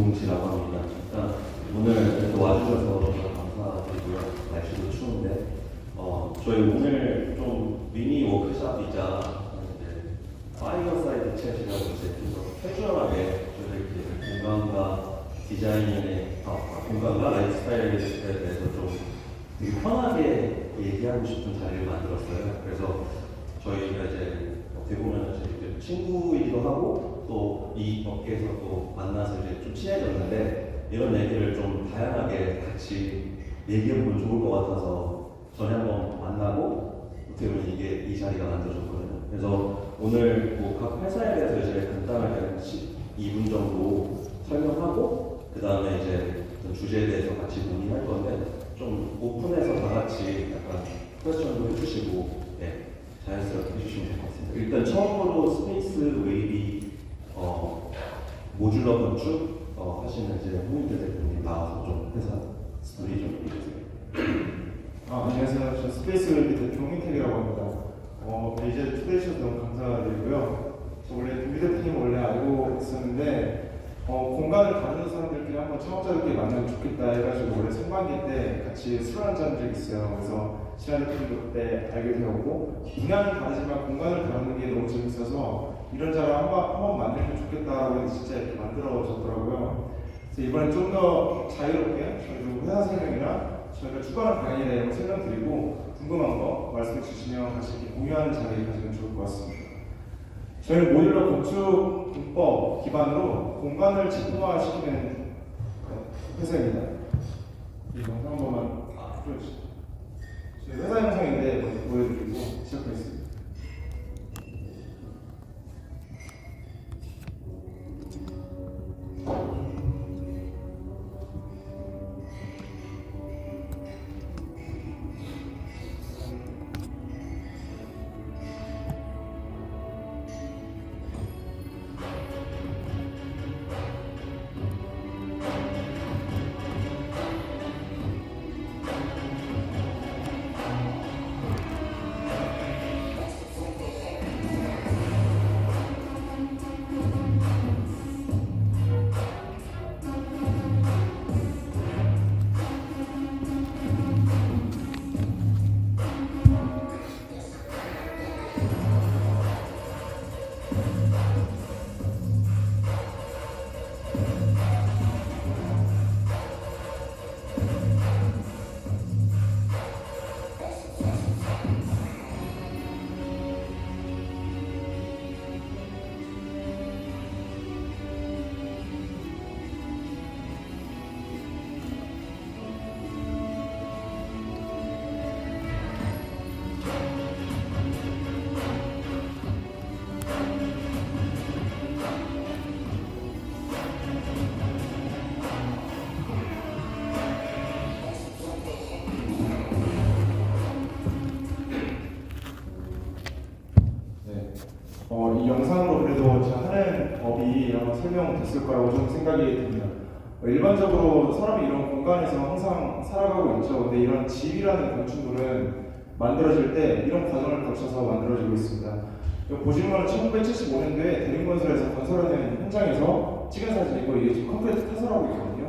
김웅치라고 합니다. 일단 오늘 또 와주셔서 정말 감사드리고요. 날씨도 추운데 저희 오늘 좀 미니 워크숍이자 이제 파이어사이드 챗이라고 이제 좀 캐주얼하게 저희들끼리 공간과 디자인의 공간과 라이프스타일에 대해서 좀 되게 편하게 얘기하고 싶은 자리를 만들었어요. 그래서 저희가 이제 어떻게 보면 이제 친구이기도 하고 또 이 업계에서 또 만나서 이제 좀 친해졌는데 이런 얘기를 좀 다양하게 같이 얘기해보면 좋을 것 같아서 전에 한번 만나고 어떻게 보면 이게 이 자리가 만들어졌거든요. 그래서 오늘 뭐 각 회사에 대해서 이제 간단하게 12분 정도 설명하고 그 다음에 이제 어떤 주제에 대해서 같이 논의할 건데 좀 오픈해서 다 같이 약간 퀘스천도 해주시고 자연스럽게 해주시면 될 것 같습니다. 일단 처음으로 스페이스 웨이비 모듈러 건축 하시는 이제 홍인태 대표님 나와서 좀 회사 스토리 좀 얘기해주세요. 안녕하세요. 저 스페이스 웨이비 대표 홍인택이라고 합니다. 이제 초대해주셔서 너무 감사드리고요. 저 원래 김 대표님 원래 알고 있었는데 공간을 다루는 사람들끼리 한번 창업자들끼리 만나면 좋겠다 해가지고 원래 상반기 때 같이 술 한잔 한 적이 있어요. 그래서 신한 대표님도 그때 알게 되었고 분야는 다르지만 공간을 다루는 게 너무 재밌어서 이런 자리 한번 만들면 좋겠다라고 해서 진짜 이렇게 만들어졌더라고요. 그래서 이번에 좀 더 자유롭게 저희도 회사 설명이나 저희가 추가하는 방향에 대해 설명드리고 궁금한 거 말씀해 주시면 같이 이렇게 공유하는 자리 가지면 좋을 것 같습니다. 저희는 모듈러 건축 기법 기반으로 공간을 제품화시키는 회사입니다. 이 영상 한 번만 풀어주시죠. 저희 회사 영상인데 먼저 보여드리고 시작하겠습니다. 이 영상으로 그래도 제가 하는 법이 한번 설명됐을 거라고 좀 생각이 듭니다. 일반적으로 사람이 이런 공간에서 항상 살아가고 있죠. 근데 이런 집이라는 건축물은 만들어질 때 이런 과정을 거쳐서 만들어지고 있습니다. 보시면 1975년도에 대림건설에서 건설하는 현장에서 찍은 사진이고 이게 지금 콘크리트 타설하고 있거든요.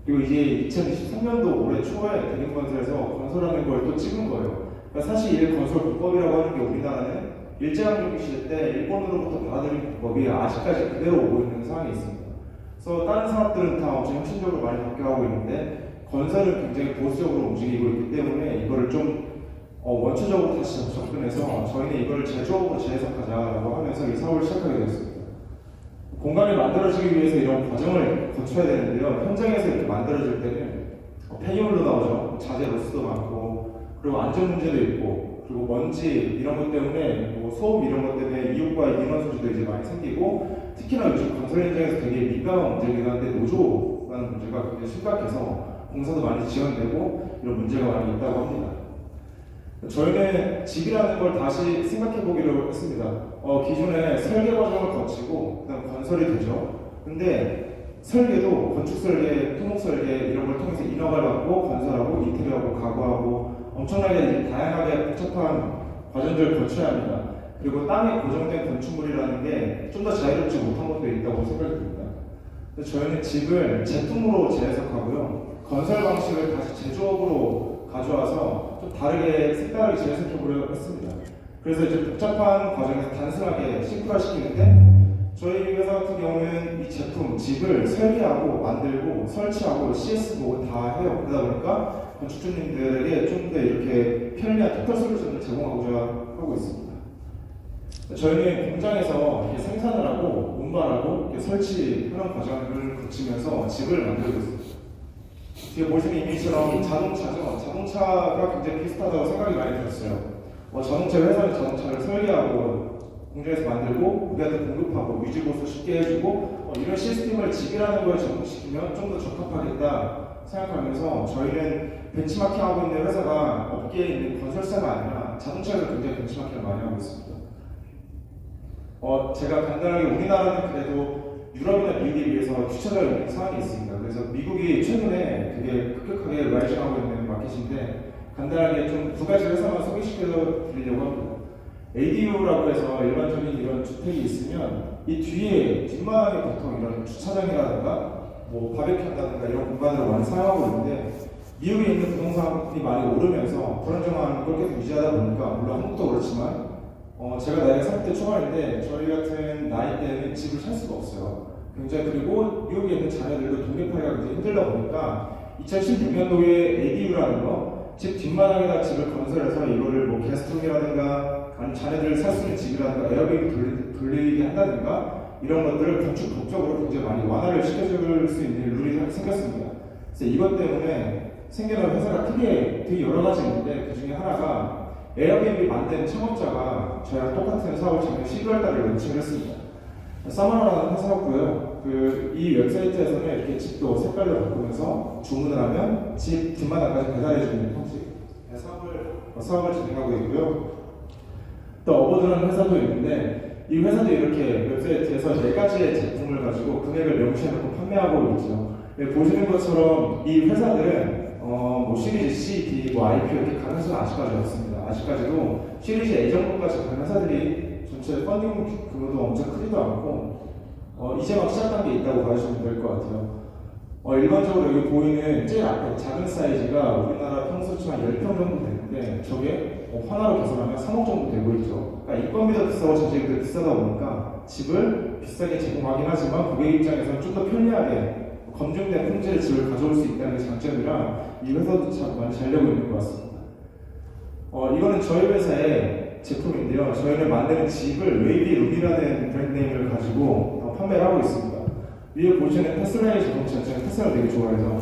그리고 이제 2023년도 올해 초에 대림건설에서 건설하는 걸 또 찍은 거예요. 그러니까 사실 이 건설 기법이라고 하는 게 우리나라는 일제강점기 시대 때 일본으로부터 받아들인 기법이 아직까지 그대로 오고 있는 상황이 있습니다. 그래서 다른 산업들은 다 엄청 혁신적으로 많이 바뀌어가고 있는데 건설은 굉장히 보수적으로 움직이고 있기 때문에 이거를 좀 원초적으로 다시 접근해서 저희는 이거를 제조업으로 재해석하자라고 하면서 이 사업을 시작하게 되었습니다. 공간이 만들어지기 위해서 이런 과정을 거쳐야 되는데요. 현장에서 이렇게 만들어질 때는 폐기물도 나오죠. 자재 로스도 많고 그리고 안전 문제도 있고 그리고 먼지 이런 것 때문에 뭐 소음 이런 것 때문에 이웃과 인원 소지도 이제 많이 생기고 특히나 요즘 건설 현장에서 되게 민감한 문제이긴 한데 노조라는 문제가 굉장히 심각해서 공사도 많이 지연되고 이런 문제가 많이 있다고 합니다. 저희는 집이라는 걸 다시 생각해 보기로 했습니다. 기존에 설계 과정을 거치고 그다음 건설이 되죠. 근데 설계도 건축 설계, 토목 설계 이런 걸 통해서 인허가를 받고 건설하고 인테리어하고 가구하고 엄청나게 이제 다양하게 복잡한 과정들을 거쳐야 합니다. 그리고 땅에 고정된 건축물이라는 게 좀 더 자유롭지 못한 것도 있다고 생각이 듭니다. 근데 저희는 집을 제품으로 재해석하고요. 건설 방식을 다시 제조업으로 가져와서 좀 다르게 색다르게 재해석해 보려고 했습니다. 그래서 이제 복잡한 과정에서 단순하게 싱크화시키는데 저희 회사 같은 경우는 이 제품, 집을 설계하고 만들고 설치하고 CS 보고 다 해요. 그러다 보니까 건축주님들에게 좀 더 이렇게 편리한 토탈 솔루션을 제공하고자 하고 있습니다. 저희는 공장에서 이렇게 생산을 하고 운반하고 이렇게 설치하는 과정을 거치면서 집을 만들고 있습니다. 뒤에 보시는 이미지처럼 자동차죠. 자동차가 굉장히 비슷하다고 생각이 많이 들었어요. 자동차 회사는 자동차를 설계하고 공장에서 만들고 우리한테 공급하고 유지보수 쉽게 해주고 이런 시스템을 집이라는 거에 적용시키면 좀 더 적합하겠다 생각하면서 저희는 벤치마킹하고 있는 회사가 업계에 있는 건설사가 아니라 자동차에서 굉장히 벤치마킹을 많이 하고 있습니다. 제가 간단하게 우리나라는 그래도 유럽이나 미국에 비해서 뒤쳐져 있는 상황이 있습니다. 그래서 미국이 최근에 되게 급격하게 라이징하고 있는 마켓인데 간단하게 좀 두 가지 회사만 소개시켜 드리려고 합니다. ADU라고 해서 일반적인 이런 주택이 있으면 이 뒤에 뒷마당에 보통 이런 주차장이라든가 뭐 바베큐 한다든가 이런 공간으로 많이 사용하고 있는데 미국에 있는 부동산이 많이 오르면서 불안정한 걸 계속 유지하다 보니까 물론 한국도 그렇지만 제가 나이가 30대 초반인데 저희 같은 나이 때는 집을 살 수가 없어요. 굉장히 그리고 미국에 있는 자녀들도 독립하기가 굉장히 힘들다 보니까 2016년도에 ADU라는 거 집 뒷마당에다 집을 건설해서 이거를 뭐 게스트룸이라든가 아니면 자녀들 살 수 있는 집이라든가 에어비앤비 돌리게 한다든가 이런 것들을 건축 법적으로 굉장히 많이 완화를 시켜줄 수 있는 룰이 생겼습니다. 그래서 이것 때문에 생겨난 회사가 크게 되게 여러 가지 있는데 그 중에 하나가 에어비앤비 만든 창업자가 저희랑 똑같은 사업을 작년 12월 달에 런칭을 했습니다. 사마라라는 회사였고요. 이 웹사이트에서는 이렇게 집도 색깔로 바꾸면서 주문을 하면 집 뒷마당까지 배달해주는 형식의 사업을 진행하고 있고요. 또 어버드라는 회사도 있는데 이 회사도 이렇게 웹사이트에서 4가지의 제품을 가지고 금액을 명시해놓고 판매하고 있죠. 보시는 것처럼 이 회사들은 뭐 시리즈 C, D, 뭐 IP 이렇게 가는 회사는 아직까지 없습니다. 아직까지도 시리즈 A 정도까지 가는 회사들이 전체 펀딩 규모도 엄청 크지도 않고 이제 막 시작 단계에 있다고 봐주시면 될 것 같아요. 일반적으로 여기 보이는 제일 앞에 작은 사이즈가 우리나라 평소치 한 10평 정도 되는데 저게 하나로 계산하면 3억 정도 되고 있죠. 그러니까 인건비도 비싸고 전세금도 비싸다 보니까 집을 비싸게 제공하긴 하지만 고객 입장에서는 좀 더 편리하게 검증된 품질의 집을 가져올 수 있다는 게 장점이라 이 회사도 참 많이 잘 되고 있는 것 같습니다. 이거는 저희 회사의 제품인데요. 저희는 만드는 집을 웨이비 룸이라는 브랜드네임을 가지고 판매를 하고 있습니다. 위에 보시는 테슬라의 자동차, 제가 테슬라를 되게 좋아해서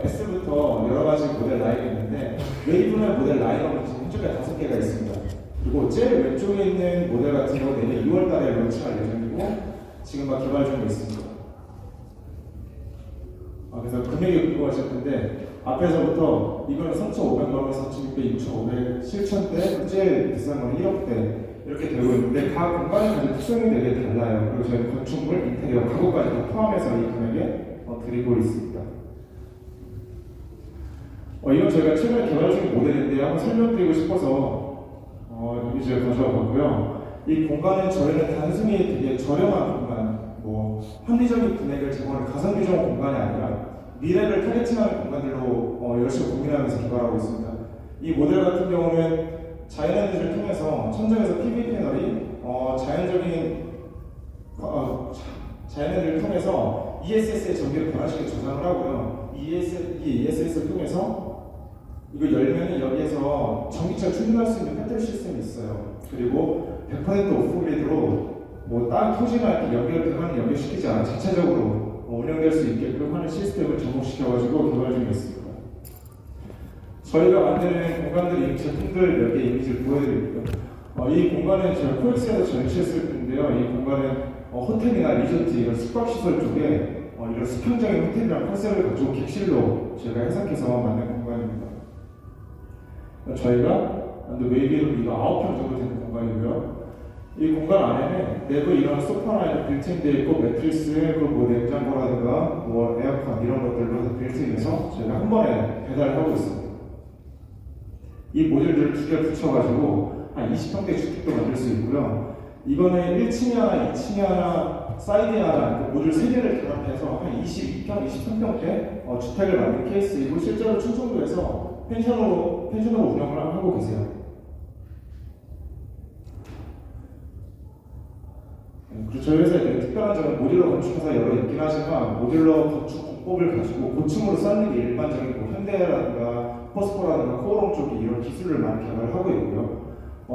S부터 여러 가지 모델 라인이 있는데 웨이브의 모델 라인업은 지금 한쪽에 5개가 있습니다. 그리고 제일 왼쪽에 있는 모델 같은 경우 내년 2월 달에 런칭할 예정이고 지금 막 개발 중에 있습니다. 그래서 금액이 궁금하실 텐데 앞에서부터 이거는 3,500만 원, 4,600, 6,500, 7,000대, 제일 비싼 건 1억대 이렇게 되고 있는데 각 공간에 가진 특성이 되게 달라요. 그리고 저희 건축물, 인테리어, 가구까지 다 포함해서 이 금액에 드리고 있습니다. 이건 저희가 최근에 개발 중인 모델인데 한번 설명드리고 싶어서 이미지를 가져와 봤고요. 이 공간은 저희는 단순히 되게 저렴한 공간, 뭐 합리적인 금액을 제공하는 가성비적 공간이 아니라 미래를 타겟팅하는 공간들로 열심히 고민하면서 개발하고 있습니다. 이 모델 같은 경우는 자연에너지를 통해서 천장에서 PV 패널이 자연에너지를 통해서 ESS의 전기를 변화시켜 저장을 하고요. 이 ESS를 통해서 이거 열면은 여기에서 전기차를 충전할 수 있는 배터리 시스템이 있어요. 그리고 100% 오프그리드로 뭐 다른 토지나 이렇게 배관을 연결시키지 않아 자체적으로 운영될 수 있게끔 하는 시스템을 접목시켜가지고 개발 중에 있습니다. 저희가 만드는 공간들, 제품들 몇 개 이미지를 보여드릴게요. 이 공간은 저희 코엑스에서 전시했을 텐데요. 이 공간은 호텔이나 리조트, 이런 숙박시설 쪽에 이런 수평적인 호텔이랑 컨셉을 가지고 객실로 저희가 해석해서 만든 공간입니다. 저희가 웨이비로 이거 9평 정도 되는 공간이고요. 이 공간 안에는 내부 이런 소파나 이런 빌트인되어 있고 매트리스, 뭐 냉장고라든가 뭐 에어컨 이런 것들로 빌트인해서 저희가 한 번에 배달을 하고 있습니다. 이 모듈들을 2개 붙여가지고 한 20평대 주택도 만들 수 있고요. 이거는 1층이 하나, 2층이 하나 사이드 하나, 그 모듈 3개를 결합해서 한 22평, 23평대 주택을 만든 케이스이고 실제로 충청도에서 펜션으로 운영을 하고 계세요. 그리고 저희 회사에 되게 특별한 점은 모듈러 건축회사 여러 있긴 하지만 모듈러 건축 공법을 가지고 고층으로 쌓는 게 일반적인 뭐 현대라든가 포스코라든가 코오롱 쪽이 이런 기술을 많이 개발을 하고 있고요.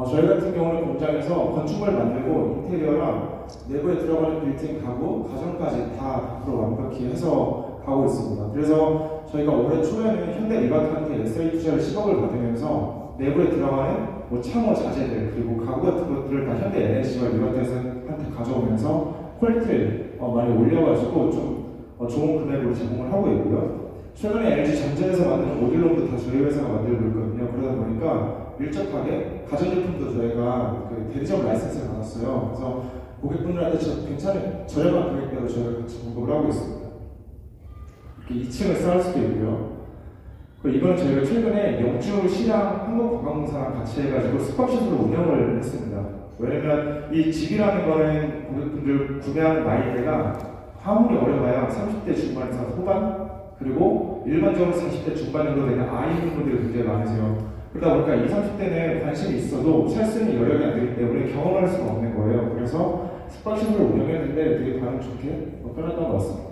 저희 같은 경우는 공장에서 건축물 만들고 인테리어랑 내부에 들어가는 빌트인 가구, 가전까지 다 100% 완벽히 해서 가고 있습니다. 그래서 저희가 올해 초에는 현대 리바트한테 SI 투자를 10억을 받으면서 내부에 들어가는 뭐 창호 자재들 그리고 가구 같은 것들을 다 현대 NSC와 리바트한테 가져오면서 퀄리티를 많이 올려가지고 좀 좋은 금액으로 제공을 하고 있고요. 최근에 LG 전자에서 만든 모듈럼도 다 저희 회사가 만들고 있거든요. 그러다 보니까 밀접하게 가전제품도 저희가 그 대리점 라이센스를 받았어요. 그래서 고객분들한테 괜찮은 저렴한 금액대로 저희가 같이 공급을 하고 있습니다. 이렇게 2층을 쌓을 수도 있고요. 이번에 저희가 최근에 영주 시랑 한국관광공사랑 같이 해가지고 숙박시설을 운영을 했습니다. 왜냐면 이 집이라는 거는 고객분들 구매하는 나이대가 아무리 어려봐야 30대 중반에서 후반 그리고 일반적으로 40대 중반 정도 되는 아이분들이 굉장히 많으세요. 그러다 보니까 20, 30대는 관심이 있어도 살 수 있는 여력이 안 되기 때문에 경험할 수가 없는 거예요. 그래서 숙박시설을 운영했는데 되게 반응 좋게 끝났던 것 같습니다.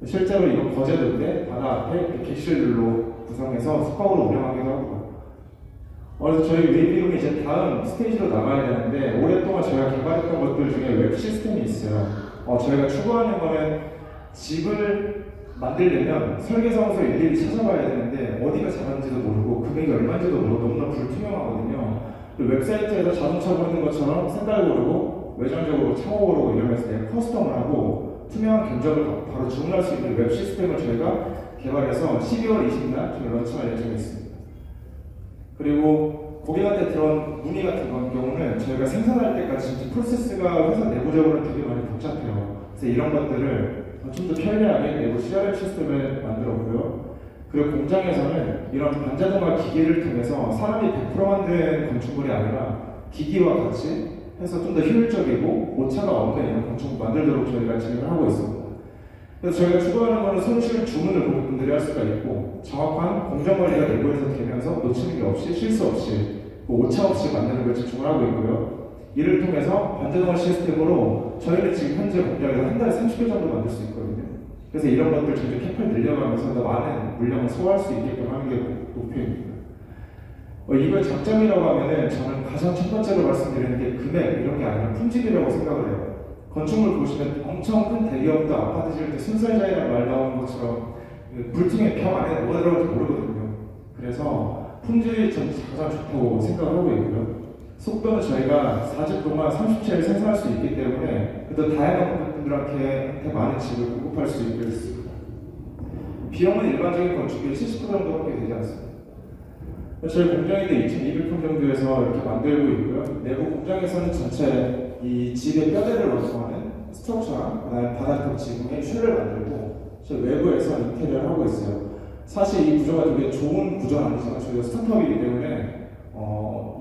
실제로 이건 거제도인데 바다 앞에 객실로 구성해서 숙박으로 운영하기도 하고요. 그래서 저희 웨이비룸이 이제 다음 스테이지로 나가야 되는데 오랫동안 저희가 개발했던 것들 중에 웹 시스템이 있어요. 저희가 추구하는 거는 집을 만들려면 설계사무소 일일이 찾아봐야 되는데 어디가 잘하는지도 모르고 금액이 얼마인지도 모르고 너무나 불투명하거든요. 웹사이트에서 자동차 보는 것처럼 색깔 고르고 외전적으로 창호 고르고 이러면서 내가 커스텀을 하고 투명한 견적을 바로 주문할 수 있는 웹 시스템을 저희가 개발해서 12월 20일 저희 런칭할 예정에 있습니다. 그리고 고객한테 들어온 문의 같은 경우는 저희가 생산할 때까지 진짜 프로세스가 회사 내부적으로 되게 많이 복잡해요. 그래서 이런 것들을 좀 더 편리하게 내부 CRM 시스템을 만들었고요. 그리고 공장에서는 이런 반자동화 기기를 통해서 사람이 100% 만든 건축물이 아니라 기기와 같이 해서 좀 더 효율적이고 오차가 없는 이런 건축물 만들도록 저희가 진행을 하고 있습니다. 그래서 저희가 추구하는 것은 손실 주문을 고객분들이 할 수가 있고 정확한 공정 관리가 내부에서 되면서 놓치는 게 없이 실수 없이 오차 없이 만드는 걸 집중을 하고 있고요. 이를 통해서 반자동화 시스템으로 저희는 지금 현재 공장에서 한 달에 30개 정도 만들 수 있거든요. 그래서 이런 것들 점점 캐파를 늘려가면서 더 많은 물량을 소화할 수 있게끔 하는 게 목표입니다. 이거의 장점이라고 하면은 저는 가장 첫 번째로 말씀드리는 게 금액 이런 게 아니라 품질이라고 생각을 해요. 건축물 보시면 엄청 큰 대기업도 아파트 지을 때 순살자이라는 말 나오는 것처럼 불퉁의 벽 안에 뭐가 들어갈지 모르거든요. 그래서 품질이 전 가장 좋다고 생각을 하고 있고요. 속도는 저희가 4주 동안 30채를 생산할 수 있기 때문에 또 다양한 고객분들한테 많은 집을 공급할 수 있게 됐습니다. 비용은 일반적인 건축비의 70% 정도밖에 되지 않습니다. 저희 공장인데 2,200평 정도에서 이렇게 만들고 있고요. 내부 공장에서는 전체 이 집의 뼈대를 완성하는 스트럭처랑 그다음에 바닥 지붕의 쉘을 만들고 저희 외부에서 인테리어를 하고 있어요. 사실 이 구조가 되게 좋은 구조는 아니지만 저희가 스타트업이기 때문에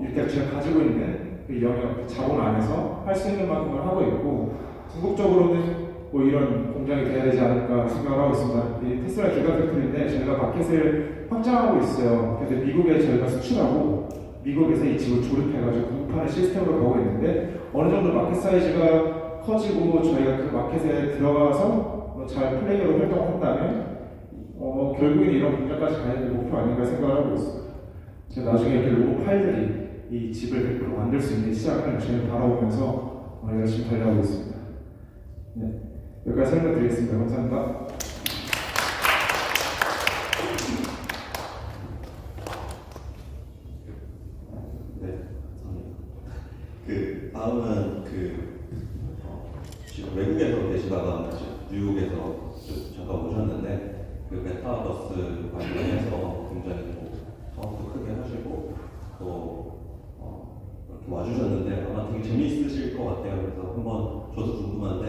이렇게 제가 가지고 있는 그 영역, 그 자본 안에서 할 수 있는 만큼을 하고 있고 궁극적으로는 뭐 이런 공장이 돼야 되지 않을까 생각을 하고 있습니다. 이 테슬라 기가팩토리인데 저희가 마켓을 확장하고 있어요. 그래서 미국에 저희가 수출하고 미국에서 이 집을 조립해가지고 공급하는 시스템으로 가고 있는데 어느 정도 마켓 사이즈가 커지고 저희가 그 마켓에 들어가서 잘 플레이어로 활동한다면 결국엔 이런 공장까지 가야 될 목표 아닌가 생각을 하고 있습니다. 제가 나중에 이렇게 로고 파일들이 이 집을 100% 만들 수 있는 시작을 저희는 바라보면서 열심히 달려가고 있습니다. 네, 여기까지 설명드리겠습니다. 감사합니다. 네, 감사합니다. 다음은 지금 외국에서 계시다가 뉴욕에서 잠깐 오셨는데 메타버스 관련해서 굉장히 사업도 크게 하시고 또 이렇게 와주셨는데 아마 되게 재미있으실 것 같아요. 그래서 한번 저도 궁금한데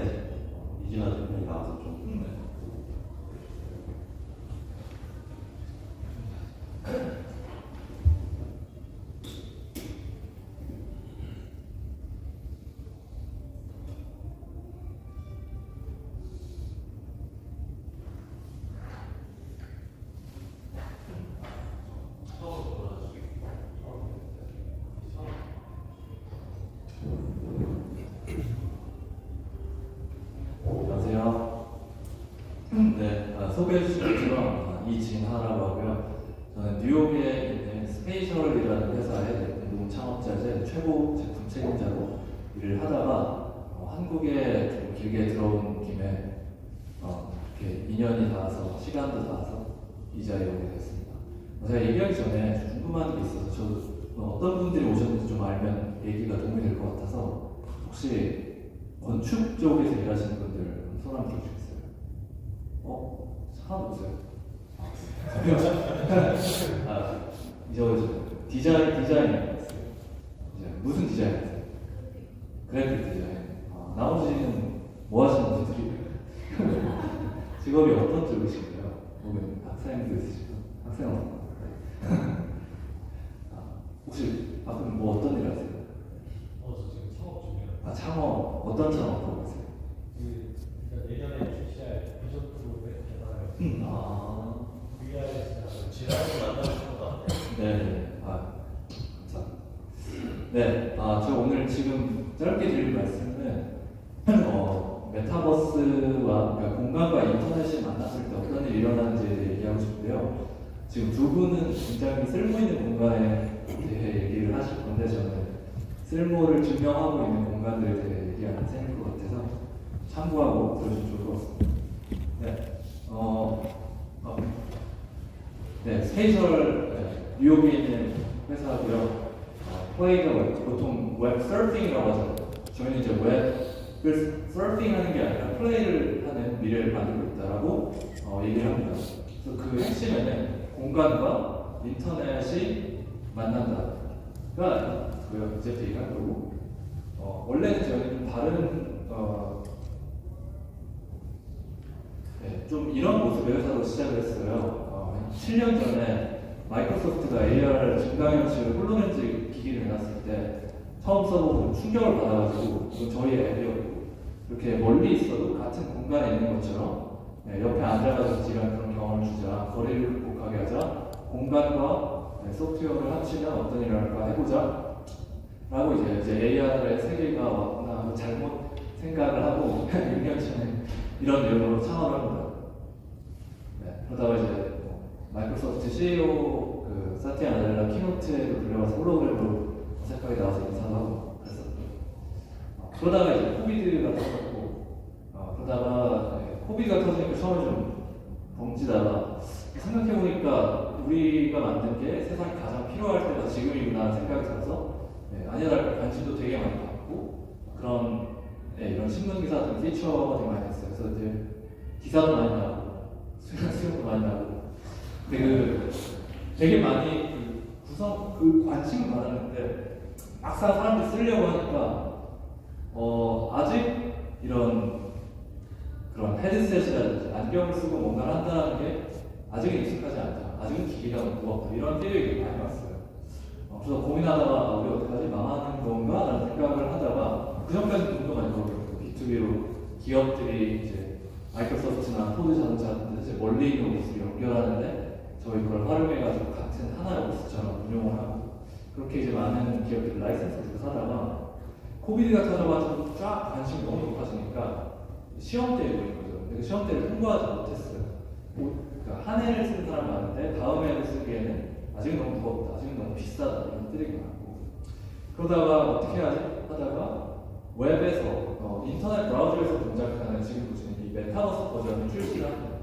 이진아 대표님 나와서 좀 소개해 주셨지만 이진하라고 하고요. 저는 뉴욕에 있는 스페이셜이라는 회사의 농창업자재 최고 제품 책임자로 일을 하다가 한국에 좀 길게 들어온 김에 이렇게 인연이 닿아서 시간도 닿아서 이 자리에 오게 됐습니다. 제가 얘기하기 전에 좀 궁금한 게 있어서 저도 어떤 분들이 오셨는지 좀 알면 얘기가 도움이 될 것 같아서 혹시 건축 쪽에서 일하시는 분들 손 한번 들어주시겠어요? 하나도 없어요? 저 디자인이 있어요. 무슨 디자인 하세요? 그래픽 디자인. 나머지는 뭐 하시는 분들이? 직업이 어떤 쪽이신가요? 혹은 학생도 있으시고 학생은 혹시 그럼 뭐 어떤 일 하세요? 저 지금 창업 중이에요. 창업 어떤 창업 하고 계세요? 예전에 출시할 비전 프로그램 개발을 VR에서 지난번 만나주신 것 같아요. 네. 감사합니다. 네. 제가 오늘 지금 짧게 드릴 말씀은 메타버스와 그러니까 공간과 인터넷이 만났을 때 어떤 일이 일어나는지에 대해 얘기하고 싶고요. 지금 두 분은 굉장히 쓸모 있는 공간에 대해 얘기를 하실 건데 저는 쓸모를 증명하고 있는 공간들에 대해 얘기하는 셈일 것 같아서 참고하고 들으시면 좋을 것 같습니다. 네. 스페이셜 뉴욕에 있는 회사고요. 플레이가 보통 웹 서핑이라고 하죠. 저희는 이제 웹을 서핑하는 게 아니라 플레이를 하는 미래를 만들고 있다라고 얘기를 합니다. 그래서 그 핵심에는 공간과 인터넷이 만난다가 이제 얘기한 거고 원래는 저희는 좀 다른 좀 이런 모습의 회사로 시작을 했어요. 7년 전에 마이크로소프트가 AR 증강현실 홀로렌즈 기기를 내놨을 때 처음 써보고 충격을 받아가지고 이건 저희의 앱이었고 이렇게 멀리 있어도 같은 공간에 있는 것처럼 옆에 앉아가지고 이런 그런 경험을 주자, 거리를 극복하게 하자, 공간과 소프트웨어를 합치면 어떤 일을 할까 해보자 라고 이제 AR의 세계가 왔구나 하고 잘못 생각을 하고 6년 전에 이런 내용으로 창업을 합니다. 그러다가 이제 마이크로소프트 CEO 사티아 나델라 키노트에도 불려가서 홀로그램으로 어색하게 나와서 인사도 하고 그랬었고 그러다가 이제 코비드가 터졌고 그러다가 코비드가 터지니까 처음에 좀 벙찌다가 생각해보니까 우리가 만든 게 세상에 가장 필요할 때가 지금이구나 생각이 들어서 아니랄까 관심도 되게 많이 받고 그런 이런 신문 기사들 피처가 되게 많이 됐어요. 그래서 이제 기사도 많이 나고 수영도 많이 나고 되게 많이 관심을 받았는데 막상 사람들이 쓰려고 하니까 아직 이런 그런 헤드셋이라든지 안경을 쓰고 뭔가를 한다는 게 아직은 익숙하지 않다. 아직은 기기가 너무 무겁다. 이런 피드백이 많이 왔어요. 그래서 고민하다가 우리 어떡하지? 망하는 건가? 라는 생각을 하다가 그 전까지 돈도 많이 벌었고 B2B로 기업들이 이제 마이크로소프트나 포드 자동차 같은 데 멀리 있는 오피스를 연결하는데 저희 그걸 활용해가지고 같은 하나의 오피스처럼 운영을 하고 그렇게 이제 많은 기업들이 라이센스를 사다가 코비드가 터져가지고 쫙 관심이 너무 높아지니까 시험대에 보인 거죠. 근데 그 시험대를 통과하지 못했어요. 그러니까 한 해를 쓰는 사람 많은데 다음 해를 쓰기에는 아직은 너무 무겁다, 아직은 너무 비싸다 이런 뜻이 많고 그러다가 어떻게 하지? 하다가 웹에서 인터넷 브라우저에서 동작하는 지금 보시는 이 메타버스 버전을 출시를 합니다.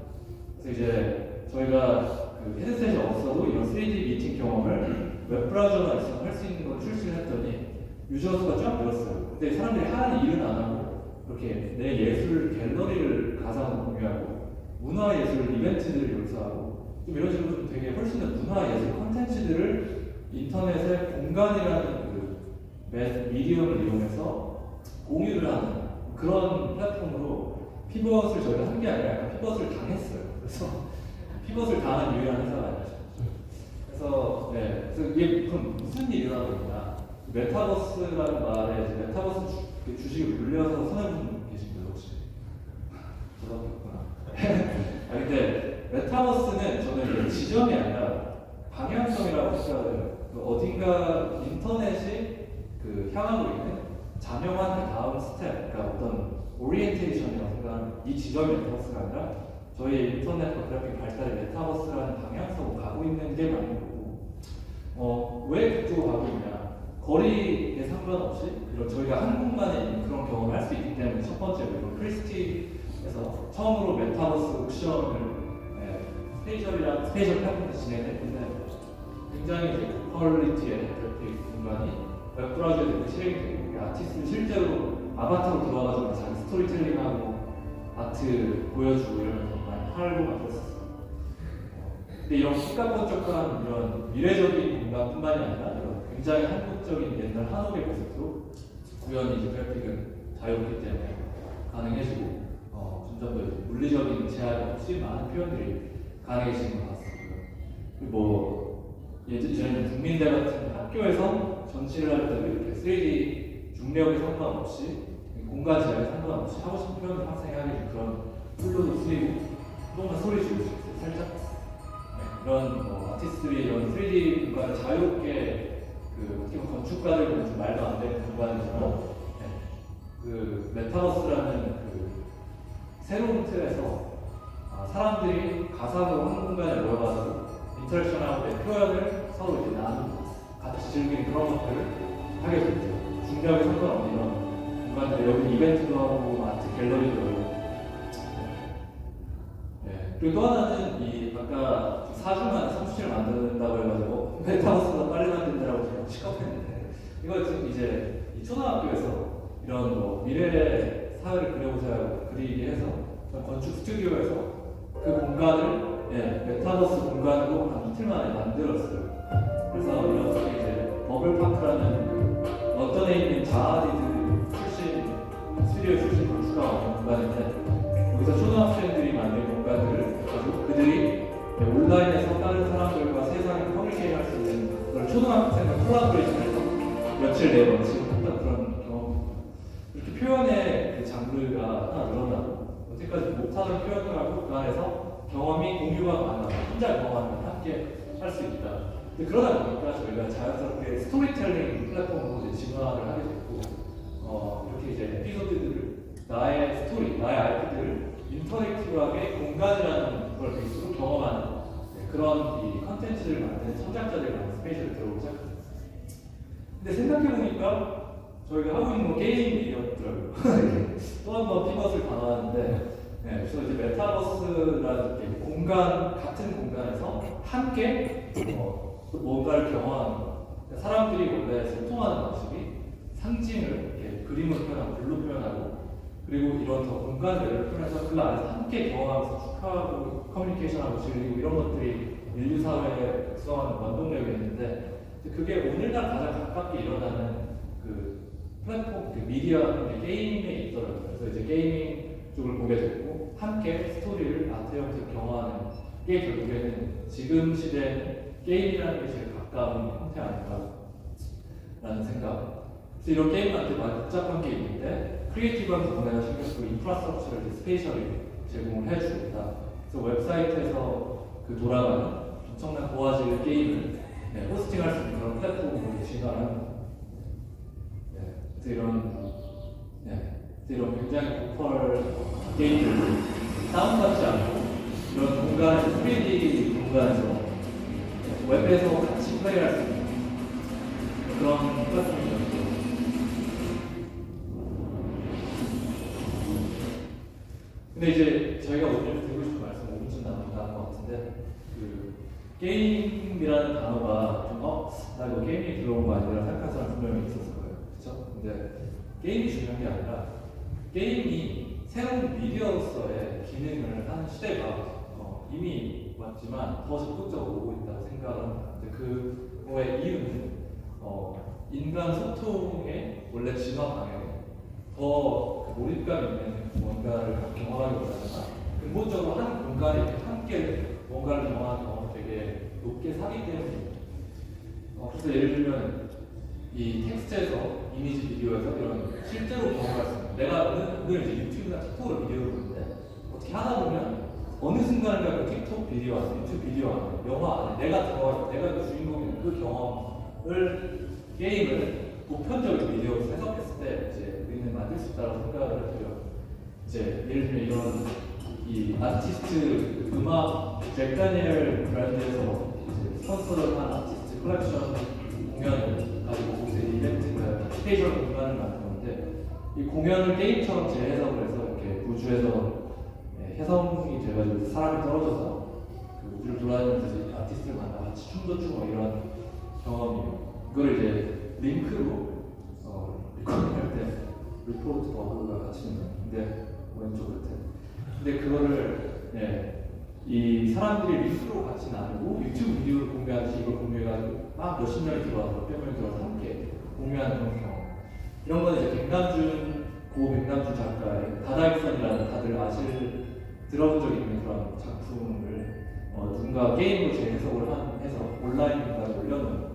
그래서 이제 저희가 그 헤드셋이 없어도 이런 3D 미팅 경험을 웹 브라우저만 있으면 할 수 있는 걸 출시를 했더니 유저 수가 쫙 늘었어요. 근데 사람들이 하는 일은 안 하고 그렇게 내 예술 갤러리를 가상으로 공유하고 문화예술 이벤트들을 열사하고 좀 이런 식으로 좀 되게 훨씬 더 문화예술 콘텐츠들을 인터넷의 공간이라는 그 미디엄을 이용해서 공유를 하는 그런 플랫폼으로 피벗을 저희가 한 게 아니라 약간 피벗을 당했어요. 그래서 피벗을 당한 유일한 회사가 아니죠. 그래서 이게 그럼 무슨 일이 일어나거냐? 메타버스라는 말에 이제 메타버스 주식을 물려서 손해본 계신가요 혹시? 저밖에 없구나. 근데 메타버스는 저는 지점이 아니라 방향성이라고 생각을 해요. 어딘가 인터넷이 향하고 있는 자명한 다음 스텝, 그러니까 어떤 오리엔테이션이라고 생각하는 이 지점이 메타버스가 아니라 저희 인터넷과 그래픽 발달의 메타버스라는 방향성으로 가고 있는 게 맞는 거고, 왜 그쪽으로 가고 있냐? 거리에 상관없이 이런 저희가 한 공간에 있는 그런 경험을 할 수 있기 때문에 첫 번째로 이런 크리스티에서 처음으로 메타버스 옥션을 스페이셜 플랫폼에서 진행했는데 굉장히 이제 고퀄리티의 그래픽 공간이 웹 브라우저에 이렇게 실행이 되고 아티스트는 실제로 아바타로 들어와가지고 자기 스토리텔링하고 아트 보여주고 이러면서 많이 팔고 막 그랬었어요. 근데 이런 시각번쩍한 이런 미래적인 공간뿐만이 아니라 이런 굉장히 한국적인 옛날 한옥의 모습도 우연히 이제 그래픽은 자유롭기 때문에 가능해지고 점점 더 물리적인 제약이 없이 많은 표현들이 가능해지는 것 같습니다. 그리고 뭐 예전에는 국민대 같은 학교에서 전시를 할 때도 이렇게 3D 중력에 상관없이 공간 제약에 상관없이 하고 싶은 표현을 학생이 하게 되는 그런 툴로도 쓰이고 조금만 소리 지를 수 있어요. 살짝 이런 아티스트들이 이런 3D 공간을 자유롭게 어떻게 보면 건축가들은 좀 말도 안 되는 공간이지만 그 메타버스라는 그 새로운 틀에서 사람들이 가상으로 한 공간에 모여가지고 인터랙션하고 내 표현을 서로 이제 나누고 같이 즐기는 그런 것들을 하게 됐죠. 중력에 상관없는 이런 공간들, 여기 이벤트도 하고 아트 갤러리도 하고. 그리고 또 하나는 이 아까 4주 만에 30을 만든다고 해가지고 메타버스가 빨리 만든다라고 제가 시겁했는데 이거 지금 이제 이 초등학교에서 이런 뭐 미래의 사회를 그려보자고 그리기 해서 건축 스튜디오에서 그 공간을 메타버스 공간으로 한 이틀 만에 만들었어요. 그래서 이런 이제 버블파크라는 그 런던에 있는 자아디드 출신 스튜디오 출신 건축가가 오는 공간인데 여기서 초등학생들이 만든 공간들을 가지고 그들이 온라인에서 다른 사람들과 세상에 커뮤니케이션 할 수 있는 그런 초등학생과 콜라보레이션해서 며칠 내로 지금 했던 그런 경험. 이렇게 표현의 그 장르가 하나 늘어나고 여태까지 못하던 표현을 하고 그 안에서 경험이 공유가 가능하고 혼자 경험하면 함께 할 수 있다. 근데 그러다 보니까 저희가 자연스럽게 스토리텔링 플랫폼으로 이제 진화를 하게 됐고 이렇게 이제 에피소드들을 나의 스토리, 나의 IP들을 인터랙티브하게 공간이라는 걸 베이스로 경험하는 그런 이 컨텐츠를 만드는 창작자들이 많은 스페이스를 들어오기 시작했어요. 근데 생각해보니까 저희가 하고 있는 건 게임이었더라고요. 또 한 번 피벗을 당하는데 그래서 이제 메타버스라는 공간, 같은 공간에서 함께 뭔가를 경험하는 거. 그러니까 사람들이 원래 소통하는 방식이 상징을 이렇게 그림으로 표현하고 글로 표현하고 그리고 이런 더 공간들을 표현해서 그 안에서 함께 경험하면서 축하하고 커뮤니케이션하고 즐기고 이런 것들이 인류 사회에 각성하는 원동력이었는데 그게 오늘날 가장 가깝게 일어나는 그 플랫폼, 그 미디어, 게임에 있더라고요. 그래서 이제 게이밍 쪽을 보게 됐고 함께 스토리를 아트 형태로 경험하는 게 결국에는 지금 시대에는 게임이라는 게 제일 가까운 형태 아닐까라는 생각. 그래서 이런 게임한테 많이 복잡한 게 있는데 크리에이티브한 부분에서 신경 쓰고 인프라스트럭처를 스페이셜이 제공을 해주겠다. 그래서 웹사이트에서 그 돌아가는 엄청난 고화질 게임을 호스팅할 수 있는 그런 플랫폼으로 진화하는 겁니다. 이런 굉장히 고퀄 게임들을 다운받지 않고 이런 공간에서 3D 공간에서 웹에서 같이 플레이할 수 있는 그런 플랫폼이죠. 근데 이제 저희가 오늘 드리고 싶은 말씀 5분쯤 남은 것 같은데 그 게임이라는 단어가 좀 나 이거 게임이 들어온 거 아니라 생각하는 사람 분명히 있었을 거예요. 그렇죠? 근데 게임이 중요한 게 아니라 게임이 새로운 미디어로서의 기능을 하는 시대가 이미 왔지만 더 적극적으로 오고 있다고 생각을 합니다. 그거의 이유는 인간 소통의 원래 진화 방향에 더 몰입감 있는 뭔가를 경험하기보다는 근본적으로 한 공간에 함께 뭔가를 경험하는 경험이 되게 높게 사기 때문입니다. 그래서 예를 들면 이 텍스트에서 이미지 비디오에서 이런 실제로 경험할 수 있는 내가 오늘 이제 유튜브나 틱톡으로 비디오를 보는데 어떻게 하다 보면 어느 순간인가 그 틱톡 비디오 안에 유튜브 비디오 안에 영화 안에 내가 들어가서 내가 그 주인공인 그 경험을 게임을 보편적인 미디어로 해석했을 때 이제 우리는 만들 수 있다고 생각을 해요. 이제 예를 들면 이런 이 이 아티스트 음악 잭 다니엘 브랜드에서 이제 스폰서를 한 아티스트 컬렉션 공연을 가지고 거기서 이벤트가 스페셜 공간을 만들었는데 이 공연을 게임처럼 재해석을 해서 이렇게 우주에서 해성이 돼가지고 사람이 떨어져서 그 우주를 돌아다니면서 아티스트를 만나 같이 춤도 추고 이런 경험이에요. 이걸 이제 링크로 리코딩할 때 리포트 버그가 같이 있는 근데 왼쪽 끝에 근데 그거를 이 사람들이 링크로 같이 나누고 유튜브 비디오를 공유하듯이 이걸 공유해가지고 막 몇십 명이 들어와서 몇백 명이 들어와서 함께 공유하는 그런 경험 이런 거는 이제 고 백남준 작가의 다다익선이라는 다들 들어본 적 있는 그런 작품을 누군가 게임으로 재해석을 해서 온라인 공간에 올려놓은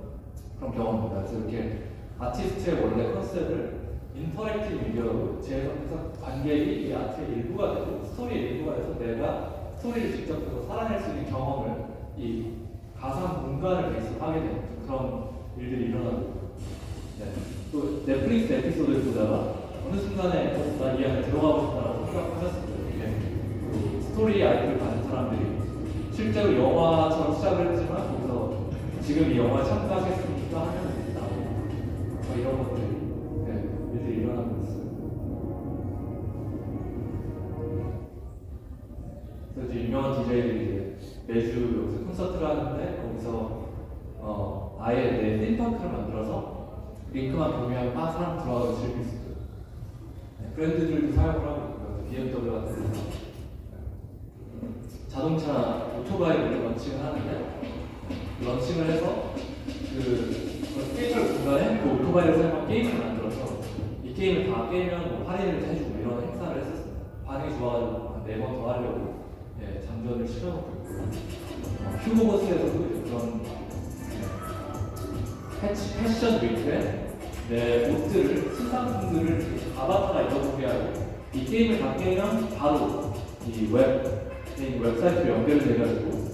그런 경험입니다. 그래서 이렇게 아티스트의 원래 컨셉을 인터랙티브 미디어로 재해석해서 관객이 이 아트의 일부가 되고 스토리의 일부가 돼서 내가 스토리를 직접 해서 살아낼 수 있는 경험을 이 가상 공간을 베이스로 하게 되는 그런 일들이 일어나고 또 넷플릭스 에피소드를 보다가 어느 순간에 나 이 안에 들어가고 싶다라고 생각하셨을 때 스토리 아이디어를 가진 사람들이 실제로 영화처럼 시작을 했지만 거기서 지금 이 영화에 참가하겠습니까 하면 나오고 이런 것들이 일들이 일어나고 있어요. 그래서 이제 유명한 DJ들이 이제 매주 여기서 콘서트를 하는데 거기서 아예 내 띵파크를 만들어서 링크만 공유하면 막 사람 들어가서 즐길 수 있어요. 브랜드들도 사용을 하고 있고요. BMW 같은 자동차 오토바이를 런칭을 하는데 런칭을 해서 그 스페셜 공간에 그 오토바이를 사용한 게임을 만들어서 이 게임을 다 깨면 뭐 할인을 해주고 이런 행사를 했었어요. 반응이 좋아가지고 한 4번 더 하려고 장전을 시켜놓고 있고 휴고버스에서도 그런 패션 위크에 내 옷들을 신상품들을 아바타가 입어보게 하고 이 게임을 다 깨면 바로 이 웹사이트로 연결돼가지고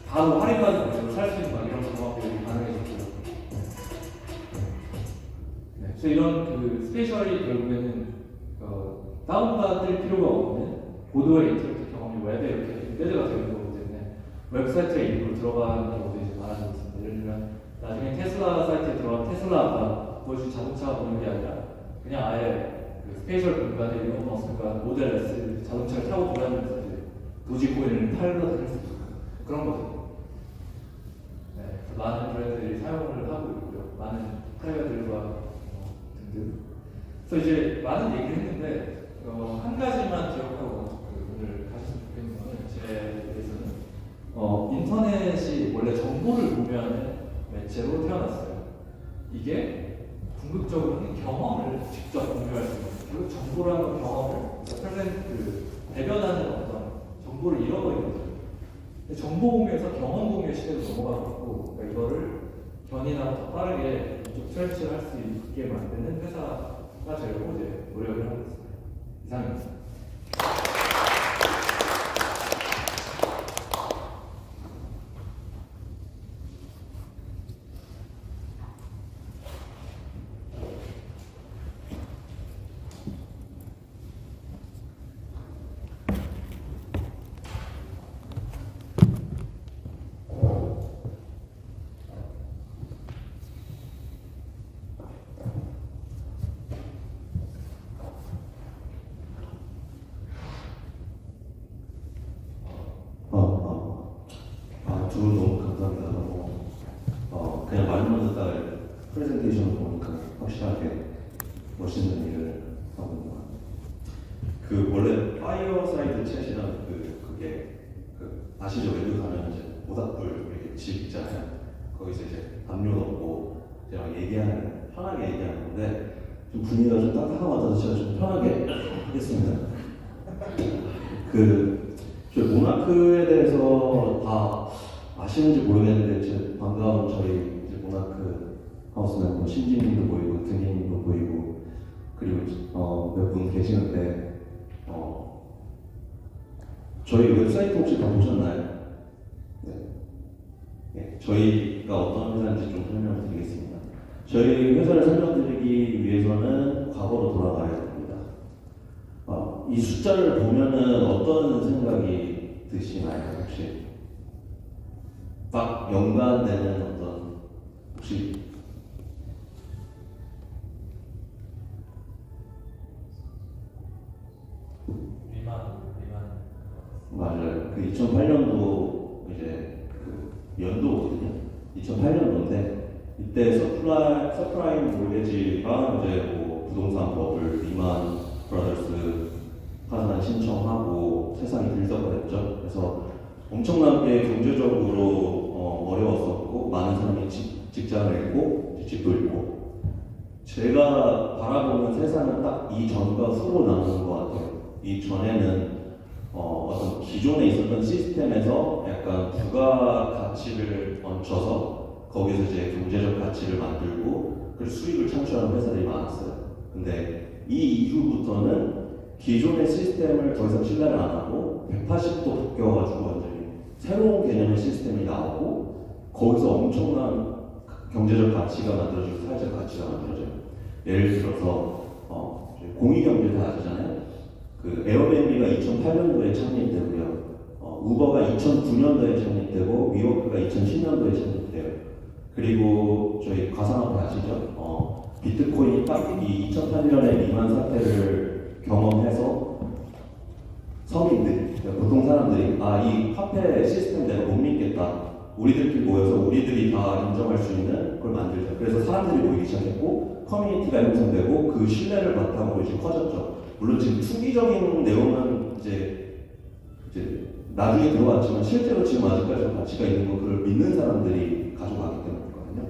바로 할인받은 가격으로 살 수 있는 이런 경험들이 가능해졌고요. 그래서 이런 그 스페셜이 결국에는 다운받을 필요가 없는 고도의 인터랙티브 경험이 웹에 이렇게 엠베드가 되는 거기 때문에 웹사이트에 일부러 들어가는 경우도 이제 많아지고 있습니다. 예를 들면 나중에 테슬라 사이트에 들어가면 테슬라가 보여준 자동차가 보는 게 아니라 그냥 아예 그 스페셜 공간에 일론 머스크가 모델 S 자동차를 타고 돌아다니면서 도지코인을 팔러 다닐 수 있고 그런 거죠. 많은 브랜드들이 사용을 하고 있고요. 많은 타이어들과 등등. 그래서 이제 많은 얘기를 했는데 한 가지만 기억하고 오늘 가셨으면 좋겠는 거는 제 대해서는 인터넷이 원래 정보를 공유하는 매체로 태어났어요. 이게 궁극적으로는 경험을 직접 공유할 수 있는 그리고 정보라는 경험을 대변하는 어떤 정보를 잃어버리는 거죠. 정보 공유에서 경험 공유의 시대로 넘어가고 있고 그러니까 이거를 견인하고 더 빠르게 좀 스트레치를 할 수 있게 만드는 회사가 되려고 이제 노력을 하고 있습니다. 이상입니다. 두 분 너무 감사합니다. 그냥 말만 듣다가 프레젠테이션을 보니까 확실하게 멋있는 일을 하고 있는 것 같아요. 그 원래 파이어사이드 챗이라는 그게 아시죠? 외국 가면 이제 모닥불 이렇게 집 있잖아요. 거기서 이제 담요 넣고 그냥 편하게 얘기하는 건데 좀 분위기가 좀 따뜻한 것 같아서 제가 좀 편하게 하겠습니다. 저희 모나크에 대해서 다 아시는지 모르겠는데 제 반가운 저희 이제 모나크 하우스 멤버 신진님도 보이고 등희님도 보이고 그리고 몇 분 계시는데 저희 웹사이트 혹시 다 보셨나요? 네. 저희가 어떤 회사인지 좀 설명을 드리겠습니다. 저희 회사를 설명드리기 위해서는 과거로 돌아가야 됩니다. 이 숫자를 보면은 어떤 생각이 드시나요, 혹시? 딱 연관되는 어떤, 혹시? 미만 맞아요. 그 2008년도 이제 그 연도거든요. 2008년도인데 이때 서프라임 몰게지가 이제 뭐 부동산 버블 리만 브라더스 파산 신청하고 세상이 들썩거렸죠. 그래서 엄청나게 경제적으로 어려웠었고 많은 사람이 직장을 잃고 집도 잃고 제가 바라보는 세상은 딱 이 전과 후로 나누는 것 같아요. 이 전에는 어떤 기존에 있었던 시스템에서 약간 부가가치를 얹혀서 거기서 이제 경제적 가치를 만들고 그 수익을 창출하는 회사들이 많았어요. 근데 이 이후부터는 기존의 시스템을 더 이상 신뢰를 안 하고 180도 바뀌어가지고 완전히 새로운 개념의 시스템이 나오고 거기서 엄청난 경제적 가치가 만들어지고 사회적 가치가 만들어져요. 예를 들어서 공익경제 다 아시잖아요. 그 에어비앤비가 2008년도에 창립되고요. 우버가 2009년도에 창립되고 위워크가 2010년도에 창립돼요. 그리고 저희 가상화폐 아시죠? 비트코인이 딱 이 2008년에 리만 사태를 경험해서 서민들, 그러니까 보통 사람들이 이 화폐 시스템 내가 못 믿겠다. 우리들끼리 모여서 우리들이 다 인정할 수 있는 걸 만들자. 그래서 사람들이 모이기 시작했고 커뮤니티가 형성되고 그 신뢰를 바탕으로 이제 커졌죠. 물론 지금 투기적인 내용은 이제 나중에 들어왔지만 실제로 지금 아직까지 가치가 있는 거 그걸 믿는 사람들이 가져가기 때문이거든요.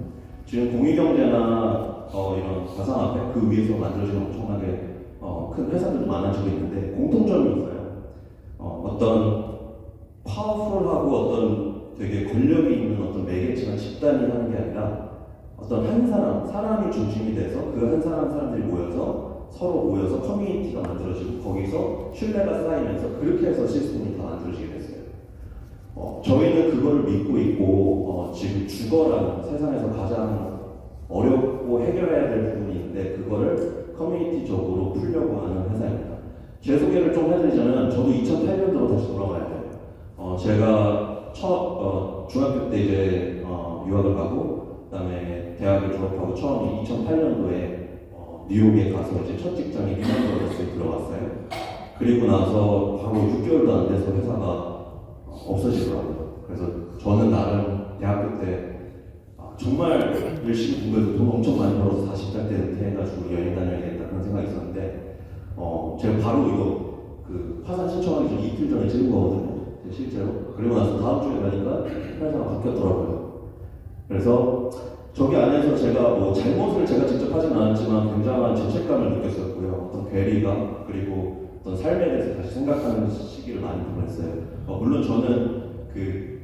지금 공유경제나 이런 가상화폐 그 위에서 만들어진 엄청나게 큰 회사들도 많아지고 있는데 공통점이 있어요. 어떤 파워풀하고 어떤 되게 권력이 있는 어떤 매개체나 집단이 하는 게 아니라 어떤 한 사람이 중심이 돼서 그 한 사람들이 모여서 서로 모여서 커뮤니티가 만들어지고 거기서 신뢰가 쌓이면서 그렇게 해서 시스템이 다 만들어지게 됐어요. 저희는 그걸 믿고 있고 지금 주거라는 세상에서 가장 어렵고 해결해야 될 부분이 있는데 그거를 커뮤니티적으로 풀려고 하는 회사입니다. 제 소개를 좀 해드리자면 저도 2008년도로 다시 돌아가야 돼요. 제가 중학교 때 이제 유학을 가고 그다음에 대학을 졸업하고 처음에 2008년도에 뉴욕에 가서 이제 첫 직장이 리만 브라더스에 들어갔어요. 그리고 나서 바로 6개월도 안 돼서 회사가 없어지더라고요. 그래서 저는 나름 대학교 때 정말 열심히 공부해서 돈 엄청 많이 벌어서 40살 때 은퇴해가지고 여행 다녀야겠다 그런 생각이 있었는데 제가 바로 이거 그 파산 신청하기 전 이틀 전에 찍은 거거든요. 실제로. 그리고 나서 다음 주에 가니까 회사가 바뀌었더라고요. 그래서 저기 안에서 제가 뭐 잘못을 제가 직접 하진 않았지만 굉장한 죄책감을 느꼈었고요. 어떤 괴리감 그리고 어떤 삶에 대해서 다시 생각하는 시기를 많이 보냈어요. 물론 저는 그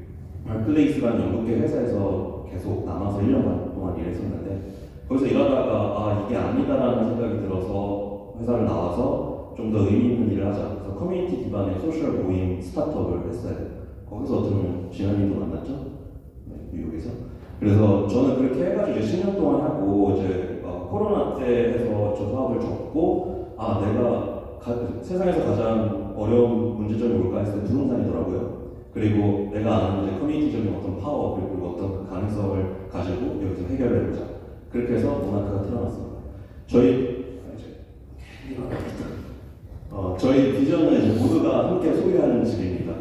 발클레이스라는 영국계 회사에서 계속 남아서 1년 반 동안 일했었는데 거기서 일하다가 이게 아니다라는 생각이 들어서 회사를 나와서 좀 더 의미 있는 일을 하자. 그래서 커뮤니티 기반의 소셜 모임 스타트업을 했어요. 거기서 어떻게 보면 진현님도 만났죠? 네, 뉴욕에서. 그래서 저는 그렇게 해가지고 이제 10년 동안 하고 이제 코로나 때 해서 저 사업을 접고 내가 세상에서 가장 어려운 문제점이 뭘까 했을 때 부동산이더라고요. 그리고 내가 아는 이제 커뮤니티적인 어떤 파워 그리고 어떤 그 가능성을 가지고 여기서 해결해보자. 그렇게 해서 모나크가 태어났습니다. 저희 비전은 이제 모두가 함께 소유하는 집입니다.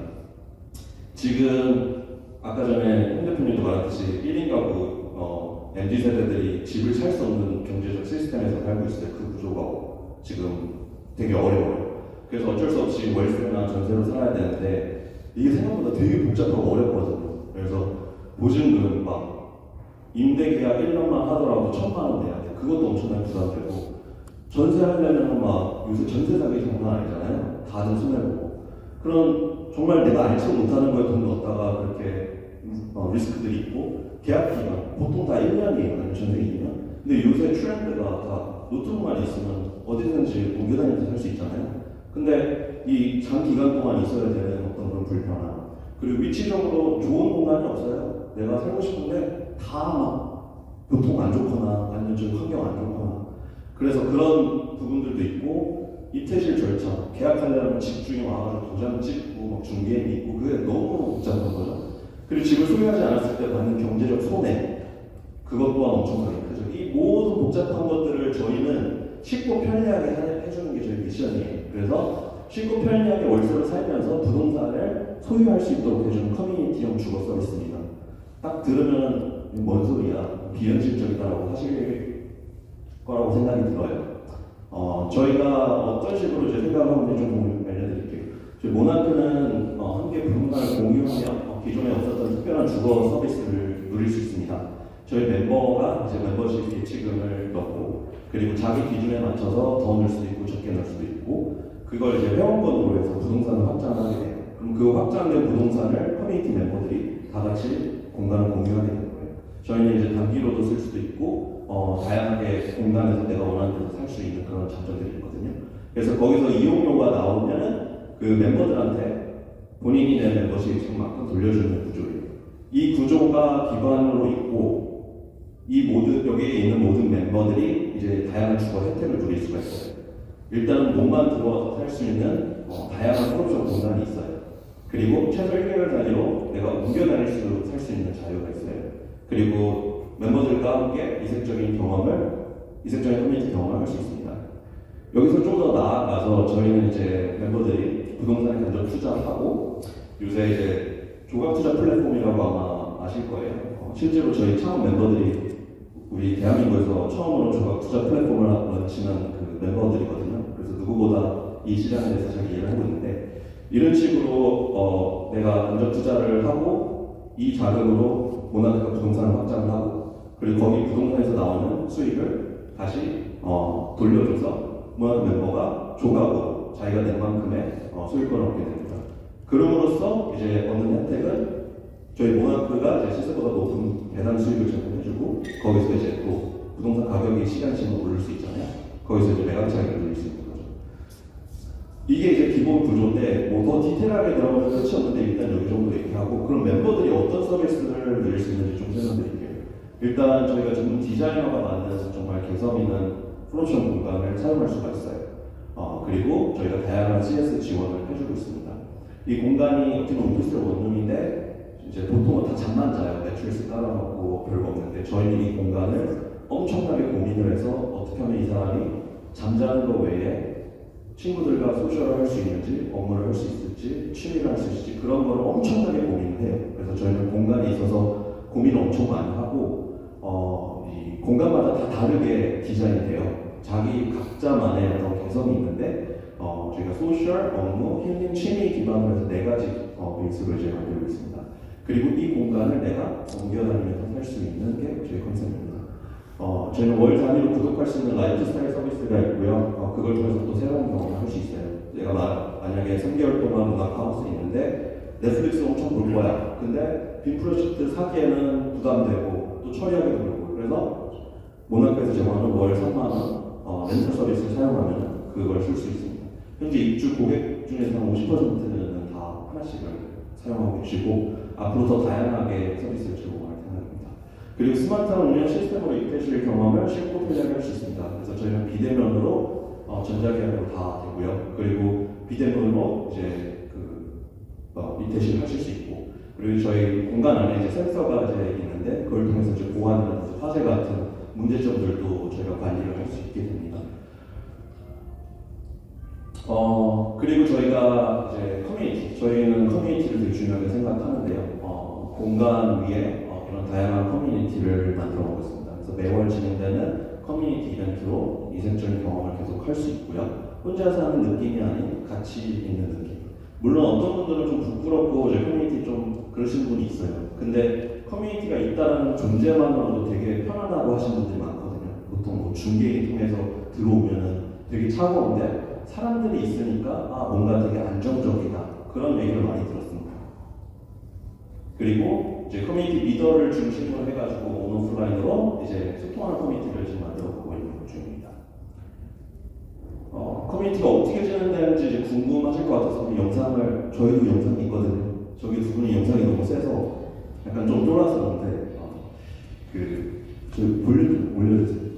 지금 아까 전에 홍 대표님도 말했듯이 1인 가구 MZ세대들이 집을 살 수 없는 경제적 시스템에서 살고 있어요. 그 구조가 지금 되게 어려워요. 그래서 어쩔 수 없이 월세나 전세로 살아야 되는데 이게 생각보다 되게 복잡하고 어렵거든요. 그래서 보증금 임대 계약 1년만 하더라도 1,000만 원 내야 돼. 그것도 엄청나게 부담되고 전세하려면 요새 전세 사기 장난 아니잖아요. 다들 손해보고 그런 정말 내가 알지 못하는 거에 돈 넣었다가 그렇게 리스크들이 있고 계약 기간 보통 다 1년이에요. 전세 2년. 근데 요새 트렌드가 다 노트북만 있으면 어디든지 옮겨다니면서 살 수 있잖아요. 근데 이 장기간 동안 있어야 되는 어떤 그런 불편함 그리고 위치적으로 좋은 공간이 없어요. 내가 살고 싶은데 다 교통 안 좋거나 아니면 좀 환경 안 좋거나 그래서 그런 부분들도 있고 입퇴실 절차, 계약하려면 집주인 와가지고 도장 찍고 막 중개인 있고 그게 너무 복잡한 거죠. 그리고 집을 소유하지 않았을 때 받는 경제적 손해 그것 또한 엄청나게 크죠. 이 모든 복잡한 것들을 저희는 쉽고 편리하게 해주는 게 저희 미션이에요. 그래서 쉽고 편리하게 월세로 살면서 부동산을 소유할 수 있도록 해주는 커뮤니티형 주거 서비스입니다. 딱 들으면 뭔 소리야, 비현실적이다라고 하실 거라고 생각이 들어요. 저희가 어떤 식으로 이제 생각하고 있는지 좀 알려드릴게요. 저희 모나크는 함께 부동산을 공유하며 기존에 없었던 특별한 주거 서비스를 누릴 수 있습니다. 저희 멤버가 이제 멤버십 예치금을 넣고 그리고 자기 기준에 맞춰서 더 넣을 수도 있고 적게 넣을 수도 있고 그걸 이제 회원권으로 해서 부동산을 확장하게 돼요. 그럼 그 확장된 부동산을 커뮤니티 멤버들이 다 같이 공간을 공유하게 되는 거예요. 저희는 이제 단기로도 쓸 수도 있고 다양하게 공간에서 내가 원하는 데서 살 수 있는 그런 장점들이 있거든요. 그래서 거기서 이용료가 나오면은 그 멤버들한테 본인이 낸 멤버십 지금만큼 돌려주는 구조예요. 이 구조가 기반으로 있고 이 모든 여기에 있는 모든 멤버들이 이제 다양한 주거 혜택을 누릴 수가 있어요. 일단은 몸만 들어와서 살 수 있는 다양한 프로젝트 공간이 있어요. 그리고 최소 1개월 단위로 내가 옮겨 다닐 수 살 수 있는 자유가 있어요. 그리고 멤버들과 함께 이색적인 커뮤니티 경험을 할 수 있습니다. 여기서 좀 더 나아가서 저희는 이제 멤버들이 부동산에 간접 투자하고 요새 이제 조각 투자 플랫폼이라고 아마 아실 거예요. 실제로 저희 창업 멤버들이 우리 대한민국에서 처음으로 조각 투자 플랫폼을 런칭한 그 멤버들이거든요. 그래서 누구보다 이 시장에 대해서 잘 이해를 하고 있는데 이런 식으로 내가 간접 투자를 하고 이 자금으로 모나크가 부동산을 확장을 하고 그리고 거기 부동산에서 나오는 수익을 다시 돌려줘서 모나크 멤버가 조각으로 자기가 낸 만큼의 수익권을 얻게 됩니다. 그럼으로써 이제 얻는 혜택은 저희 모나크가 이제 시세보다 높은 배당 수익을 제공해주고 거기서 이제 또 부동산 가격이 시간씩으로 오를 수 있잖아요. 거기서 이제 매각 차익을 누릴 수 있는 거죠. 이게 이제 기본 구조인데 뭐 더 디테일하게 들어가면 끝이 없는데 일단 여기 정도 얘기하고 그럼 멤버들이 어떤 서비스를 누릴 수 있는지 좀 설명드릴게요. 일단 저희가 전문 디자이너가 만든 정말 개성 있는 프로모션 공간을 사용할 수가 있어요. 그리고 저희가 다양한 CS 지원을 해주고 있습니다. 이 공간이 어떻게 보면 오피스텔 원룸인데 이제 보통은 다 잠만 자요. 매트리스 깔아놓고 별거 없는데 저희는 이 공간을 엄청나게 고민을 해서 어떻게 하면 이 사람이 잠자는 것 외에 친구들과 소셜을 할 수 있는지, 업무를 할 수 있을지, 취미를 할 수 있을지 그런 걸 엄청나게 고민을 해요. 그래서 저희는 공간에 있어서 고민을 엄청 많이 하고 이 공간마다 다 다르게 디자인이 돼요. 자기 각자만의 어떤 개성이 있는데 저희가 소셜, 업무, 힐링, 취미 기반으로 해서 4가지 베이스로 이제 만들고 있습니다. 그리고 이 공간을 내가 옮겨다니면서 살 수 있는 게 저희 컨셉입니다. 저희는 월 단위로 구독할 수 있는 라이프 스타일 서비스가 있고요. 그걸 통해서 또 새로운 경험을 할 수 있어요. 내가 만약에 3개월 동안 문학하우스에 있는데 넷플릭스 엄청 볼 거야. 근데 빔 프로젝트 사기에는 부담되고 또 처리하기도 그렇고 그래서 모나크에서 제공하는 월 3만원 렌탈 서비스를 사용하면 그걸 쓸 수 있습니다. 현재 입주 고객 중에서 50%는 다 하나씩을 사용하고 계시고 앞으로 더 다양하게 서비스를 제공할 생각입니다. 그리고 스마트한 운영 시스템으로 입퇴실 경험을 쉽고 편리하게 할 수 있습니다. 그래서 저희는 비대면으로 전자계약으로 다 되고요. 그리고 비대면으로 이제 입퇴실 하실 수 있고 그리고 저희 공간 안에 이제 센서가 이제 있는데 그걸 통해서 이제 보안이라든지 화재 같은 문제점들도 저희가 관리를 할 수 있게 됩니다. 그리고 저희가 이제 저희는 커뮤니티를 되게 중요하게 생각하는데요. 공간 위에 이런 다양한 커뮤니티를 만들어 보고 있습니다. 그래서 매월 진행되는 커뮤니티 이벤트로 이색적인 경험을 계속 할 수 있고요. 혼자 사는 느낌이 아닌 같이 있는 느낌. 물론 어떤 분들은 좀 부끄럽고 이제 커뮤니티 좀 그러신 분이 있어요. 근데 커뮤니티가 있다는 존재만으로도 되게 편안하고 하시는 분들이 많거든요. 보통 뭐 중개인 통해서 들어오면은 되게 차가운데 사람들이 있으니까 뭔가 되게 안정적이다 그런 얘기를 많이 들었습니다. 그리고 이제 커뮤니티 리더를 중심으로 해가지고 온오프라인으로 이제 소통하는 커뮤니티를 지금 만들어보고 있는 중입니다. 커뮤니티가 어떻게 진행되는지 이제 궁금하실 것 같아서 저희도 영상이 있거든요. 저기 두 분이 영상이 너무 세서 약간 좀 쫄아서 그런데 저 볼륨 좀 올려주세요.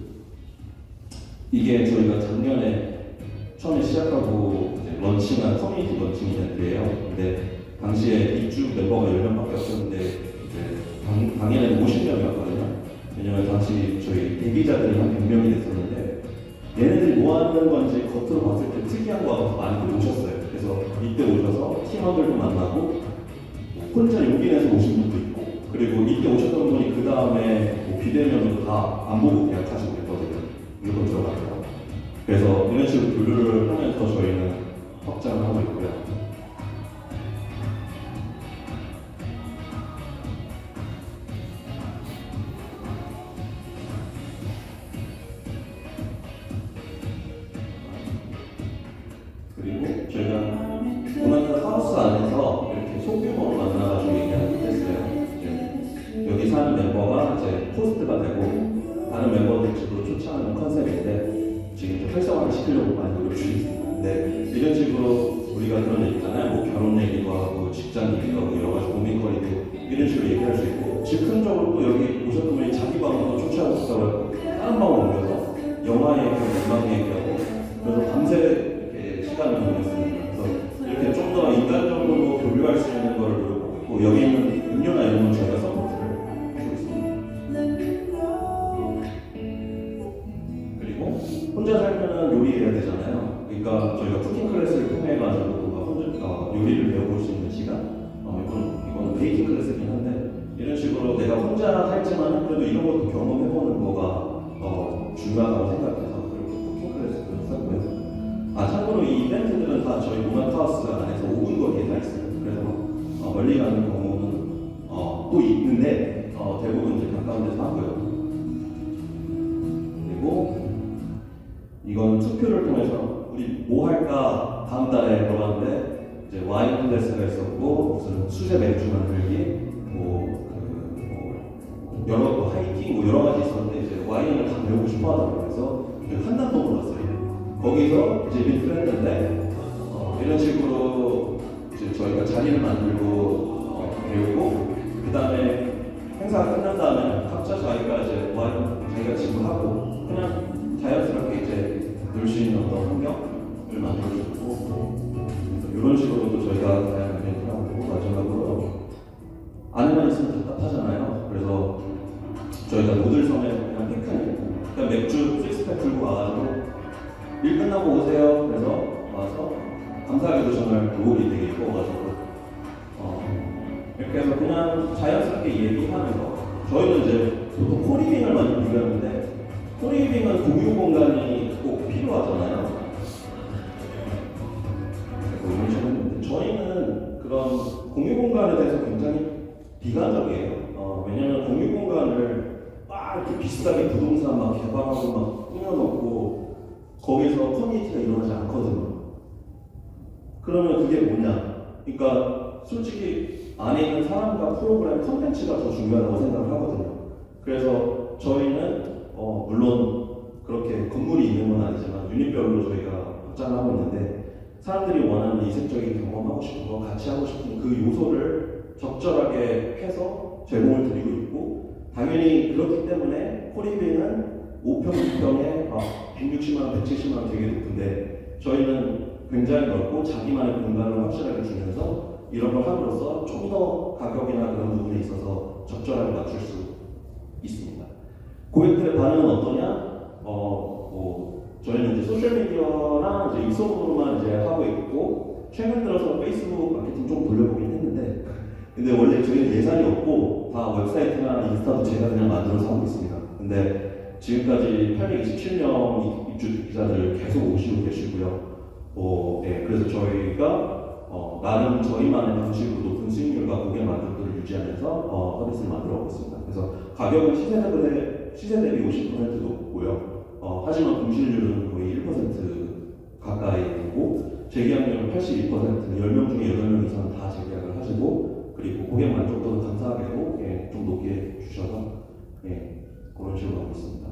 이게 저희가 작년에 처음에 시작하고 이제 런칭한 커뮤니티 런칭 이벤트예요. 근데 당시에 입주 멤버가 10명밖에 없었는데 이제 당일에는 50명이었거든요. 왜냐면 당시 저희 대기자들이 한 100명이 됐었는데 얘네들이 뭐 하는 건지 겉으로 봤을 때 특이한 거 많이 오셨어요. 그래서 이때 오셔서 팀원들도 만나고 혼자 용기 내서 오신 분도 있고 그리고 이때 오셨던 분이 그 다음에 뭐 비대면으로 다 안 보고 계약하시고 있거든요. 무조건 들어가요. 그래서 이런 식으로 교류를 하면서 저희는 확장을 하고 있고요. 그리고 저희가 문화사 하우스 안에서 이렇게 소규모로 만나가지고 얘기하는 게 있어요. 이제 여기 사는 멤버가 이제 호스트가 되고 다른 멤버들 집으로 초청하는 컨셉인데 지금 이제 활성화를 시키려고 많이 노력 중입니다. 근데 이런 식으로 우리가 그런 얘기 있잖아요. 뭐 결혼 얘기도 하고 직장 얘기도 하고 여러 가지 고민거리도 이런 식으로 얘기할 수 있고 즉흥적으로 또 여기 오셨던 분이 자기 방으로 초청하고 싶다고 하고 다른 방으로 옮겨서 영화 얘기하고 음악 얘기하고 그래서 밤새 이렇게 시간을 보냈습니다. 그래서 이렇게 좀 더 인간적으로 교류할 수 있는 걸 노력하고 있고 여기 있는 음료나 이런 건 저희가 서포트를 해주고 있습니다. 그리고 혼자 살면은 요리해야 되잖아요. 그러니까 저희가 쿠킹 클래스를 통해 가지고 혼자 요리를 배워볼 수 있는 시간. 이건 베이킹 클래스긴 한데 이런 식으로 내가 혼자 살지만 그래도 이런 것도 경험해보는 거가 중요하다고 생각해서 그리고 쿠킹 클래스도 했었고요. 참고로 이 이벤트들은 다 저희 문화카우스 안에서 5분 거리에 다 있어요. 그래서 멀리 가는 경우는 또 있는데 대부분 이제 가까운 데서 하고요. 그리고 이건 투표를 통해서 우리 뭐 할까 다음 달에 물어봤는데 이제 와인 클래스가 있었고 무슨 수제 맥주 만들기 여러 하이킹 여러 가지 있었는데 이제 와인을 다 배우고 싶어 하더라고요. 그래서 한 달 동안 갔어요. 거기서 이제 이벤트를 했는데 이런 식으로 이제 저희가 자리를 만들고 배우고 그 다음에 행사가 끝난 다음에 각자 자기가 이제 와인 자기가 지불하고 그냥 자연스럽게 이제 놀 수 있는 어떤 환경을 만들어주고 이런 식으로도 저희가 다양한 이벤트를 하고 있고 마지막으로 안에만 있으면 답답하잖아요. 그래서 저희가 모들섬에서 그냥 피크닉 그냥 맥주 6팩 들고 와가지고 일 끝나고 오세요. 그래서 와서 감사하게도 정말 노을이 되게 예뻐가지고 이렇게 해서 그냥 자연스럽게 얘기하는 거. 저희는 이제 보통 코리빙을 많이 비교하는데 코리빙은 공유 공간이 꼭 필요하잖아요. 저희는 그런 공유 공간에 대해서 굉장히 비관적이에요. 왜냐면 공유 공간을 막 이렇게 비싸게 부동산 막 개발하고 막 꾸며놓고 거기서 커뮤니티가 일어나지 않거든요. 그러면 그게 뭐냐? 그러니까 솔직히 안에 있는 사람과 프로그램 컨텐츠가 더 중요하다고 생각을 하거든요. 그래서 저희는 물론 그렇게 건물이 있는 건 아니지만 유닛별로 저희가 확장을 하고 있는데 사람들이 원하는 이색적인 경험하고 싶은 거, 같이 하고 싶은 그 요소를 적절하게 해서 제공을 드리고 있고 당연히 그렇기 때문에 코리비는 5평, 6평에 160만 원, 170만 원 되게 높은데 저희는 굉장히 넓고 자기만의 공간을 확실하게 주면서 이런 걸 함으로써 좀 더 가격이나 그런 부분에 있어서 적절하게 맞출 수 있습니다. 고객들의 반응은 어떠냐? 저희는 이제 소셜미디어랑 이제 입소문으로만 이제 하고 있고 최근 들어서 페이스북 마케팅 좀 돌려보긴 했는데 근데 원래 저희는 예산이 없고 다 웹사이트나 인스타도 제가 그냥 만들어서 하고 있습니다. 근데 지금까지 827명 입주 기자들 계속 오시고 계시고요. 그래서 저희가 나름 저희만의 방식으로 높은 수익률과 고객 만족도를 유지하면서 서비스를 만들어 오고 있습니다. 그래서 가격은 시세 대비 50% 높고요. 하지만 공실률은 거의 1% 가까이 되고 재계약률은 82%, 10명 중에 8명 이상 다 재계약을 하시고 그리고 고객 만족도는 감사하게도 좀 높게 주셔서 그런 식으로 하고 있습니다.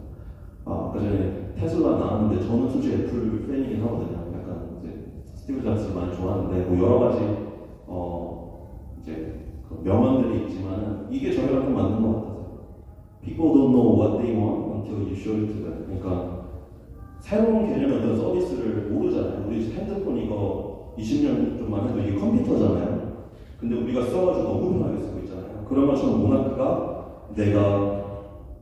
아까 전에 테슬라 나왔는데 저는 솔직히 애플 팬이긴 하거든요. 약간 이제 스티브 잡스를 많이 좋아하는데 뭐 여러 가지 이제 그 명언들이 있지만 이게 저희랑 좀 맞는 것 같아서 People don't know what they want until you show it to them. 그러니까 새로운 개념의 어떤 서비스를 모르잖아요. 우리 핸드폰 이거 20년 좀만 해도 이게 컴퓨터잖아요. 근데 우리가 써가지고 너무 편하게 쓰고 있잖아요. 그런 것처럼 모나크가 내가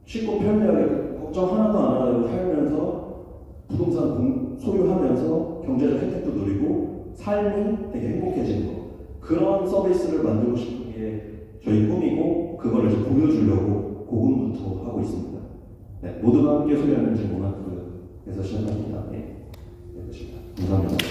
쉽고 편리하게 걱정 하나도 안 하고 살면서 부동산 소유하면서 경제적 혜택도 누리고 삶이 되게 행복해지는 거. 그런 서비스를 만들고 싶은 게 저희 꿈이고 그거를 이제 보여주려고 고군분투 하고 있습니다. 네, 모두가 함께 소유하는 집 모나크에서 시작합니다. 네, 그렇습니다. 감사합니다.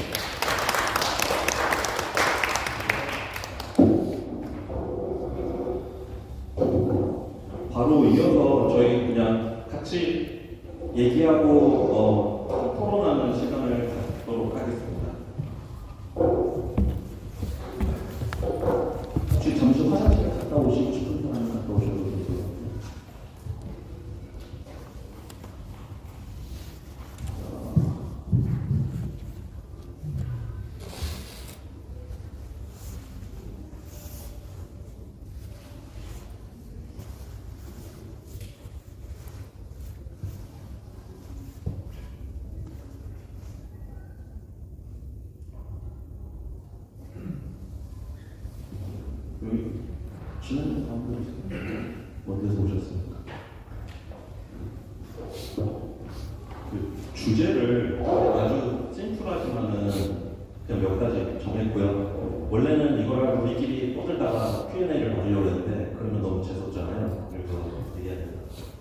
바로 이어서 저희 그냥 같이 얘기하고 좀 토론하는 시간을 갖도록 하겠습니다. 혹시 잠시 화장실 갔다 오시고 싶은 사람 갔다 오셔도 되고요. 여기 지난 다음 어디서 오셨습니까? 그 주제를 아주 심플하지만은 그냥 몇 가지 정했고요. 원래는 이걸 우리끼리 떠들다가 Q&A를 하려고 했는데 그러면 너무 재수없잖아요. 그래서 얘기해야 된다.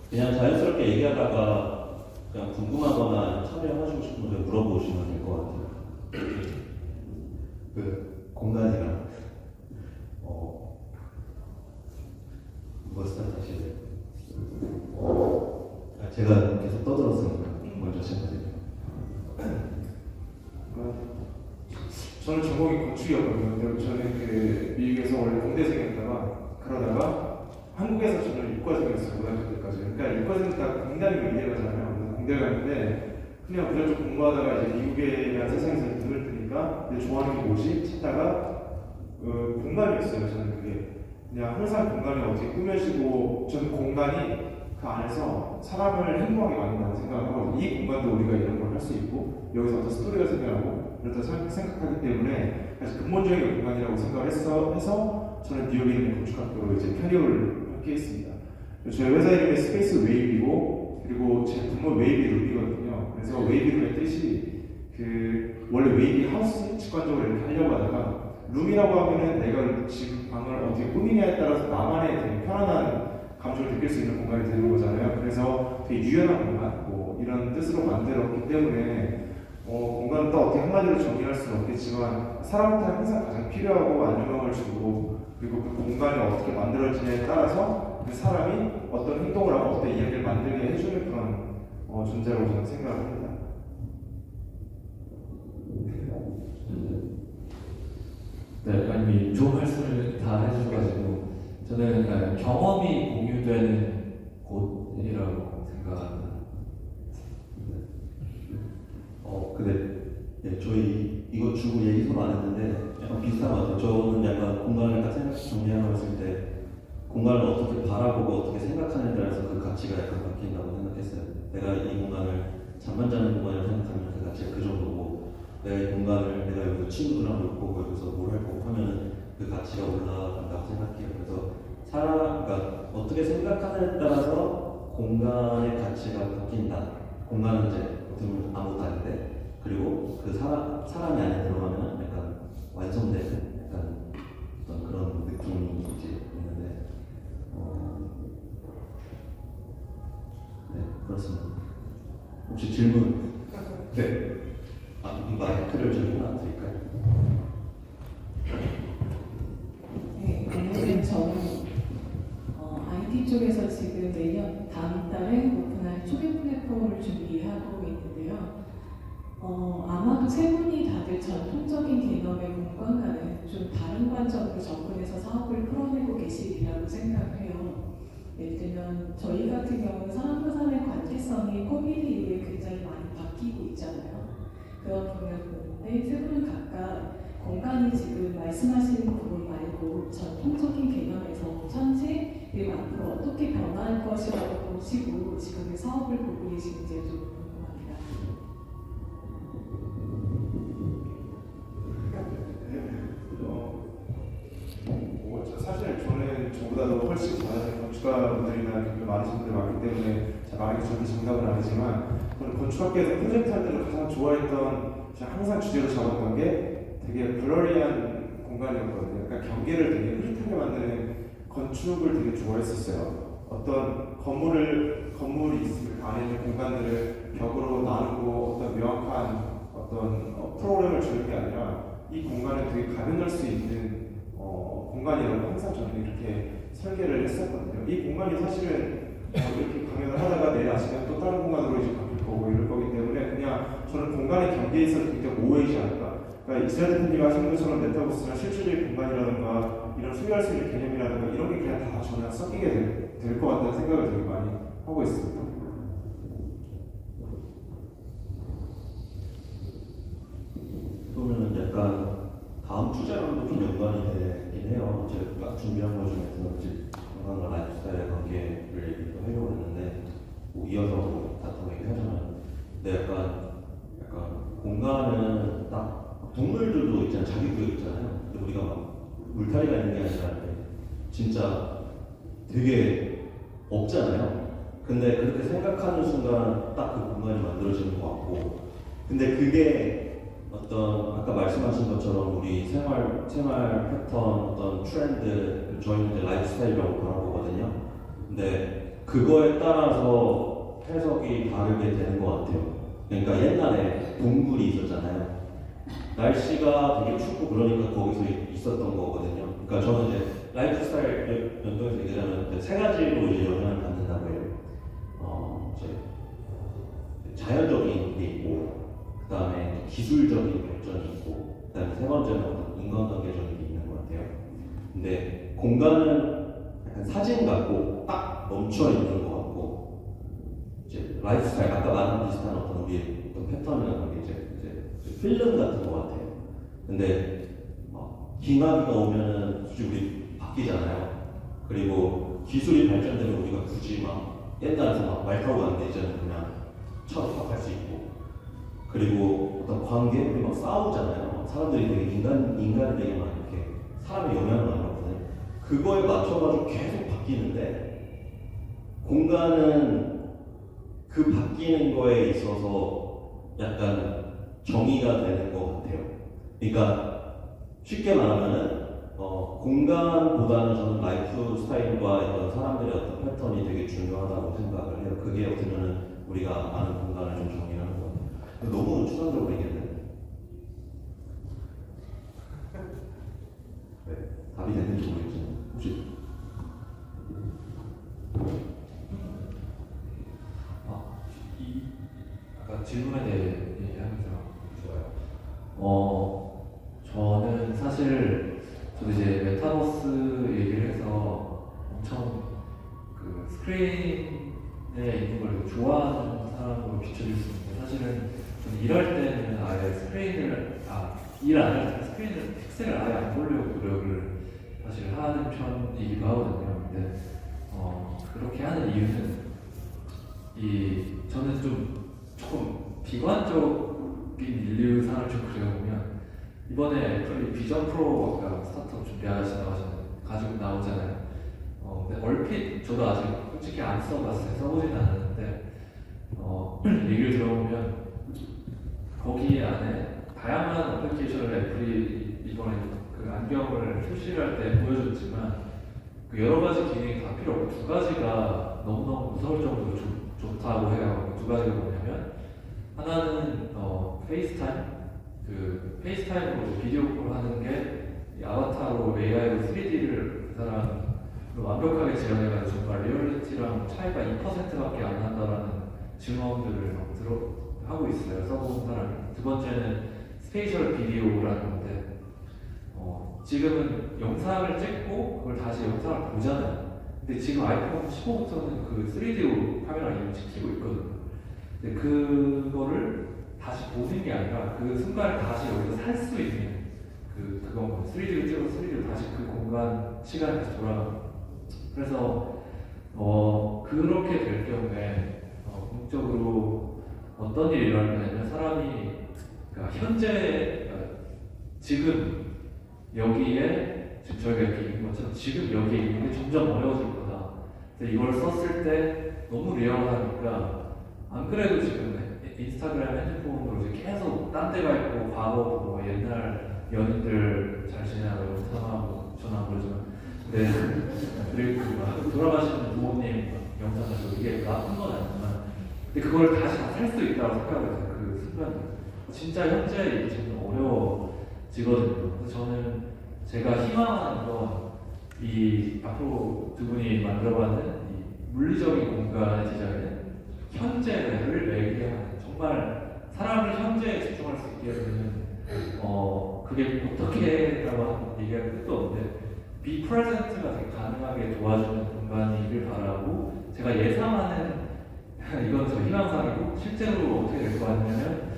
그냥 자연스럽게 얘기하다가 그냥 궁금하거나 참여하시고 싶은 분들 물어보시면 될 것 같아요. 그 공간이랑 누가 스타트 하실래요? 제가 계속 떠들었으니까 먼저 시작하세요. 저는 전공이 건축이었거든요. 근데 저는 그 미국에서 원래 공대생이었다가 그러다가 한국에서 저는 이과생이었어요. 고등학교 때까지. 그러니까 이과생 다 공단이 이해가잖아요. 그래서 공대 갔는데 그냥 무작정 공부하다가 이제 미국에 대한 세상에서 눈을 뜨니까 근데 좋아하는 게 뭐지? 찾다가 공간이었어요. 저는 그게 그냥 항상 공간을 어떻게 꾸며지고 저는 공간이 그 안에서 사람을 행복하게 만든다고 생각하고 이 공간도 우리가 이런 걸 할 수 있고 여기서 어떤 스토리가 생겨나고 그렇다 생각하기 때문에 사실 근본적인 공간이라고 생각을 해서 저는 뉴욕에 있는 건축학교로 이제 편입을 함께 했습니다. 저희 회사 이름이 스페이스 웨이비고 그리고 제 분모 웨이비 룸이거든요. 그래서 웨이비 룸의 뜻이 그 원래 웨이비 하우스 직관적으로 이렇게 하려고 하다가 룸이라고 하면은 내가 집 방을 어떻게 꾸미냐에 따라서 나만의 되게 편안한 감정을 느낄 수 있는 공간이 되는 거잖아요. 그래서 되게 유연한 공간, 뭐 이런 뜻으로 만들었기 때문에 공간을 또 어떻게 한마디로 정의할 수는 없겠지만 사람한테 항상 가장 필요하고 안정감을 주고 그리고 그 공간이 어떻게 만들어지냐에 따라서 그 사람이 어떤 행동을 하고 어떤 이야기를 만들게 해주는 그런 존재라고 저는 생각을 합니다. 네, 아니 좋은 말씀을 다 해주셔가지고 저는 경험이 공유되는 곳이라고 생각합니다. 근데 네, 저희 이거 주고 얘기 서로 안 했는데 약간 비슷한 것 같아요. 저는 약간 공간을 딱 정리하고 했을 때 공간을 어떻게 바라보고 어떻게 생각하느냐에 따라서 그 가치가 약간 바뀐다고 생각했어요. 내가 이 공간을 잠만 자는 공간이라고 생각하면 그 가치가 그 정도고 내가 이 공간을 내가 여기서 친구들이랑 놀 거고 여기서 뭘 할 거고 하면 그 가치가 올라간다고 생각해요. 그래서 그러니까 어떻게 생각하느냐에 따라서 공간의 가치가 바뀐다. 공간은 이제 어떻게 보면 아무것도 아닌데 그리고 그 사람이 안에 들어가면 약간 완성되는 약간 어떤 그런 느낌이 이제 있는데 네 그렇습니다. 혹시 질문? 네. 마이크를 좀 하나 드릴까요? 네, 오늘은 저는 IT 쪽에서 지금 내년 다음 달에 오픈할 초대 플랫폼을 준비하고 있는데요. 아마도 세 분이 다들 전통적인 개념의 공간과는 좀 다른 관점으로 접근해서 사업을 풀어내고 계시리라고 생각을 해요. 예를 들면 저희 같은 경우는 사람과 사람의 관계성이 코비드 이후에 굉장히 많이 바뀌고 있잖아요. 그런 부분을 보는데 세 분은 각각 공간이 지금 말씀하시는 부분 말고 전통적인 개념에서 전체 그리고 앞으로 어떻게 변화할 것이라고 보시고 지금의 사업을 보고 계시는지 좀 궁금합니다. 훨씬 잘하는 건축가분들이나 경력 많으신 분들 많기 때문에 제가 말하기 절대 정답은 아니지만 저는 건축학계에서 프로젝트 할 때도 가장 좋아했던, 제가 항상 주제로 잡았던 게 되게 블러리한 공간이었거든요. 그러니까 경계를 되게 흐릿하게 만드는 건축을 되게 좋아했었어요. 어떤 건물이 있을 안에 있는 공간들을 벽으로 나누고 어떤 명확한 어떤 프로그램을 주는 게 아니라 이 공간을 되게 가변할 수 있는 공간이라고 항상 저는 이렇게 설계를 했었거든요. 이 공간이 사실은 이렇게 강연을 하다가 내일 아침에 또 다른 공간으로 이제 바뀔 거고 이럴 거기 때문에 그냥 저는 공간의 경계에 있어서 굉장히 모호해지지 않을까. 그러니까 이스라 대표님이 하신 것처럼 메타버스나 실질적인 공간이라든가 이런 소유할 수 있는 개념이라든가 이런 게 그냥 다 저는 섞이게 될 것 같다는 생각을 되게 많이 하고 있습니다. 그러면 약간 다음 주제랑도 좀 연관이 되긴 해요. 제가 준비한 것 중에서 이제 건강과 라이프스타일의 관계를 얘기도 하려고 했는데 뭐 이어서 다툼 얘기하자면 근데 약간 공간은 딱 동물들도 있잖아요. 자기 구역 있잖아요. 근데 우리가 막 울타리가 있는 게 아니라 진짜 되게 없잖아요. 근데 그렇게 생각하는 순간 딱 그 공간이 만들어지는 것 같고 근데 그게 어떤 아까 말씀하신 것처럼 우리 생활 패턴 어떤 트렌드 저희는 이제 라이프 스타일이라고 그런 거거든요. 근데 그거에 따라서 해석이 다르게 되는 것 같아요. 그러니까 옛날에 동굴이 있었잖아요. 날씨가 되게 춥고 그러니까 거기서 있었던 거거든요. 그러니까 저는 이제 라이프 스타일 연동해서 얘기하면 세 가지로 이제 영향을 받는다고 해요. 이제 자연적인 게 있고 그 다음에 기술적인 발전이 있고 그 다음에 세 번째는 어떤 인간관계적인 게 있는 것 같아요. 근데 공간은 약간 사진 같고 딱 멈춰 있는 것 같고 이제 라이프 스타일 아까 말한 비슷한 어떤 우리의 어떤 패턴이나 이제 필름 같은 것 같아요. 근데 빙하기가 오면은 솔직히 우리 바뀌잖아요. 그리고 기술이 발전되면 우리가 굳이 막 옛날에서 막 말 타고 가는데 이제는 그냥 차로 갈 수 있고 그리고 어떤 관계 우리 막 싸우잖아요. 사람들이 되게 인간이 되게 막 이렇게 사람의 영향을 많이 받거든요. 그거에 맞춰가지고 계속 바뀌는데 공간은 그 바뀌는 거에 있어서 약간 정의가 되는 것 같아요. 그러니까 쉽게 말하면은 공간보다는 저는 라이프 스타일과 어떤 사람들의 어떤 패턴이 되게 중요하다고 생각을 해요. 그게 어떻게 보면 우리가 아는 공간을 좀 정의하는 것 같아요. 너무 추상적으로 얘기했네. 네, 답이 됐는지 모르겠지만 혹시 아까 질문에 대해 얘기하면서 좋아요. 저는 사실 저도 이제 메타버스 얘기를 해서 엄청 그 스크린에 있는 걸 좋아하는 사람으로 비춰질 수 있는데 사실은 저는 일할 때는 아예 스크린을 일 안 할 때 스크린을 픽셀을 아예 안 보려고 노력을 사실 하는 편이기도 하거든요. 근데 그렇게 하는 이유는 저는 좀 조금 비관적인 인류상을 좀 그려보면 이번에 애플이 비전 프로가 스타트업 준비하신다고 가지고 나오잖아요. 근데 얼핏 저도 아직 솔직히 안 써봤어요. 써보진 않았는데 얘기를 들어보면 거기 안에 다양한 어플리케이션을 애플이 이번에 그 안경을 출시를 할 때 보여줬지만 그 여러 가지 기능이 다 필요 없고 두 가지가 너무너무 무서울 정도로 좋다고 해요. 두 가지가 뭐냐면 하나는 페이스타임 그 페이스타임으로 비디오 콜 하는 게 이 아바타로 AI로 3D를 그 사람으로 완벽하게 재현해가지고 정말 리얼리티랑 차이가 2%밖에 안 난다라는 증언들을 하고 있어요. 써본 사람이. 두 번째는 스페이셜 비디오라는 건데 지금은 영상을 찍고 그걸 다시 영상을 보잖아요. 근데 지금 아이폰 15부터는 그 3D 카메라 이미 찍히고 있거든요. 근데 그거를 다시 보는 게 아니라 그 순간을 다시 여기서 살 수 있는 그건 3D를 찍어서 3D로 다시 그 공간 시간에 다시 돌아가는. 그래서 그렇게 될 경우에 궁극적으로 어떤 일이 일어날 거냐면 사람이 그러니까 현재 지금 여기에 지금 저희가 이렇게 있는 것처럼 지금 여기에 있는 게 점점 어려워질 거다. 근데 이걸 썼을 때 너무 리얼하니까 안 그래도 지금 인스타그램 핸드폰으로 이제 계속 딴 데가 있고 과거 보고 옛날 연인들 잘 지내냐고 전화하고 전화 그러지만 근데 그리고 돌아가시는 부모님 영상을 이게 나쁜 건 아니지만 근데 그걸 다시 다 살 수 있다고 생각해요. 그 순간 진짜 현재 지금 어려워지거든요. 그래서 저는 제가 희망하는 건 이 앞으로 두 분이 만들어가는 이 물리적인 공간의 디자인은 현재를 매개하는 정말 사람을 현재에 집중할 수 있게 해주는 그게 어떻게라고 얘기할 끝도 없는데 be present가 되게 가능하게 도와주는 공간이길 바라고 제가 예상하는 이건 저 희망사항이고 실제로 어떻게 될 것 같냐면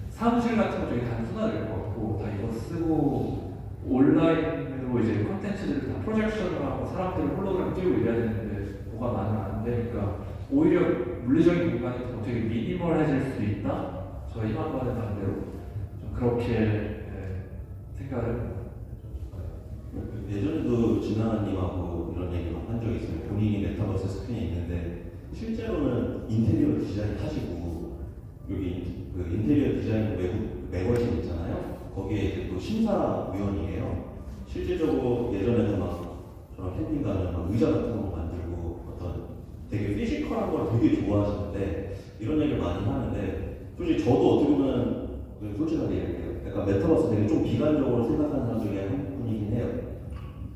사무실 같은 거 되게 단순화될 것 같고 다 이거 쓰고 온라인으로 이제 콘텐츠들을 다 프로젝션을 하고 사람들을 홀로그램 띄우고 이래야 되는데 뭐가 많으면 안 되니까 오히려 물리적인 공간이 더 되게 미니멀해질 수 있다? 저 희망과는 반대로 좀 그렇게 생각을 합니다. 예전에도 진아님하고 이런 얘기 한 적이 있어요. 본인이 메타버스 스크린에 있는데 실제로는 인테리어 디자인 하시고 여기 그 인테리어 디자인 외국 매거진 있잖아요. 거기에 이제 또 심사위원이에요. 실질적으로 예전에는 막 저랑 캠핑 가면 막 의자 같은 거 만들고 어떤 되게 피지컬한 걸 되게 좋아하시는데 이런 얘기를 많이 하는데 솔직히 저도 어떻게 보면 솔직하게 얘기해요. 약간 메타버스 되게 좀 비관적으로 생각하는 사람 중에 한 분이긴 해요.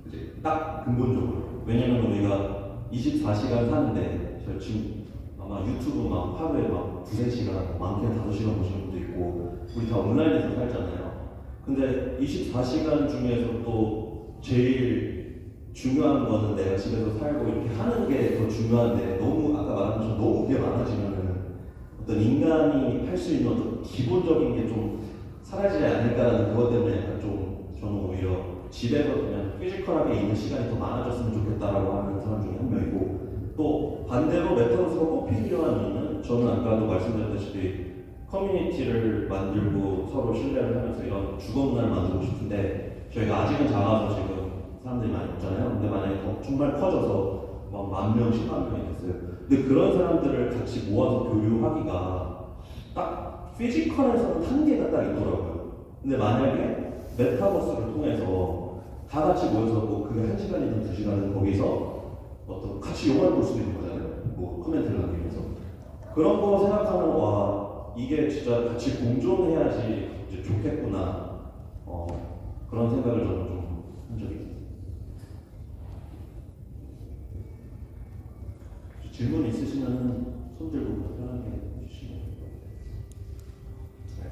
이제 딱 근본적으로. 왜냐면 우리가 24시간 사는데 저 지금 아마 유튜브 막 하루에 막 2-3시간, 많게는 5시간 보시는 분도 있고 우리 다 온라인에서 살잖아요. 근데 24시간 중에서 또 제일 중요한 거는 내가 집에서 살고 이렇게 하는 게 더 중요한데 너무 아까 말한 것처럼 너무 그게 많아지면은 어떤 인간이 할 수 있는 어떤 기본적인 게 좀 사라지지 않을까라는 그것 때문에 약간 좀 저는 오히려 집에서 그냥 피지컬하게 있는 시간이 더 많아졌으면 좋겠다라고 하는 사람 중에 한 명이고 또 반대로 메타버스가 꼭 필요한 이유는 저는 아까도 말씀드렸다시피 커뮤니티를 만들고 서로 신뢰를 하면서 이런 주거문화를 만들고 싶은데 저희가 아직은 작아서 지금 사람들이 많이 없잖아요. 근데 만약에 더 정말 커져서 막 10,000명, 100,000명이 됐어요. 근데 그런 사람들을 같이 모아서 교류하기가 딱 피지컬에서는 한계가 딱 있더라고요. 근데 만약에 메타버스를 통해서 다 같이 모여서 뭐 그게 1시간이든 2시간이든 거기서 어떤 같이 영화를 볼 수도 있는 거잖아요. 뭐 코멘트를 남기면서 그런 거 생각하면 와 이게 진짜 같이 공존해야지 이제 좋겠구나 그런 생각을 저는 좀 한 적이 있어요. 질문 있으시면 손 들고 편하게 해주시면 네.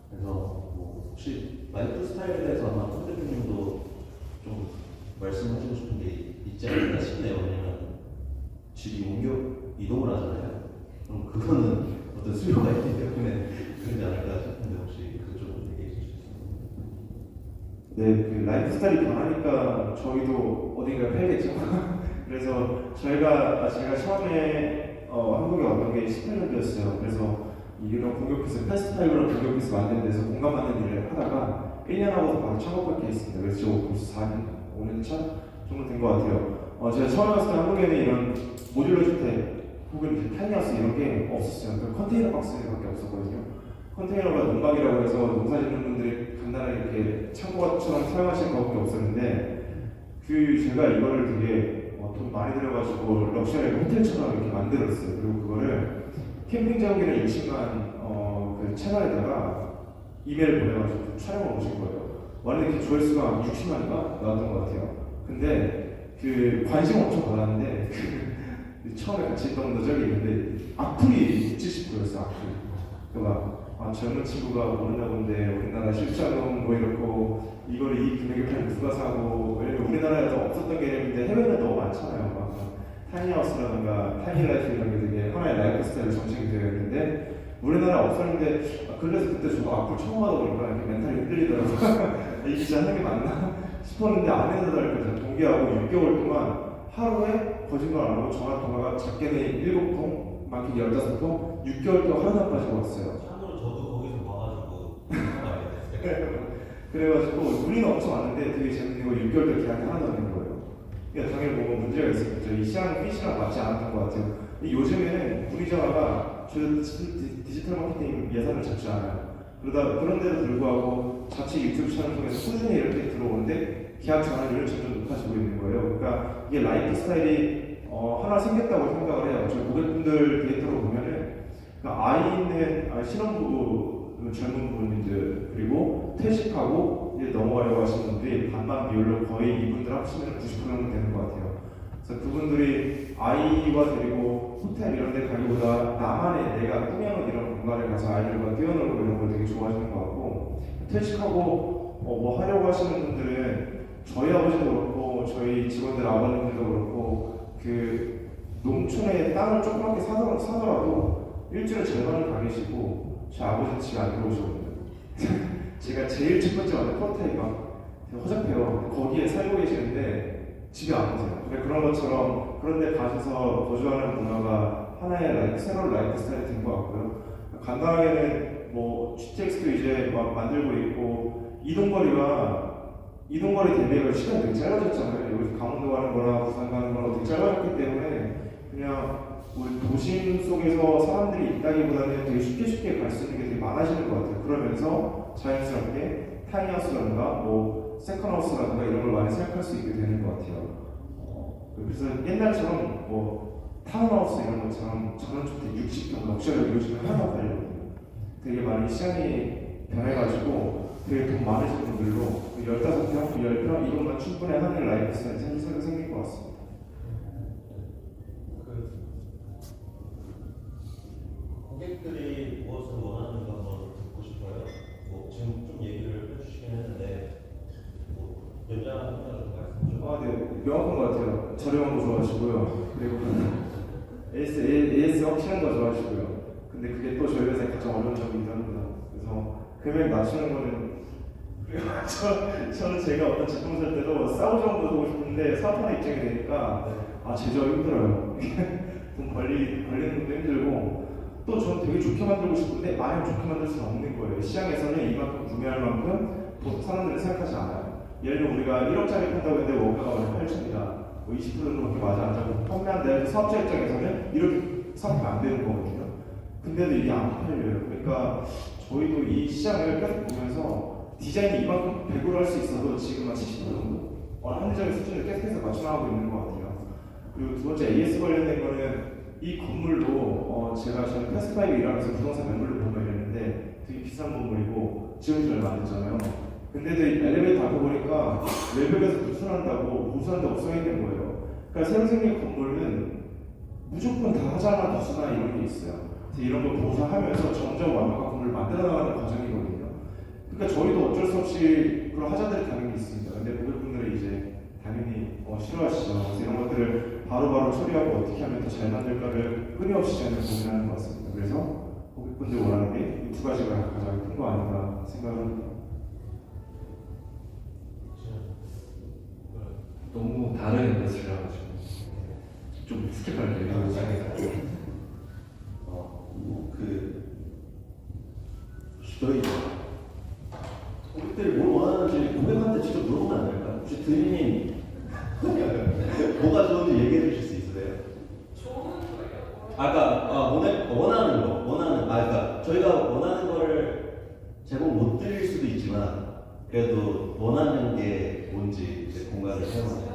그래서 뭐 혹시 라이프 스타일에 대해서 아마 손 대표님도 좀 말씀하시고 싶은 게 있지 않을까 싶네요. 왜냐면 집이 이동을 하잖아요. 그럼 그거는 어떤 수요가 있기 때문에 그러지 않을까 싶은데 혹시 그거 좀 얘기해 주실 수 있나요? 네, 그 라이프 스타일이 변하니까 저희도 어딘가에 팔겠죠. 그래서 제가 처음에 한국에 왔던 게 18년도였어요. 그래서 이런 공격피스, 패스트파이브랑 공격피스 만드는 데서 공간 만드는 일을 하다가 1년 하고 바로 창업할 게 있습니다. 그래서 저 벌써 4년, 5년 차 정도 된 것 같아요. 제가 처음 왔을 때 한국에는 이런 모듈러 주택 혹은 이제 타니하우스 이런 게 없었어요. 그 컨테이너 박스밖에 없었거든요. 컨테이너가 농막이라고 해서 농사 짓는 분들이 간단하게 이렇게 창고처럼 사용하시는 것밖에 없었는데 제가 이거를 되게 돈 많이 들여가지고 럭셔리 호텔처럼 이렇게 만들었어요. 그리고 그거를 캠핑장이나 일신간 그 채널에다가 이메일 보내가지고 촬영을 오신 거예요. 원래 이렇게 조회수가 60만인가 나왔던 것 같아요. 근데 그 관심 엄청 받았는데 처음에 같이 있던 분도 저기 있는데 악플이 70%였어. 악플. 그러니까 젊은 친구가 모르나 본데 우리나라 실차는 뭐 이렇고 이걸 이 금액에 팔면 누가 사고 왜냐면 우리나라에도 없었던 개념인데 해외는 너무 많잖아요. 막 타니하우스라든가 타니라이프 이런 게 되게 하나의 라이프 스타일로 정착이 되어 있는데 우리나라 없었는데 그래서 그때 저도 악플 처음 하다 보니까 이렇게 멘탈이 흔들리더라고요. 이게 진짜 하는 게 맞나 싶었는데 아내들한테 동기하고 6개월 동안 하루에 거짓말 안 하고 전화 통화가 작게는 7통, 많게는 15통, 6개월 동안 하나도 안 빠지고 왔어요. 참고로 저도 거기서 와가지고 알게 됐어요. 그래가지고 우리는 엄청 왔는데 되게 재밌는 거 6개월 동안 계약이 하나도 안 된 거예요. 그러니까 당연히 뭐 문제가 있었겠죠. 이 시장 핏이랑 맞지 않았던 것 같아요. 근데 요즘에는 우리자가 저희도 디지털 마케팅 예산을 잡지 않아요. 그런데도 불구하고 자체 유튜브 채널을 통해서 꾸준히 이렇게 들어오는데 계약 전환율은 점점 높아지고 있는 거예요. 그러니까 이게 라이프 스타일이 하나 생겼다고 생각을 해요. 저희 고객분들 데이터로 보면은 그러니까 아이 있는 신혼부부 젊은 부모님들 그리고 퇴직하고 이제 넘어가려고 하시는 분들이 반반 비율로 거의 이분들 합치면 90% 정도 되는 것 같아요. 그래서 그분들이 아이와 데리고 호텔 이런 데 가기보다 나만의 내가 꾸며놓은 이런 공간에 가서 아이들과 뛰어놀고 이런 걸 되게 좋아하시는 것 같고 퇴직하고 뭐 하려고 하시는 분들은 저희 아버지도 그렇고 저희 직원들 아버님들도 그렇고 그 농촌에 땅을 조그맣게 사더라도 일주일에 절반을 가 계시고 제 아버지는 집에 안 들어오시거든요. 제가 제일 첫 번째 왔는 포르테이가 허접해요. 거기에 살고 계시는데 집에 안 오세요. 그런 것처럼 그런데 가셔서 거주하는 문화가 하나의 새로운 라이프 스타일이 된 것 같고요. 간단하게는 뭐 GTX도 이제 막 만들고 있고 이동거리 대비해서 시간이 되게 짧아졌잖아요. 여기 강원도 가는 거나 부산 가는 거나 되게 짧아졌기 때문에 그냥 우리 도심 속에서 사람들이 있다기보다는 되게 쉽게 갈 수 있는 게 되게 많아지는 것 같아요. 그러면서 자연스럽게 타이니하우스라든가 뭐 세컨하우스라든가 이런 걸 많이 생각할 수 있게 되는 것 같아요. 그래서 옛날처럼 뭐 타운하우스 이런 것처럼 전원주택 60평 럭셔리 요즘에 하나도 안 팔리거든요. 되게 많이 시장이 변해가지고 되게 돈 많으신 분들로 15평, 10평 이것만 충분히 하는 라이프 스타일이 생길 것 같습니다. 고객들이 무엇을 원하는가 한번 듣고 싶어요. 뭐 지금 좀 얘기를 해주시긴 했는데 뭐 연장한 좀 말씀 좀. 네, 명확한 것 같아요. 저렴한 거 좋아하시고요. 그리고 AS 확실한 거 좋아하시고요. 근데 그게 또 저희 회사의 가장 어려운 점이기도 합니다. 그래서 금액 낮추는 거는 그리고 저는 제가 어떤 제품 살 때도 싸우정도 보고 싶은데 사업하는 입장이 되니까 제조가 힘들어요. 돈 관리는 것도 힘들고 또 저는 되게 좋게 만들고 싶은데 마냥 좋게 만들 수는 없는 거예요. 시장에서는 이만큼 구매할 만큼 사람들이 생각하지 않아요. 예를 들면 우리가 1억짜리 판다고 했는데 원가가 8천이다. 뭐 20% 정도밖에 맞아 안 잡고 판매한다는 사업자 입장에서는 이렇게 사업이 안 되는 거거든요. 근데도 이게 안 팔려요. 그러니까 저희도 이 시장을 계속 보면서 디자인이 이만큼 100으로 할 수 있어도 지금 한 70% 정도 합리적인 수준을 계속해서 맞춰나가고 있는 것 같아요. 그리고 두 번째 AS 관련된 거는 이 건물도 저는 패스파이브 일하면서 부동산 매물을 보고 이랬는데 되게 비싼 건물이고 지은 지 얼마 안 됐잖아요. 근데도 엘리베이터 앞에 보니까 외벽에서 보수한다고 써있는 거예요. 그러니까 새로 생긴 건물은 무조건 다 하자나 누수나 이런 게 있어요. 이런 걸 보수하면서 점점 완벽한 건물을 만들어 나가는 과정이거든요. 그러니까 저희도 어쩔 수 없이 그런 하자들이 당연히 있습니다. 근데 고객분들이 이제 당연히 싫어하시죠. 그래서 이런 것들을 바로바로 처리하고 어떻게 하면 더 잘 만들까를 끊임없이 저는 고민하는 것 같습니다. 그래서 고객분들 원하는 게 이 두 가지가 가장 큰 거 아닌가 생각을 합니다. 너무 다른 인더스트리라 가지고 좀 스킵할게요. 저희 고객들이 뭘 원하는지 고객한테 직접 물어보면 안 될까요? 혹시 드리님 뭐가 좋은지 얘기해 주실 수 있으세요? 그러니까 저희가 원하는 거를 제공 못 드릴 수도 있지만 그래도 원하는 게 뭔지 이제 공간을 사용하세요.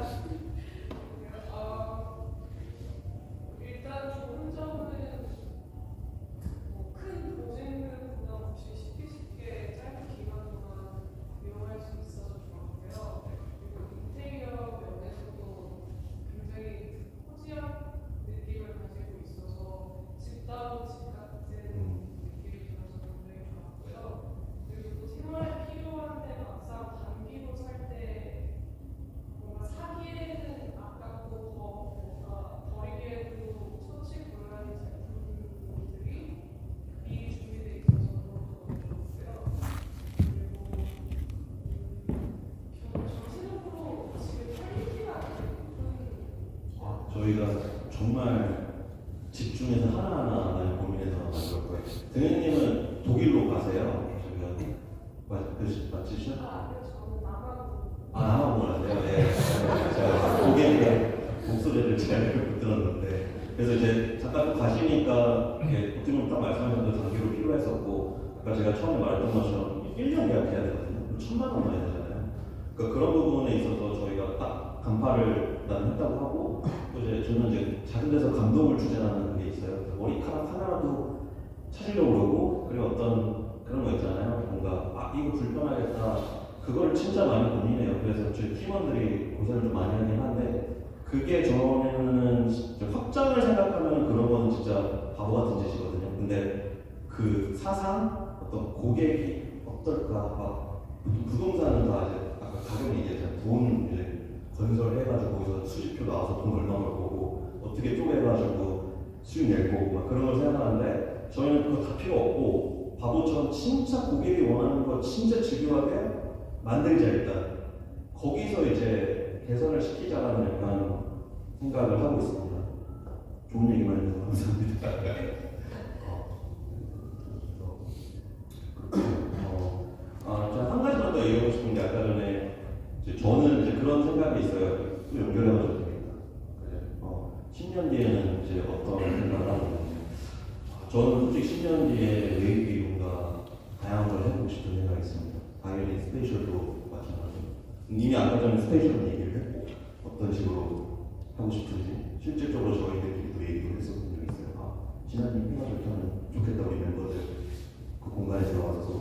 일단 좋은 점은 큰 보증금 부담 없이 쉽게 짧은 기간 동안 이용할 수 있어서 좋았고요. 그리고 인테리어 면에서도 굉장히 코지한 느낌을 가지고 있어서 집다운 집 같은 느낌이 들어서 굉장히 좋았고요. 그리고 또 생활에 필요한데 막상 단기로 살 때 뭔가 사기에는 아깝고 뭔가 버리기에도 처치곤란한 제품들이 미리 준비되어 있어서 너무 좋았고요. 그리고 전체적으로 지금 퀄리티가 저희가 정말 집중해서 하나하나 많이 고민해서 만들 거예요. 등현님은 독일로 가세요. 맞으시죠? 저는 남아도 남아공을 하세요. 네. 제가 고객님 목소리를 잘 못 들었는데 그래서 이제 잠깐 또 가시니까 이게 어떻게 보면 딱 말씀하신 대로 장기로 필요했었고 아까 제가 처음에 말했던 것처럼 1년 계약해야 되거든요. 1,000만 원 넣어야 되잖아요. 그러니까 그런 부분에 있어서 저희가 딱 간파를 일단 했다고 하고 또 이제 저는 이제 작은 데서 감동을 주제라는 게 있어요. 머리카락 하나라도 찾으려고 그러고 그리고 어떤 그런 거 있잖아요. 뭔가 이거 불편하겠다. 그걸 진짜 많이 고민해요. 그래서 저희 팀원들이 고생을 좀 많이 하긴 한데 그게 저는 확장을 생각하면 그런 거는 진짜 바보 같은 짓이거든요. 근데 그 사상, 어떤 고객이 어떨까, 막 부동산은 다 이제 아까 가격 얘기했잖아요. 돈 이제 건설해가지고 거기서 수집표 나와서 돈 얼마 벌 거고 어떻게 쪼개가지고 수익 낼 거고 막 그런 걸 생각하는데 저희는 그거 다 필요 없고 바보처럼 진짜 고객이 원하는 거 진짜 집요하게 만들자 일단 거기서 이제 개선을 시키자라는 약간 생각을 하고 있습니다. 좋은 얘기만 해주셔서 감사합니다. 제가 한 가지만 더 얘기하고 싶은 게 아까 전에 저는 이제 그런 생각이 있어요. 또 연결해가지고 됩니다. 10년 뒤에는 이제 어떤 생각을 하고 있는지 저는 솔직히 10년 뒤에 웨이비 뭔가 다양한 걸 해보고 싶은 생각이 있습니다. 당연히 스페이셜도 마찬가지고 이미 아까 전에 스페이셜 얘기를 했고 어떤 식으로 하고 싶은지 실질적으로 저희들끼리도 얘기를 했었던 적이 있어요. 진아님 해가 이렇게 하면 좋겠다 우리 멤버들 그 공간에 들어가서 서로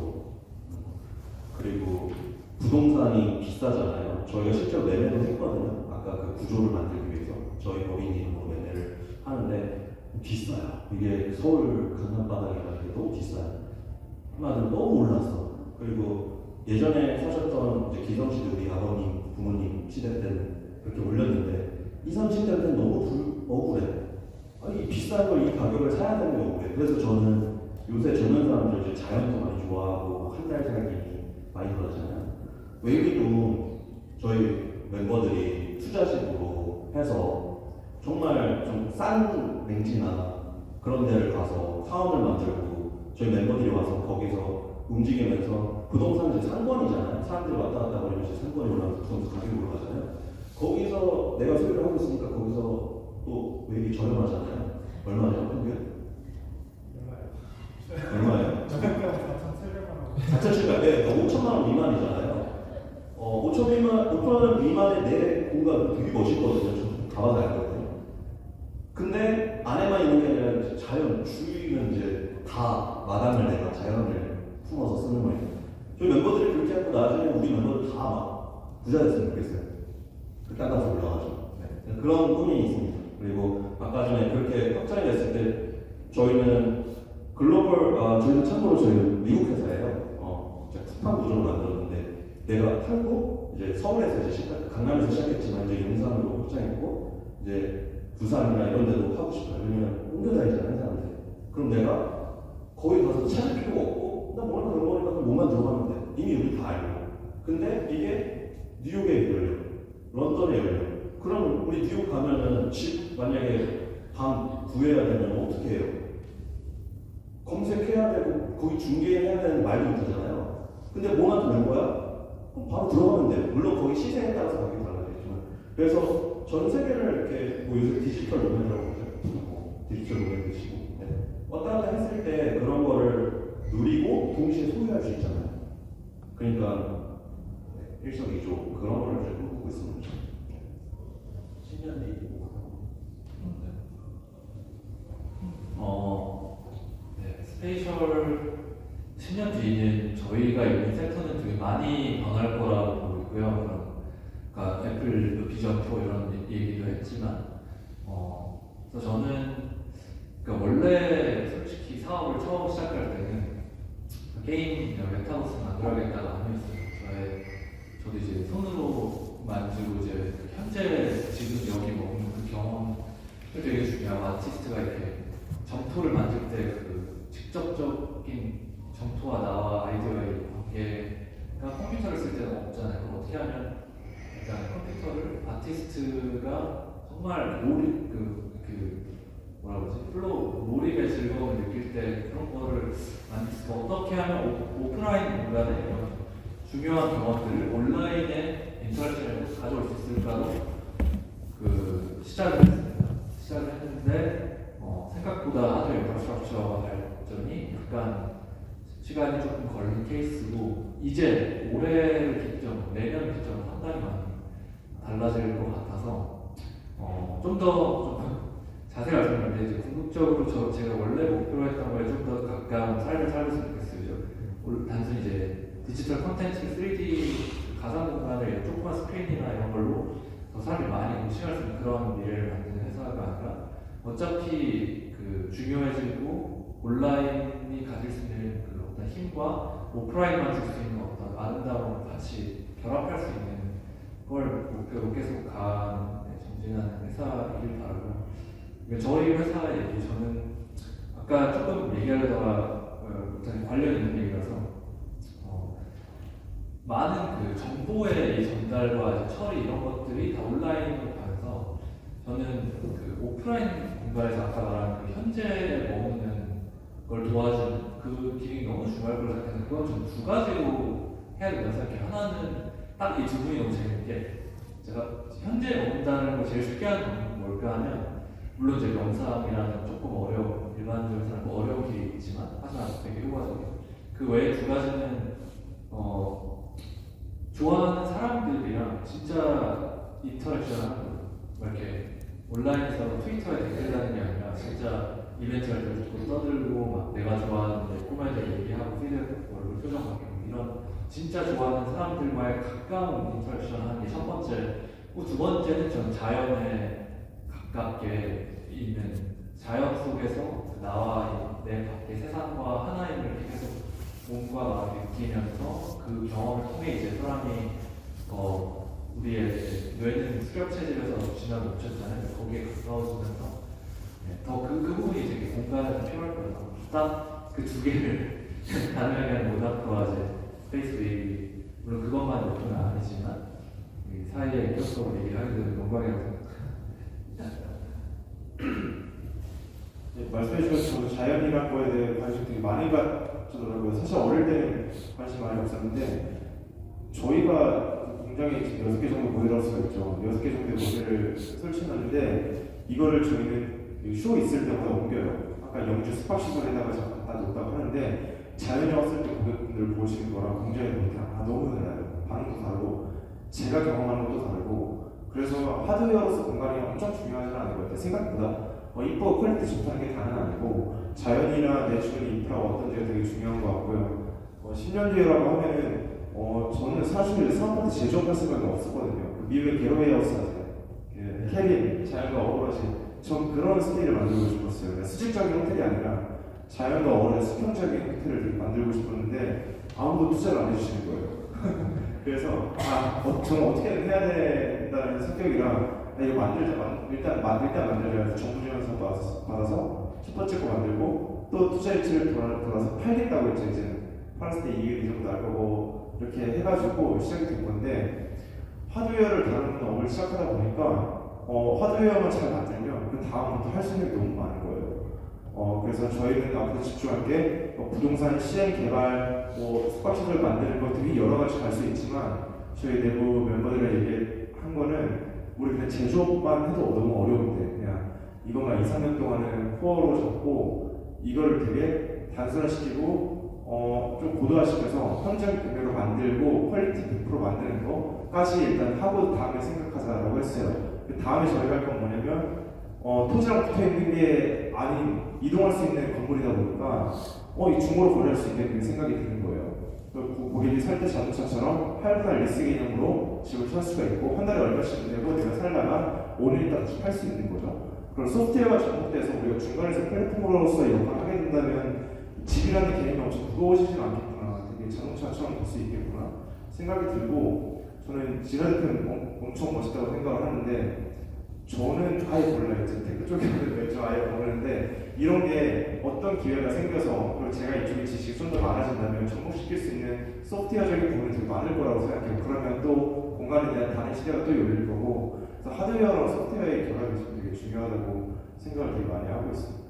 그리고 부동산이 비싸잖아요. 저희가 실제로 매매도 했거든요. 아까 그 구조를 만들기 위해서 저희 법인 이름으로 매매를 하는데 비싸요. 이게 서울 강남바닥이라 이게 너무 비싸요. 한마디로 너무 올랐어. 그리고 예전에 사셨던 이제 기성씨도 우리 아버님, 부모님 시대 때는 그렇게 올렸는데 20, 30대 때는 너무 억울해. 이 비싼 걸 이 가격을 사야 되는 게 억울해. 그래서 저는 요새 젊은 사람들 이제 자연도 많이 좋아하고 한 달 살기 많이 그러잖아요. 웨이비도 저희 멤버들이 투자식으로 해서 정말 좀 싼 랭지나 그런 데를 가서 사원을 만들고 저희 멤버들이 와서 거기서 움직이면서 부동산 이제 상권이잖아요. 사람들이 왔다 갔다 거리면서 상권이 올라가서 부동산 가격이 올라가잖아요. 거기서 내가 소유를 하고 있으니까 거기서 또 웨이비 저렴하잖아요. 얼마죠? 평균? 얼마예요? 4,700원. 네, 5천만 원 미만이잖아요. 5천 원 미만의 내 공간 되게 멋있거든요. 저 가봐서 알거든요. 근데 안에만 있는 게 아니라 이제 자연, 주위는 이제 다 마당을 내가 자연을 품어서 쓰는 거예요. 저희 멤버들이 그렇게 하고 나중에 우리 멤버들 다 막 부자 됐으면 좋겠어요. 그 땅값이 올라가죠. 네. 그런 꿈이 있습니다. 그리고 아까 전에 그렇게 확장이 됐을 때 저희는 저희는 참고로 저희는 미국 회사예요. 쿠팡 구조를 만들었는데 내가 팔고 이제 서울에서 이제 강남에서 시작했지만 이제 용산으로 확장했고 이제 부산이나 이런 데도 하고 싶어요. 왜냐면 옮겨 다니잖아요, 사람들. 그럼 내가 거기 가서 찾을 필요가 없고 나 뭐나 그런 거니까 그럼 몸만 들어가면 돼. 이미 우리 다 알고. 근데 이게 뉴욕에 열려, 런던에 열려. 그럼 우리 뉴욕 가면은 집 만약에 방 구해야 되면 어떻게 해요? 검색해야 되고 거기 중개해야 되는 말도 못하잖아요. 근데 뭐만 된 거야? 그럼 바로 들어가면 돼요. 물론 거기 시세에 따라서 가격이 달라지겠지만. 그래서 전 세계를 이렇게 뭐 요새 디지털 노맨이라고 하죠. 디지털 노맨 드시고 왔다 갔다 했을 때 그런 거를 누리고 동시에 소유할 수 있잖아요. 그러니까 일석이조 그런 거를 좀 꿈꾸고 있습니다. 10년 뒤 스페이셜 10년 뒤에는 저희가 있는 섹터는 되게 많이 변할 거라고 보고 있고요. 그러니까 애플 비전 프로 이런 얘기도 했지만, 그래서 저는 그러니까 원래 솔직히 사업을 처음 시작할 때는 게임 메타버스 만들어야겠다가 아니었어요. 저도 이제 손으로 만지고 이제 현재 지금 여기 먹는 그 경험이 되게 중요하고 아티스트가 이렇게 점토를 만들 때 그 직접적인 점토와 나와 아이디어의 관계가 컴퓨터를 쓸 때는 없잖아요. 그럼 어떻게 하면 약간 컴퓨터를 아티스트가 정말 몰입의 즐거움을 느낄 때 그런 거를 만들 수 어떻게 하면 오프라인 공간에 이런 중요한 경험들을 온라인에 인터랙션으로 가져올 수 있을까로 그 시작을 근데 생각보다 하드웨어 인프라스트럭처 발전이 약간 시간이 조금 걸린 케이스고 이제 올해를 기점, 내년 기점 상당히 많이 달라질 것 같아서 좀 더 자세히 말씀드리는데 이제 궁극적으로 제가 원래 목표로 했던 거에 좀 더 가까운 삶을 살았으면 좋겠어요. 단순히 이제 디지털 콘텐츠 3D 가상 공간을 조그만 스크린이나 이런 걸로 더 사람이 많이 공시할 수 있는 그런 미래를 만드는 회사가 아니라 어차피 그 중요해지고 온라인이 가질 수 있는 그 어떤 힘과 오프라인만 줄 수 있는 어떤 아름다움을 같이 결합할 수 있는 걸 목표로 계속 가는 정진하는 회사이길 바라고. 저희 회사 얘기 저는 아까 조금 얘기하려다가 관련 있는 얘기라서 많은 그 정보의 이 전달과 처리 이런 것들이 다 온라인으로 가면서 저는 그 오프라인 공간에서 아까 말한 그 현재에 머무는 걸 도와주는 그 기능이 너무 중요할 거라 생각해서 그건 좀 두 가지로 해야 된다고 생각해요. 하나는 딱 이 두 분이 너무 재밌는 게 제가 현재에 머문다는 걸 제일 쉽게 하는 건 뭘까 하면 물론 이제 영상이라는 조금 일반적인 사람 어려운 게 있지만 하지만 되게 효과적이에요. 그 외에 두 가지는 좋아하는 사람들이랑 진짜 인터랙션하는 거. 이렇게 온라인에서 트위터에 댓글 다는 게 아니라 진짜 이벤트 할 때 듣고 떠들고 막 내가 좋아하는 코미디를 얘기하고 피드백 얼굴 표정 바뀌고 이런 진짜 좋아하는 사람들과의 가까운 인터랙션 하는 게 첫 번째고 두 번째는 전 자연에 가깝게 있는 자연 속에서 나와 내 밖의 세상과 하나임을 계속 몸과 마음이 느끼면서 그 경험을 통해 이제 사람이 우리의 뇌는 수렵 체질에서 지나 놓쳤잖아요. 거기에 가까워지면서 더 그 부분이 되게 공간에서 필요할 거예요. 딱 그 두 개를 가능하게 모나코와 이제 스페이스 웨이비 물론 그것만 목표는 아니지만 이 사이에 껴서 얘기를 하게 되는 영광이라고 생각합니다. 말씀해주신 자연이라는 거에 대해 관심 되게 많이 갖더라고요. 사실 어릴 때는 관심 많이 없었는데 저희가 공장에 지금 6개 정도 모델하우스가 있죠. 6개 정도의 모델을 설치했는데 이거를 저희는 쇼 있을 때마다 옮겨요. 아까 영주 스파시설에다가 갖다 놓다고 하는데 자연에 왔을 때 고객분들 보시는 거랑 공장에 보니까 너무 달라요. 반응도 다르고 제가 경험하는 것도 다르고 그래서 하드웨어로서 공간이 엄청 중요하지는 않은 것 같아요. 생각보다 이뻐 퀄리티 좋다는 게 다는 아니고 자연이나 내추럴 인프라가 어떤지가 되게 중요한 것 같고요. 10년 뒤라고 하면은 저는 사실 사람한테 제조업할 생각이 없었거든요. 미국의 게러웨이하우스 아세요? 캐린, 자연과 어우러진 전 그런 스테이를 만들고 싶었어요. 수직적인 호텔이 아니라 자연과 어우러진 수평적인 호텔을 되게 만들고 싶었는데 아무도 투자를 안 해주시는 거예요. 그래서 저는 어떻게든 해야 된다는 성격이라 이거 일단 만들자 해서 정부 지원서 받아서 첫 번째 거 만들고 또 투자 일치를 돌아서 팔겠다고 했죠. 이제는 팔았을 때 이익이 정도 날 거고 이렇게 해가지고 시작이 된 건데 하드웨어를 다루는 업을 시작하다 보니까 하드웨어만 잘 만들면 그 다음부터 할 수 있는 게 너무 많은 거예요. 그래서 저희는 앞으로 집중할 게 부동산 시행 개발, 숙박시설 만드는 것 등이 여러 가지 갈 수 있지만 저희 내부 멤버들의 얘기한 거는 우리 그냥 제조업만 해도 너무 어려운데 그냥 이것만 2-3년 동안은 코어로 잡고 이걸 되게 단순화시키고 좀 고도화시켜서 현장 구매로 만들고 퀄리티 100% 만드는 거까지 일단 하고 다음에 생각하자라고 했어요. 그 다음에 저희가 할 건 뭐냐면 토지랑 붙어있는 게 아닌 이동할 수 있는 건물이다 보니까 이 중고로 거래할 수 있는 생각이 드는 거예요. 고객이 살 때 자동차처럼 할부나 리스 개념으로 집을 살 수가 있고 한 달에 얼마씩 내고 내가 살다가 5년 있다 다시 팔 수 있는 거죠. 그럼 소프트웨어가 접목돼서 우리가 중간에서 플랫폼으로서 이런 걸 하게 된다면 집이라는 개념이 엄청 무거워지진 않겠구나. 되게 자동차처럼 볼 수 있겠구나 생각이 들고 저는 지라드는 엄청 멋있다고 생각을 하는데 저는 아예 몰라요. 테크 쪽에는 저 아예 모르는데 이런 게 어떤 기회가 생겨서 그리고 제가 이쪽에 지식이 좀 더 많아진다면 접목시킬 수 있는 소프트웨어적인 부분이 되게 많을 거라고 생각해요. 그러면 또 공간에 대한 다른 시대가 또 열릴 거고 그래서 하드웨어랑 소프트웨어의 결합이 되게 중요하다고 생각을 되게 많이 하고 있습니다.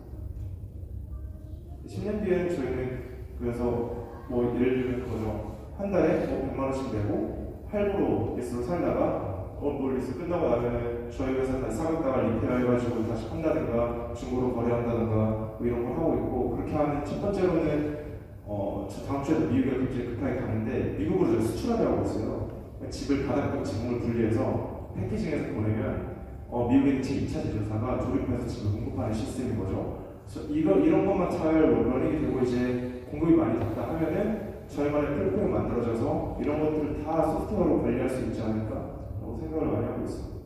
10년 뒤에는 저희는 그래서 예를 들면 그거죠. 한 달에 100만 원씩 내고 할부로 예스로 살다가 리스 끝나고 나면은 저희 회사 다시 사갔다가 리페어해가지고 다시 판다든가 중고로 거래한다든가 뭐 이런 걸 하고 있고, 그렇게 하는 첫 번째로는 저 다음 주에도 미국에 갑자기 급하게 가는데 미국으로 저희 수출하게 하고 있어요. 집을 바닥과 지붕을 분리해서 패키징해서 보내면 미국에 있는 제 2차 제조사가 조립해서 집을 공급하는 시스템인 거죠. 그래서 이런 것만 잘 러닝이 되고 이제 공급이 많이 됐다 하면은 저희만의 플랫폼이 만들어져서 이런 것들을 다 소프트웨어로 관리할 수 있지 않을까라고 생각을 많이 하고 있습니다.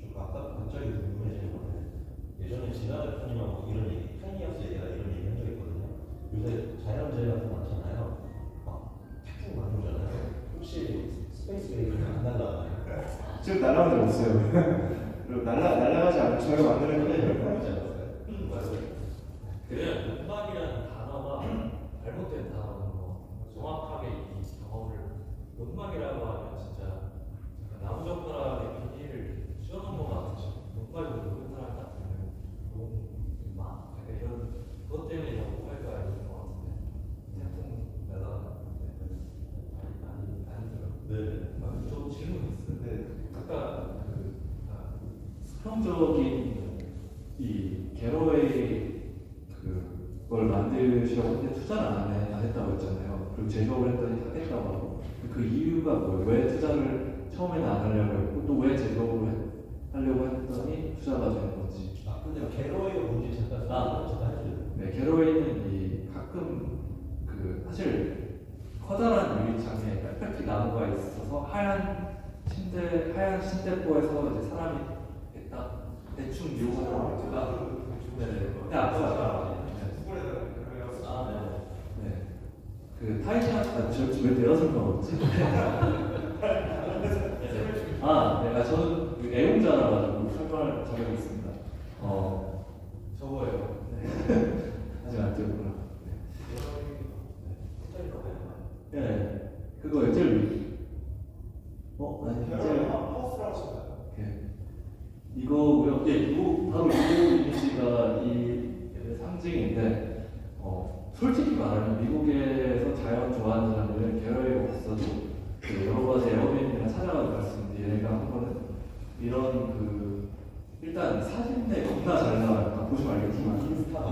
좀 아까 갑자기 궁금해지는 건데 예전에 진아 대표님하고 이런 얘기, 타이니하우스 얘기가 이런 얘기 한 적이 있거든요. 요새 자연재해 같은 거 많잖아요. 막 태풍 많이 오잖아요. 혹시 스페이스 웨이브는 안 날라가나요? 지금 날아간 적 없어요. 그리고 날아가지 않은 저희가 만드는 게 그러지 않았어요? 맞아요. 그냥 음악이라는 단어가 잘못된 단어인 거 정확하게 이 경험을 음악이라고 하면 진짜 나무젓가락에 비닐을 씌워놓은 것 같은 음악을 모르는 사람 같으면 음악 약간 이런 그것 때문에 이런 오해가 있는 것 같은데 태풍 날아가는데 아니더라고요. 네. 저 질문 있어요. 네. 아까 수평적인 이 게러웨이 그걸 만드시려고 했는데 투자를 안 했다고 했잖아요. 그리고 제조업을 했더니 하겠다고 하고 그 이유가 뭐예요? 왜 투자를 처음에는 안 하려고 했고 또 왜 제조업을 하려고 했더니 투자가 되는 건지. 아 근데 게러웨이가 뭔지 잠깐 해주세요. 네, 게러웨이는 이 가끔 사실 커다란 유리창에 빽빽히 나무가 있어서 하얀 신대포에서 이제 사람이 딱 대충 이용하는 거가 네, 아까 네. 그 타이니하우스 왜 대여 설명했지? 저는 그 애용자라 가지고 설명할 자격이 있습니다. 저거예요. 네. 아직 안 띄웠구나. 네, 그거 제일 위. 아니 제일 하우스라고 생각해요. 네. 이거고요. 이거 바로 이거 이미지가 이 상징인데, 솔직히 말하면 미국에서 자연 좋아하는 사람들은 게러웨이가 없어도 그 여러 가지 에어비앤비나 찾아가서 말씀드린 얘가 한 번은 이런 일단 사진에 겁나 잘 나와요. 다 보시면 알겠지만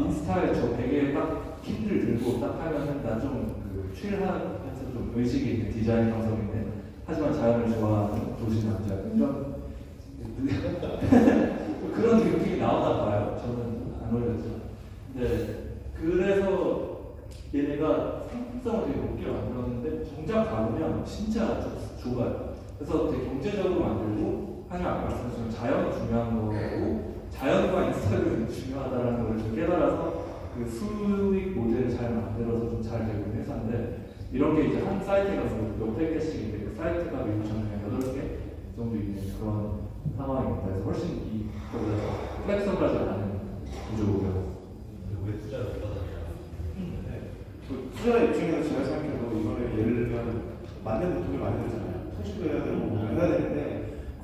인스타에 저 베개에 딱 킨들 들고 딱 하면은 나좀 칠하면서 좀 의식이 있는 디자인 감성인데 하지만 자연을 좋아하는 도시 남자 이런 그런 느낌이 나오나 봐요. 저는 안 어울렸죠. 네, 그래서 얘네가 상품성을 되게 높게 만들었는데 정작 가보면 진짜 좋아요. 그래서 되게 경제적으로 만들고 하지만 아까 말씀하신 자연이 중요한 거고 자연과 인스타그램이 중요하다는 걸 좀 깨달아서 그 수익 모델을 잘 만들어서 좀 잘 되고 있는 회사인데 이런 게 이제 한 사이트에 가서 몇백 개씩인데 그 사이트가 미국 전역에 8개 정도 있는 그런 상황입니다. 그래서 훨씬 이거보다 플렉서블하지 않은 구조고요. 왜 투자를 못 받았냐? 투자 입장에서 제가 생각해도 이거는 예를 들면 맞는 보통이 많이 들잖아요. 투자도 해야 되고 뭐 해야 되는데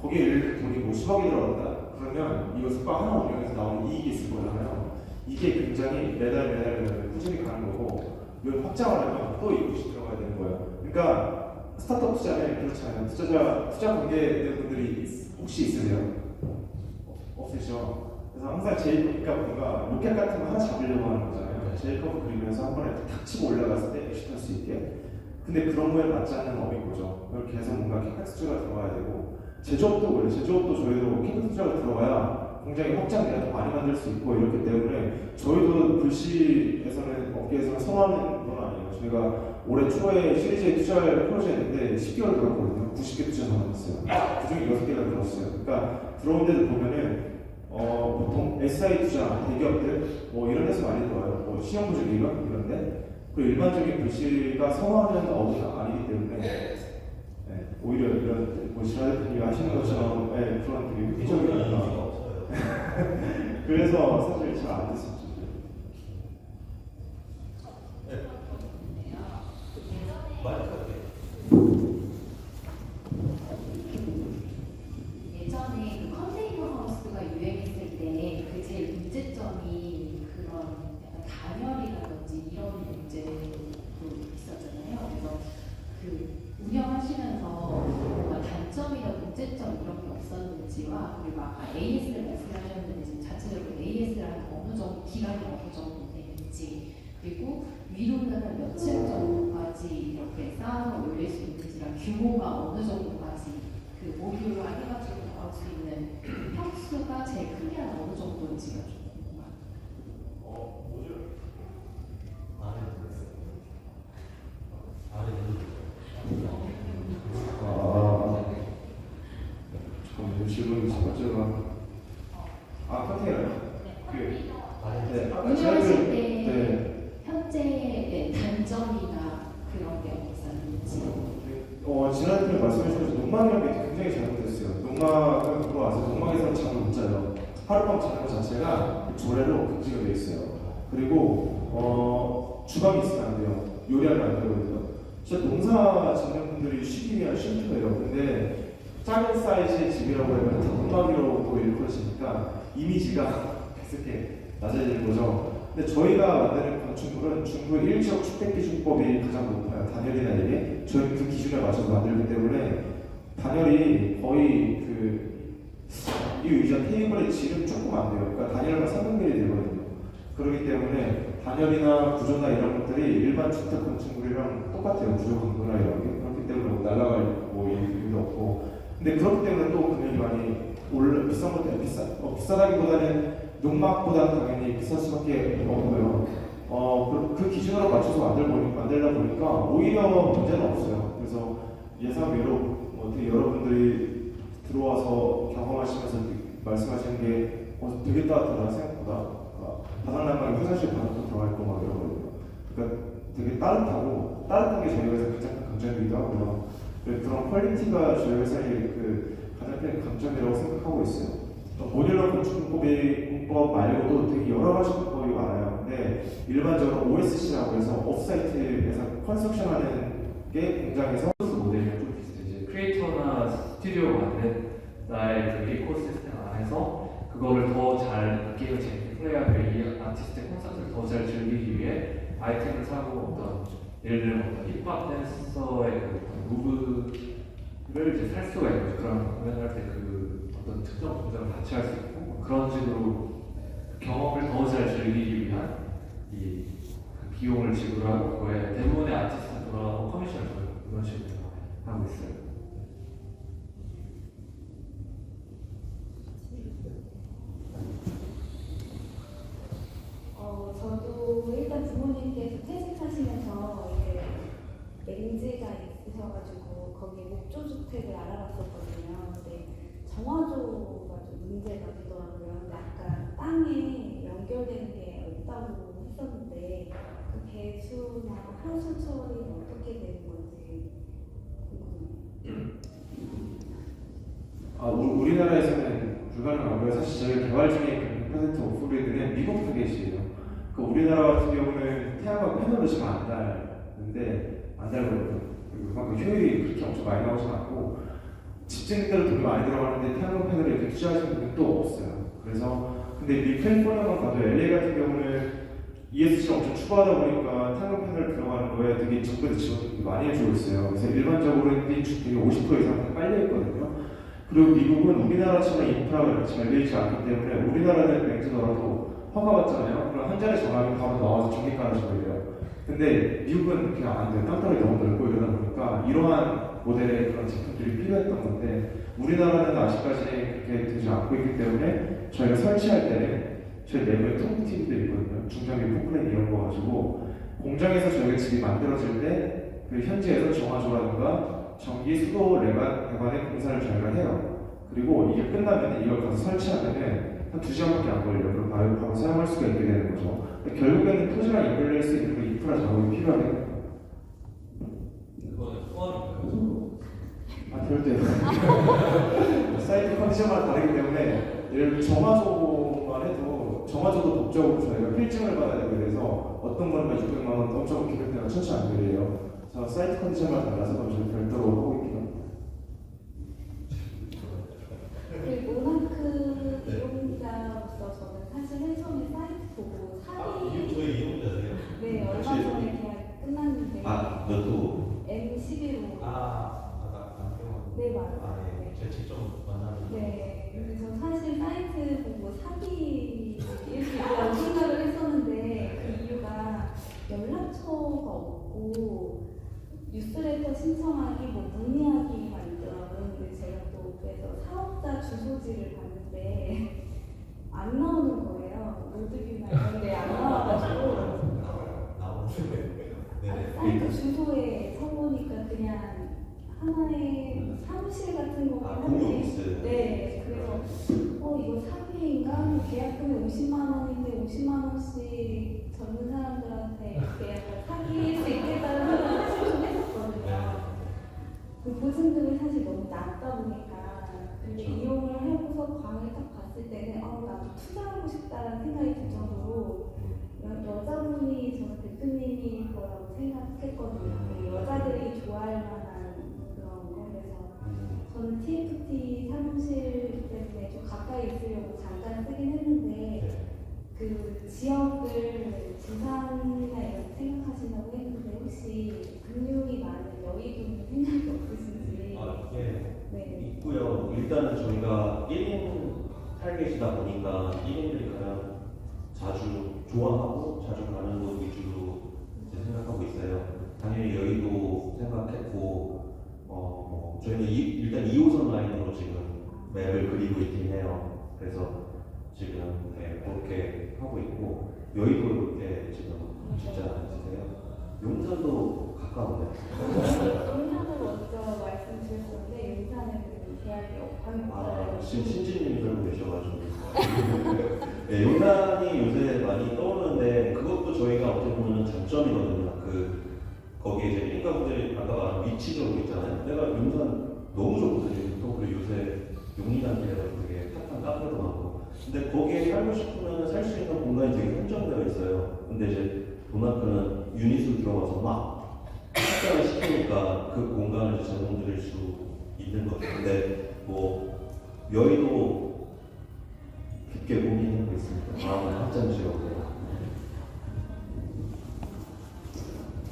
거기에 예를 들면 돈이 뭐 10억이 들어간다. 그러면 이거 스파 하나 운영해서 나오는 이익이 있을 거잖아요. 이게 굉장히 매달 꾸준히 가는 거고 이걸 확장을 하면 또 이익이 들어가야 되는 거예요. 그러니까 스타트업 투자는 그렇지 않아요. 투자 관계된 분들이 혹시 있으세요? 없으시죠? 그래서 항상 그러니까 뭔가 로켓 같은 거 하나 잡으려고 하는 거잖아요. 제이커브 그리면서 한 번에 탁 치고 올라갔을 때 엑시트할 수 있게. 근데 그런 거에 맞지 않는 업인 거죠. 그렇게 해서 뭔가 캐펙스 투자가 들어가야 되고 제조업도 그래요. 제조업도 저희도 캐펙스 투자가 들어가야 공장이 확장돼야 더 많이 만들 수 있고 이렇기 때문에 저희도 불시에서는 업계에서는 선호하는 건 아니에요. 저희가 올해 초에 시리즈에 투자를 프로젝트했는데 10개월 들었거든요. 90개 투자 나왔어요. 그중에 6개가 들었어요. 그러니까 들어온 데도 보면은 보통 SI 투자, 대기업들 뭐 이런 데서 많이 들어와요. 뭐 신용보증기관 이런데 그리고 일반적인 불시가 선호하는 업은 아니기 때문에 네, 오히려 이런 뭐 지라 대표님이 하시는 것처럼 네, 그런 되게 획기적인 그래서 사실 잘 안 됐었죠. 예전에 그 컨테이너 하우스가 유행했을 때 그 제일 문제점이 그런 약간 단열이라든지 이런 문제도 있었잖아요. 그래서 그 운영하시면서 뭔가 단점이나 문제점 정도 되는지, 그리고 위로는 몇 층 정도까지 이렇게 쌓아서 올릴 수 있는지랑 규모가 어느 정도까지 그 모듈화 해가지고 나올 수 있는 평수가 제일 크게 한 어느 정도인지가 좀 궁금해요. 뭐죠? 아래 잠깐만요. 질문이 제가 컨테이너요? 네, 아까 운영하실 때 네. 현재 단점이나 그런 게 없었는지. 지난번에 말씀해주셔서 농막이라는 게 굉장히 잘못됐어요. 농막은 들어와서 농막에서는 잠을 못 자요. 하룻밤 자는 것 자체가 조례로 금지가 돼 있어요. 그리고 주방이 있으면 안 돼요. 요리하면 안 되거든요. 진짜 농사 짓는 분들이 쉬기 위한 쉼터예요. 근데 작은 사이즈의 집이라고 하면 단막이라고 일컬어지니까 이미지가 그렇게 낮아지는 거죠. 근데 저희가 만드는 건축물은 중부 1지역 주택기준법이 가장 높아요. 단열이나 이게 저희는 그 기준에 맞춰서 만들기 때문에 단열이 거의 이 의자 테이블의 질은 조금 안 돼요. 그러니까 단열만 3분면이 되거든요. 그렇기 때문에 단열이나 구조나 이런 것들이 일반 주택 건축물이랑 똑같아요. 구조 강도나 이런 게. 그렇기 때문에 날아갈 이유도 없고. 근데 그렇기 때문에 또 금액이 많이 비싼 것들이 비싸다기보다는 농막보다는 당연히 비쌀 수밖에 없고요. 그 기준으로 맞춰서 만들다 보니까 오히려 문제는 없어요. 그래서 예상외로 어떻게 여러분들이 들어와서 경험하시면서 말씀하시는 게 되게 따뜻하다 생각보다 바닥난방에 화장실 바닥도 들어가 있고 막 이러거든요. 그러니까 되게 따뜻한 게 저희 회사 가장 큰 강점이기도 하고요. 그런 퀄리티가 저희 회사의 가장 큰 강점이라고 생각하고 있어요. 모듈러 건축법 말고도 되게 여러 가지 방법이 많아요. 근데 일반적으로 OSC라고 해서 오프사이트에서 컨스트럭션하는 게 공장에서 모델이랑 좀 비슷해. 이제 크리에이터나 스튜디오가 만든 나의 그 이코시스템 안에서 그거를 더 잘 게임을 재밌게 플레이하고 이 아티스트의 콘서트를 더 잘 즐기기 위해 아이템을 사고 어떤 예를 들면 어떤 힙합 댄서의 그 무브를 이제 살 수가 있는 거죠. 그런 공연을 할 때 그 어떤 특정 동작을 같이 할 수 있고 그런 식으로 경험을 더 잘 즐기기 위한 이 비용을 지불하고 그거에 대부분의 아티스트 돌아가고 커미션을 줘요. 이런 식으로 하고 있어요. 저도 일단 부모님께서 퇴직하시면서 이제 렌즈가 있으셔가지고 거기에 목조주택을 알아봤었거든요. 근데 정화조가 좀 문제가 되더라고요. 근데 아까 땅에 연결되는 게 없다고 했었는데 그 배수나 하수 처리는 어떻게 되는 건지 궁금해요. 우리나라에서는 불가능하고요. 사실 저희가 개발 중에 100% 오프그레이드는 미국 타겟이에요. 우리나라 같은 경우는 태양광 패널을 잘 안 달는데 안 달거든요. 그리고 그만큼 효율이 그렇게 엄청 많이 나오지 않고 집주인들은 돈이 많이 들어가는데 태양광 패널에 이렇게 투자하시는 분은 또 없어요. 그래서 근데 캘리포니아만 가도 LA 같은 경우는 ESG가 엄청 추구하다 보니까 태양광 패널 들어가는 거에 되게 정부에서 지원을 많이 해주고 있어요. 그래서 일반적으로 주택이 50% 이상 깔려 있거든요. 그리고 미국은 우리나라처럼 인프라가 잘 되어 있지 않기 때문에 우리나라는 렌즈더라도 허가 받잖아요. 그럼 한 자리 전화하면 바로 나와서 전기 깔아주고 이래요. 근데 미국은 그냥 안 돼요. 땅덩이 너무 넓고 이러다 보니까 이러한 모델의 그런 제품들이 필요했던 건데 우리나라는 아직까지 그렇게 되지 않고 있기 때문에 저희가 설치할 때 저희 내부에 통팀도 있거든요. 중장비 포크레인 이런 거 가지고 공장에서 저희가 집이 만들어질 때 그 현지에서 정화조라든가 전기 수도 배관의 공사를 저희가 해요. 그리고 이게 끝나면 이걸 가서 설치하면은 한 2시간밖에 안 걸려요. 그럼 바로 사용할 수가 있게 되는 거죠. 결국에는 토지랑 연결될 수 있는 그 인프라 작업이 필요하겠네요. 그거는 소원인가요? 별도예요. 사이트 컨디션마다 다르기 때문에 예를 들어 정화조만 해도 정화조도 법적으로 저희가 필증을 받아야 되고 그래서 어떤 거는 600만 원, 엄청 기록 때가 1,200이에요. 그래서 사이트 컨디션마다 달라서 저희 별도로 하고 있긴 합니다. 그 모나크 이용자로서 저는 사실 해성의 사이트 보고 저희 이용자세요? 네, 얼마 전에 계약 끝났는데 몇 호? M11호 남경원. 네, 맞아요. 네. 제가 직접 만나는. 네, 그래서 사실 사이트 보고 사기 일수 있다고 생각을 했었는데 그냥 하나의 사무실 같은 거긴 공유 한데 오피스. 네, 그래서 이거 사기인가? 계약금이 50만 원인데 50만 원씩 젊은 사람들한테 이렇게 약간 사기일 수 있겠다는 생각을 사실 좀 했었거든요. 그 보증금이 사실 너무 낮다 보니까 근데 그렇죠. 이용을 하고서 광을 딱 봤을 때는 나도 투자하고 싶다라는 생각이 들 정도로 여자분이 저는 대표님일 거라고 생각했거든요. 여자들이 좋아할 만한 그런 거라서 저는 TFT 사무실 때문에 좀 가까이 있으려고 잠깐 쓰긴 했는데 그 지역을 부산이나 이런 생각하신다고 했는데 혹시 금융이 많은 여의도는 생각이 없으신지? 네. 있고요. 일단은 저희가 1인 타겟이다 보니까 1인들이 가장 자주 좋아하고 자주 가는 곳 위주로 이제 생각하고 있어요. 당연히 여의도 생각했고, 저희는 일단 2호선 라인으로 지금 맵을 그리고 있긴 해요. 그래서 지금 그렇게 하고 있고, 여의도 이렇게 지금 진짜 있으세요. 용산도 가까운데. 용산을 먼저 말씀드렸었는데 용산은 계약이 없어요. 신진님이 들고 계셔가지고. 네, 용산이 요새 많이 떠오르는데 그것도 저희가 어떻게 보면 장점이거든요. 거기에 이제 1인 가구들이 아까 말한 위치적으로 있잖아요. 내가 용산 너무 좋거든요. 또 그리고 요새 용인한테도 되게 핫한 카페도 많고. 근데 거기에 살고 싶으면 살 수 있는 공간이 되게 한정되어 있어요. 근데 이제 도나크는 유닛으로 들어가서 막 확장을 시키니까 그 공간을 제공드릴 수 있는 거죠. 근데 여의도 깊게 고민하고 있습니다. 다음에 확장 지역으로.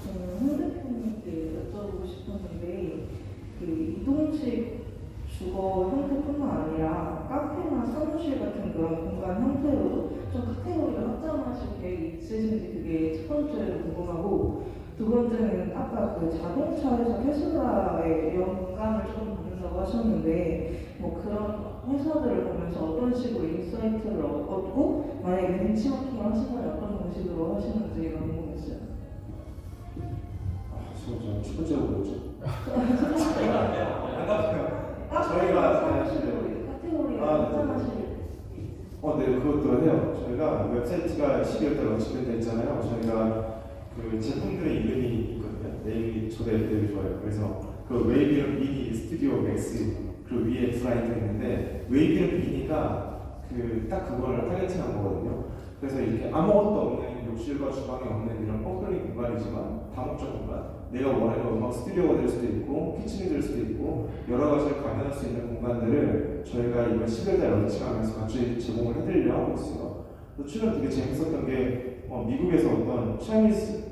저는 홍 대표님께 여쭤보고 싶었는데 이동식 주거 형태뿐만 아니라 카페나 사무실 같은 그런 공간 형태로 좀 카테고리를 확장하실 계획이 있으신지 그게 첫 번째로 궁금하고 두 번째는 아까 자동차에서 테슬라의 이런 공간을 조금 받는다고 하셨는데 그런 회사들을 보면서 어떤 식으로 인사이트를 얻고 만약에 벤치마킹 하시면 어떤 방식으로 하시는지가 궁금했어요. 저는 첫 번째로 뭐였죠? 저희가 카테고리를 확장하실 네, 그것도 해요. 저희가 웹사이트가 12월 달 런칭된다 했잖아요. 저희가 그 제품들의 이름이 있거든요. 네임이 저도 되게 좋아요. 그래서 그 웨이비는 미니, 스튜디오 맥스, 그 위에 브라이트 있는데 웨이비는 미니가 딱 그걸 타겟팅한 거거든요. 그래서 이렇게 아무것도 없는 욕실과 주방이 없는 이런 뻥뚫린 공간이지만 다목적 공간. 내가 원하는 음악 스튜디오가 될 수도 있고 키친이 될 수도 있고 여러 가지를 가면할 수 있는 공간들을 저희가 이번 10월달 런칭하면서 같이 제공을 해드리려 하고 있어요. 최근 되게 재밌었던 게 미국에서 어떤 차이니즈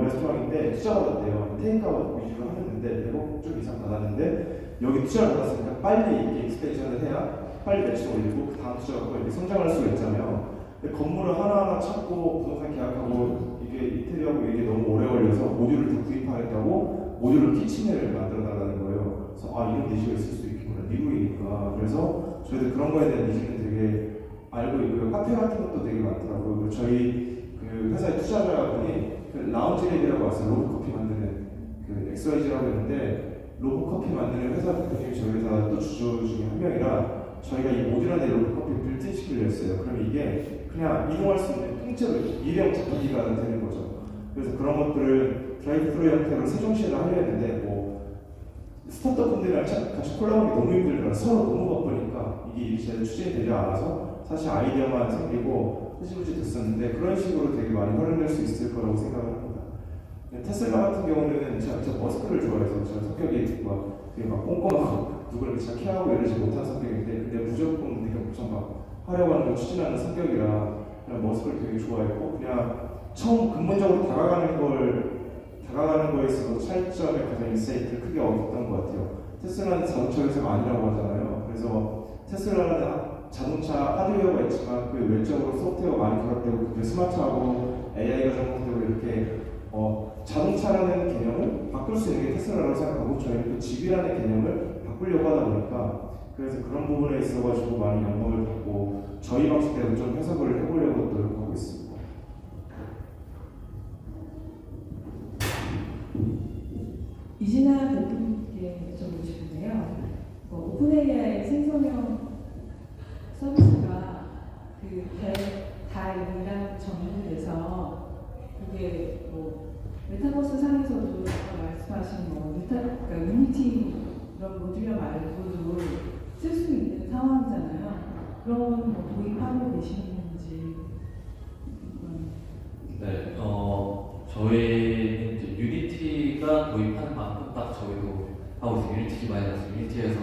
레스토랑인데 투자가 받았대요. 테이크아웃 위주로 하는데 100억 좀 이상 받았는데 여기 투자를 받았으니까 빨리 이렇게 익스펜션을 해야 빨리 매출 올리고 그 다음 투자가 또 이렇게 성장할 수가 있잖아요. 근데 건물을 하나하나 찾고 부동산 계약하고 이게 인테리어하고 이게 너무 오래 걸려서 모듈을 다 구입하겠다고 모듈을 키친을 만들어 달라는 거예요. 그래서 이런 니즈가 있을 수 있겠구나. 미국이니까. 그래서 저희도 그런 거에 대한 니즈는 되게 알고 있고요. 카페 같은 것도 되게 많더라고요. 그리고 저희 회사의 투자자분이 라운지랩이라고 왔어요. 로봇커피 만드는 XYZ라고 있는데 로봇커피 만드는 회사 대표님이 저희 회사 또 주주 중에 한 명이라 저희가 이 모듈 안에 로봇커피를 빌트인시키려 했어요. 그럼 이게 그냥 이동할 수 있는 통째로 일회용 자판기가 되는 거죠. 그래서 그런 것들을 드라이브-스루 형태로 세종시에도 하려 했는데 스타트업 분들이랑 같이 콜라보하기 너무 힘들더라고요. 서로 너무 바쁘니까 이게 일이 제대로 추진이 되지 않아서 사실 아이디어만 생기고 흐지부지 됐었는데 그런 식으로 되게 많이 활용될 수 있을 거라고 생각을 합니다. 테슬라 같은 경우는 제가 머스크를 좋아해서 제가 성격이 되게 막 꼼꼼하고 누구를 진짜 케어하고 이러지 못한 성격인데 근데 무조건 내가 엄청 막 하려고 하는 걸 추진하는 성격이라 그냥 머스크를 되게 좋아했고 그냥 처음 근본적으로 다가가는 거에 있어서 차이점에 가장 인사이트를 크게 얻었던 것 같아요. 테슬라는 자동차 회사가 아니라고 하잖아요. 그래서 테슬라는 자동차 하드웨어가 있지만 그 외적으로 소프트웨어가 많이 결합되고 그게 스마트하고 AI가 접목되고 이렇게 자동차라는 개념을 바꿀 수 있는 게 테슬라라고 생각하고 저희는 그 집이라는 개념을 바꾸려고 하다 보니까 그래서 그런 부분에 있어가지고 많이 영감을 받고 저희 방식대로 좀 해석을 해보려고 노력하고 있습니다. 이진아 정리돼서 그게 뭐 메타버스 상에서도 아까 말씀하신 그러니까 유니티 이런 모듈러 말고도 쓸 수 있는 상황이잖아요. 그런 뭐 도입하고 계시는지. 네, 저희는 이제 유니티가 도입하는 만큼 딱 저희도 하고 있어요. 유니티 기반이라서 유니티에서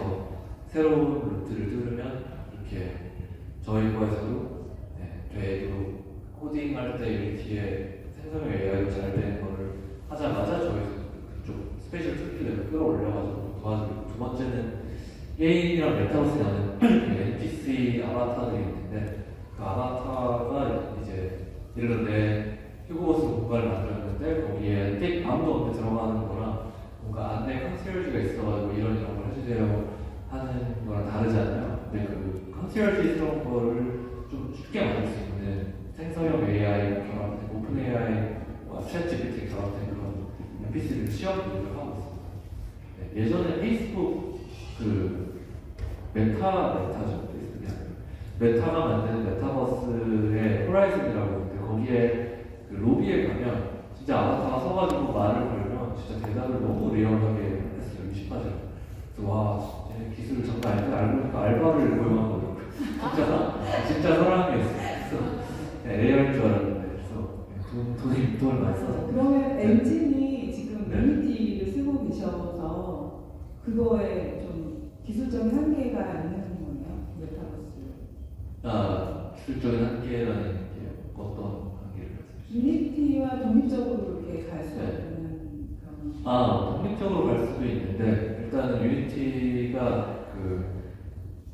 새로운 루트를 뚫으면 이렇게 저희 거에서도 저희도 코딩할 때 유니티에 생성형 AI로 잘 되는 거를 하자마자 저희 그쪽 스페셜 툴들을 끌어올려가지고 도와드리고, 두 번째는 게임이랑 메타버스에 나는 NPC 아바타들이 있는데 그 아바타가 이제 예를 들어 내 휴고버스 공간을 만들었는데 거기에 아무도 없는데 들어가는 거랑 뭔가 안내 컨시얼지가 있어가지고 이런 걸 해주세요 하는 거랑 다르잖아요. 근데 그 컨시얼지스러운 거를 좀 쉽게 만들 수 있는 생성형 AI 결합된 오픈 AI와 챗 GPT 결합된 그런 NPC를 시험을 하고 있습니다. 네, 예전에 페이스북 그 메타죠. 메타가 만드는 메타버스의 호라이즌이라고 있는데 거기에 그 로비에 가면 진짜 아바타가 서가지고 말을 걸면 진짜 대답을 너무 리얼하게 했어요. 20까지. 그래서 와, 쟤네 기술을 정말 알고 보니까 알바를 고용한 거더라고요. 진짜 사람이었어요. 그래서 AI인 줄 알았는데 그래서 돈을 많이 써서. 그러면 엔진이 지금 유니티를 쓰고 계셔서 그거에 좀 기술적인 한계가 있는 거예요, 메타버스. 기술적인 한계라는 게 어떤 한계를 말씀하시죠? 유니티와 독립적으로 이렇게 갈 수 있는 그런. 독립적으로 갈 수도 있는데 일단은 유니티가 그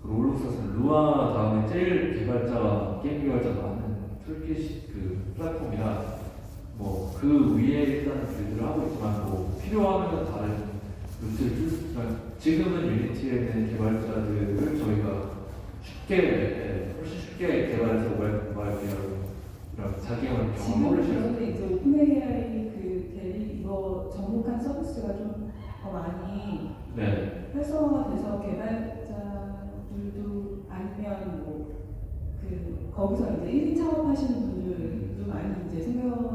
롤록스에서는 루아 다음에 제일 게임 개발자가 많은 툴킷 그 플랫폼이라 뭐 그 위에 일단은 빌드를 하고 있지만 뭐 필요하면 다른 루트를 쓸 수 있지만 지금은 유니티에 있는 개발자들을 저희가 훨씬 쉽게 개발해서 모바일 이런 자기만의 경험을 지금 그런데 이제 오픈 AI 그 대리 이거 접목한 서비스가 좀 더 많이 활성화돼서 개발자들도 아니면 뭐 그 거기서 이제 1인 창업하시는 분들도 많이 이제 생겨나면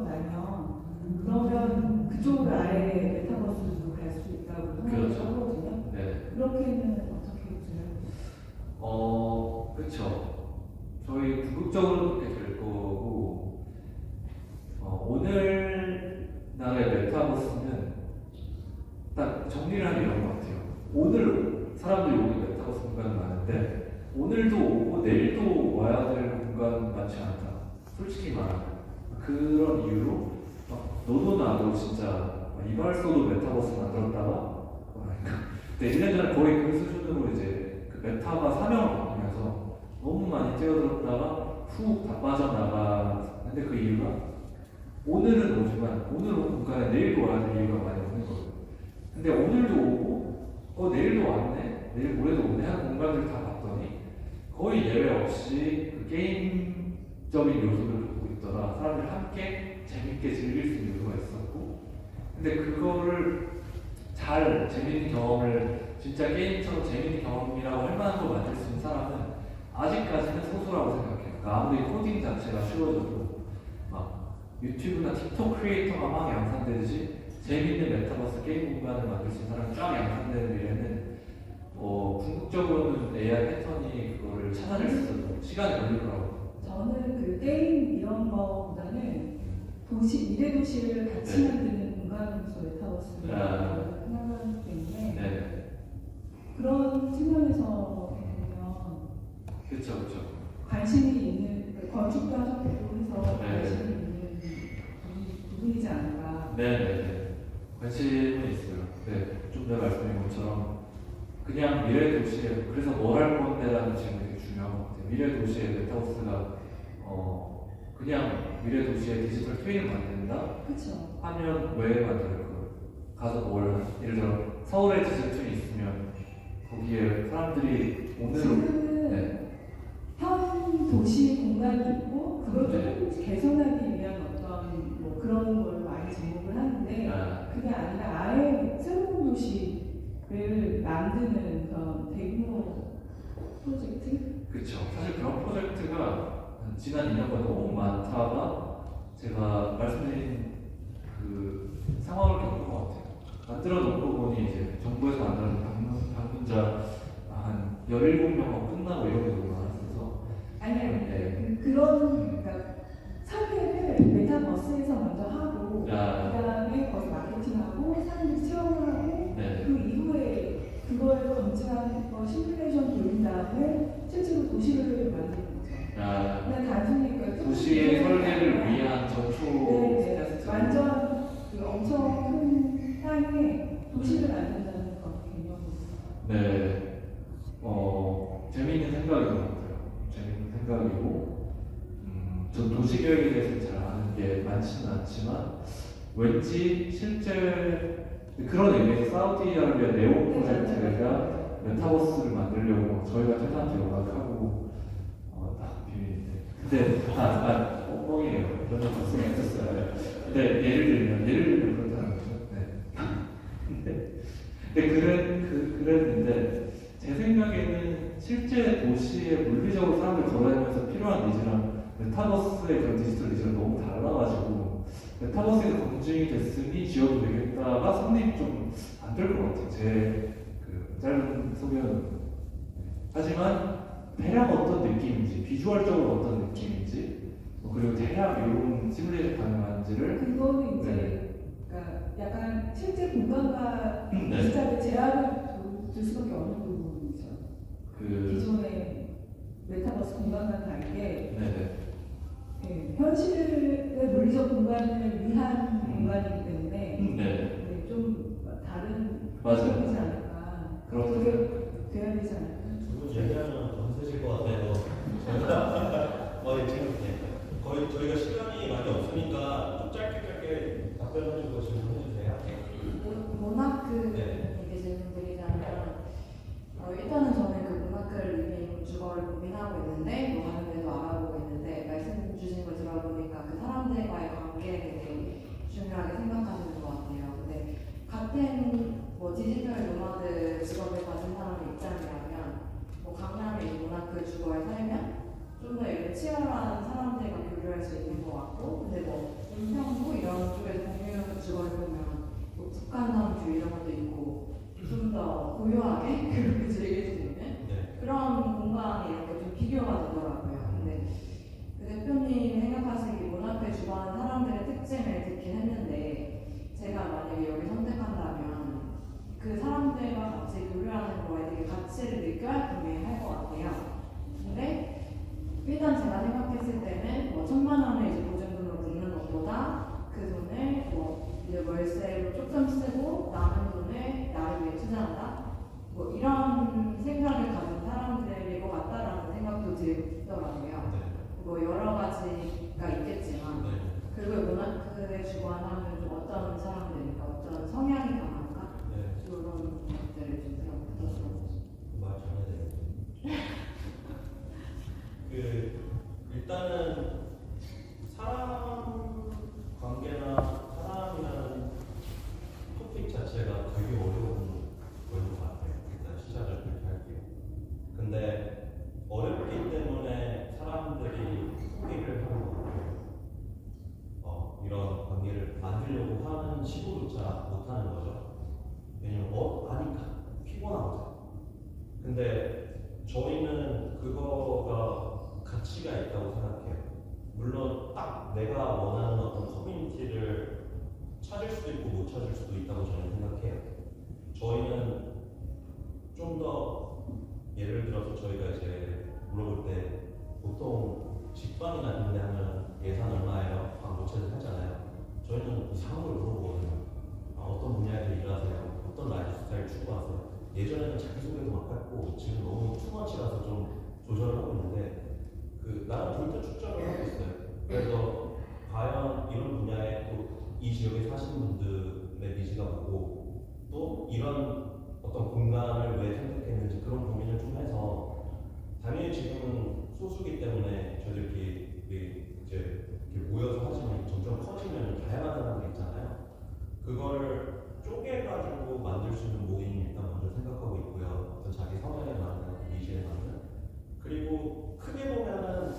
그러면 그쪽으로 아예 메타버스로 갈 수 있다고 생각하거든요. 그렇게는 어떻게 보세요? 그렇죠. 저희 궁극적으로 그렇게 될 거고 오늘날의 메타버스는 딱 정리를 하면 이런 것 같아요. 오늘 사람들이 오는 메타버스 공간은 많은데 오늘도 오고 내일도 와야 될 공간 많지 않다. 솔직히 말하면 그런 이유로 너도 나도 진짜 이발소도 메타버스 만들었다가 근데 1년 전에 거의 그 수준으로 이제 그 메타가 사명을 바꾸면서 너무 많이 뛰어들었다가 훅 다 빠져나가는데 그 이유가 오늘은 오지만 오늘 온 공간에 내일도 와야 될 이유가 많이 없는 거예요. 근데 오늘도 오고 내일도 왔네, 내일 모레도 오네 하는 공간들을 다 봤더니 거의 예외 없이 그 게임적인 요소를 갖고 있더라. 사람들이 함께 재밌게 즐길 수 있는 요소가 있었고 근데 그거를 잘 재밌는 경험을 진짜 게임처럼 재밌는 경험이라고 할 만한 걸 만들 수 있는 사람은 아직까지는 소수라고 생각해요. 그러니까 아무리 코딩 자체가 쉬워져도 막 유튜브나 틱톡 크리에이터가 막 양산되듯이 재밌는 메타버스 게임 공간을 만들 수 있는 사람이 쫙 양산되는 미래는 궁극적으로는 AI 패턴이 그거를 찾아낼 수 있어도 시간이 걸릴 거라고. 저는 그 게임 이런 거보다는 미래 도시를 같이 만드는 공간으로서 메타버스를 생각하기 때문에 그런 측면에서 보면 그렇죠. 관심이 있는 건축도 하셨고 해서 관심이 있는 부분이지 않을까. 관심은 있어요. 좀 전에 말씀드린 것처럼 그냥 미래 도시에 그래서 뭘 할 건데라는 질문이 되게 중요한 것 같아요. 미래 도시에 메타버스가 그냥 미래 도시에 디지털 트윈을 만든다? 그렇죠. 하면 왜 만들 거예요? 가서 예를 들어 서울에 디지털 트윈이 있으면 거기에 사람들이 지금은 현 도시 공간이 있고 그걸 조금 개선하기 위한 어떤 뭐 그런 걸 많이 제공을 하는데 그게 아니라 아예 새로운 도시를 만드는 그런 대규모 프로젝트? 그렇죠. 사실 그런 프로젝트가 한 지난 2년간 너무 많다가 제가 말씀드린 그 상황을 겪은 것 같아요. 만들어 놓고 보니 이제 정부에서 만들어진 방문자 한 17명하고 끝나고 이런 게 너무 많았어서 아니요. 네. 그러니까 설계를 메타버스에서 먼저 하고 아. 그다음에 거기서 마케팅하고 사람들 체험을 하고 네. 그 이후에 그걸 검증한 거 시뮬레이션 돌린 다음에 실제로 도시를 만드는 거죠. 아, 그냥 단순히 그 도시의 설계를 위한 전초 네, 테스트. 완전 그 엄청 큰 땅에 도시를 만든다는 건 개념이죠. 네. 재미있는 생각인 것 같아요. 재미있는 생각이고, 전 도시계획에 대해서 잘 아는 게 많지는 않지만, 왠지 실제 그런 의미에서 사우디아라비아 네온 프로젝트가 메타버스를 만들려고 저희가 회사한테 연락하고, 비밀인데. 근데, 뻥이에요. 그런 적 발생했었어요. 근데 예를 들면 그렇다는 거죠. 네. 근데 그랬는데, 제 생각에는 실제 도시에 물리적으로 사람들 걸어다니면서 필요한 니즈랑 메타버스의 그런 디지털 니즈가 너무 달라가지고 메타버스에서 검증이 됐으니 지어도 되겠다가 성립이 좀 안 될 것 같아요. 제 그 짧은 소견은. 하지만 대략 어떤 느낌인지, 비주얼적으로 어떤 느낌인지, 그리고 대략 이런 시뮬레이션 가능한지를 그거는 이제 네. 그러니까 약간 실제 공간과 네. 디지털의 제약을 둘 수밖에 없는 부분이죠. 그 기존의 메타버스 공간과는 다르게 네네. 네, 현실의 물리적 공간을 위한 공간이기 때문에 네. 네, 좀 다른 맞아요. 되지 않을까. 그렇죠. 그게 돼야 되지 않을까. 두분 얘기하면 더 세실 것 같아요. 지금 거의 저희가 시간이 많이 없으니까 좀 짧게 답변해주고 질문해주세요. 모나크 네. 얘기 질문드리자면 일단은 저는 그 모나크를 리빙 주거를 고민하고 있는데 뭐 다른 데도 알아보고 있는데 말씀 주신 거 들어보니까 그 사람들과의 관계에 되게 중요하게 생각하시는 것 같아요. 근데 같은 뭐 디지털 노마드 직업을 가진 사람의 입장이라면 뭐 강남의 이 모나크 주거에 살면 좀 더 이렇게 치열한 사람들과 교류할 수 있는 것 같고, 근데 뭐 인평구 이런 쪽에서 공유 주거를 보면 뭐 북한산주 이런 것도 있고 좀 더 고요하게 그렇게 즐길 수 있는 네. 그런 공간이 이렇게 좀 비교가 되더라고요. 근데 그 대표님이 생각하시기 모나크에 주거하는 사람들의 특징을 듣긴 했는데 제가 만약에 여기 선택한다면 그 사람들과 같이 교류하는 거에 되게 가치를 느껴야 구매할 것 같아요. 근데 일단 제가 생각했을 때는 뭐 1,000만 원을 이제 보증금으로 붓는 것보다 그 돈을 뭐 이제 월세로 조금 쓰고 남은 돈을 나를 위해 투자한다. 뭐 이런 생각을 가진 사람들일 것 같다라는 생각도 들더라고요. 뭐 여러 가지가 있겠지만 네. 그리고 모나크에 주거한 사람들은 좀 어떤 사람들일까, 어떤 성향이 강한가 네. 이런 것들을 좀 들어보셨어요. 말 전해야 되겠네. 일단은 사람 관계나 사람이라는 토픽 자체가 되게 어려운 것 같아요. 일단 시작을 그렇게 할게요. 근데 어렵기 때문에 사람들이 포기를 하는 것 같아요. 이런 관계를 만들려고 하는 시도조차 못하는 거죠. 왜냐면 아니까 피곤하거든. 근데 저희는 그거가 가치가 있다고 생각해요. 물론 딱 내가 원하는 어떤 커뮤니티를 찾을 수도 있고 못 찾을 수도 있다고 저는 생각해요. 저희는 좀 더 예를 들어서 저희가 이제 물어볼 때 보통 직방이나 임대하면 예산 얼마예요? 모체를 하잖아요. 저희는 이상한 걸 물어보거든요. 어떤 분야에서 일하세요? 어떤 라이프 스타일 추구하세요? 예전에는 자기소개도 막 했고 지금 너무 투머치라서 좀 조절을 하고 있는데 나는 불도 축적을 하고 있어요. 그래서 과연 이런 분야에 또 이 지역에 사시는 분들의 니즈가 뭐고 또 이런 어떤 공간을 왜 선택했는지 그런 고민을 좀 해서 당연히 지금은 소수기 때문에 저희들끼리 이제 이렇게 모여서 하지만 점점 커지면 다양한 사람들이 있잖아요. 그걸 쪼개가지고 만들 수 있는 모임 일단 먼저 생각하고 있고요. 어떤 자기 성향에 맞는, 니즈에 맞는. 그리고 크게 보면은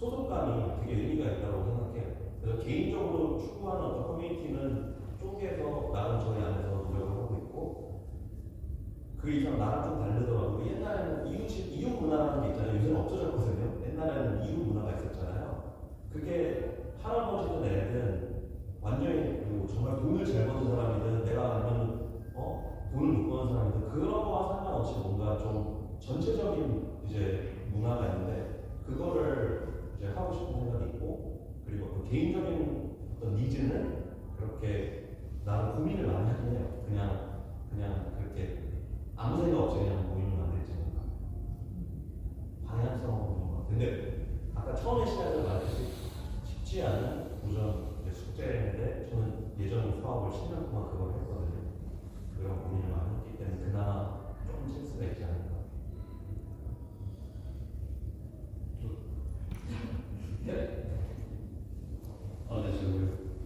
소속감이 되게 의미가 있다고 생각해요. 그래서 개인적으로 추구하는 어떤 커뮤니티는 쪼개서 나름 저희 안에서 노력을 하고 있고 그 이상 나랑 좀 다르더라고요. 옛날에는 이웃 문화라는 게 있잖아요. 요새는 없어졌거든요. 옛날에는 이웃 문화가 있었잖아요. 그게 할아버지든 애든 완전히 뭐 정말 돈을 잘 버는 사람이든 내가 아니면 돈을 못 버는 사람이든 그런 거와 상관없이 뭔가 좀 전체적인 이제 문화가 있는데 그거를 이제 하고 싶은 생각이 있고 그리고 그 개인적인 어떤 니즈는 그렇게 나는 고민을 많이 하긴 해요. 그냥 그렇게 아무 생각 없이 그냥 모임을 만들지 뭔가 방향성을 보는 것 같아요. 근데 아까 처음에 시작을 말했듯이 쉽지 않은 도전 숙제인데 저는 예전에 사업을 10년 동안 그걸 했거든요. 그런 고민을 많이 했기 때문에 그나마 조금 센스가 있지 않을까. 네, 저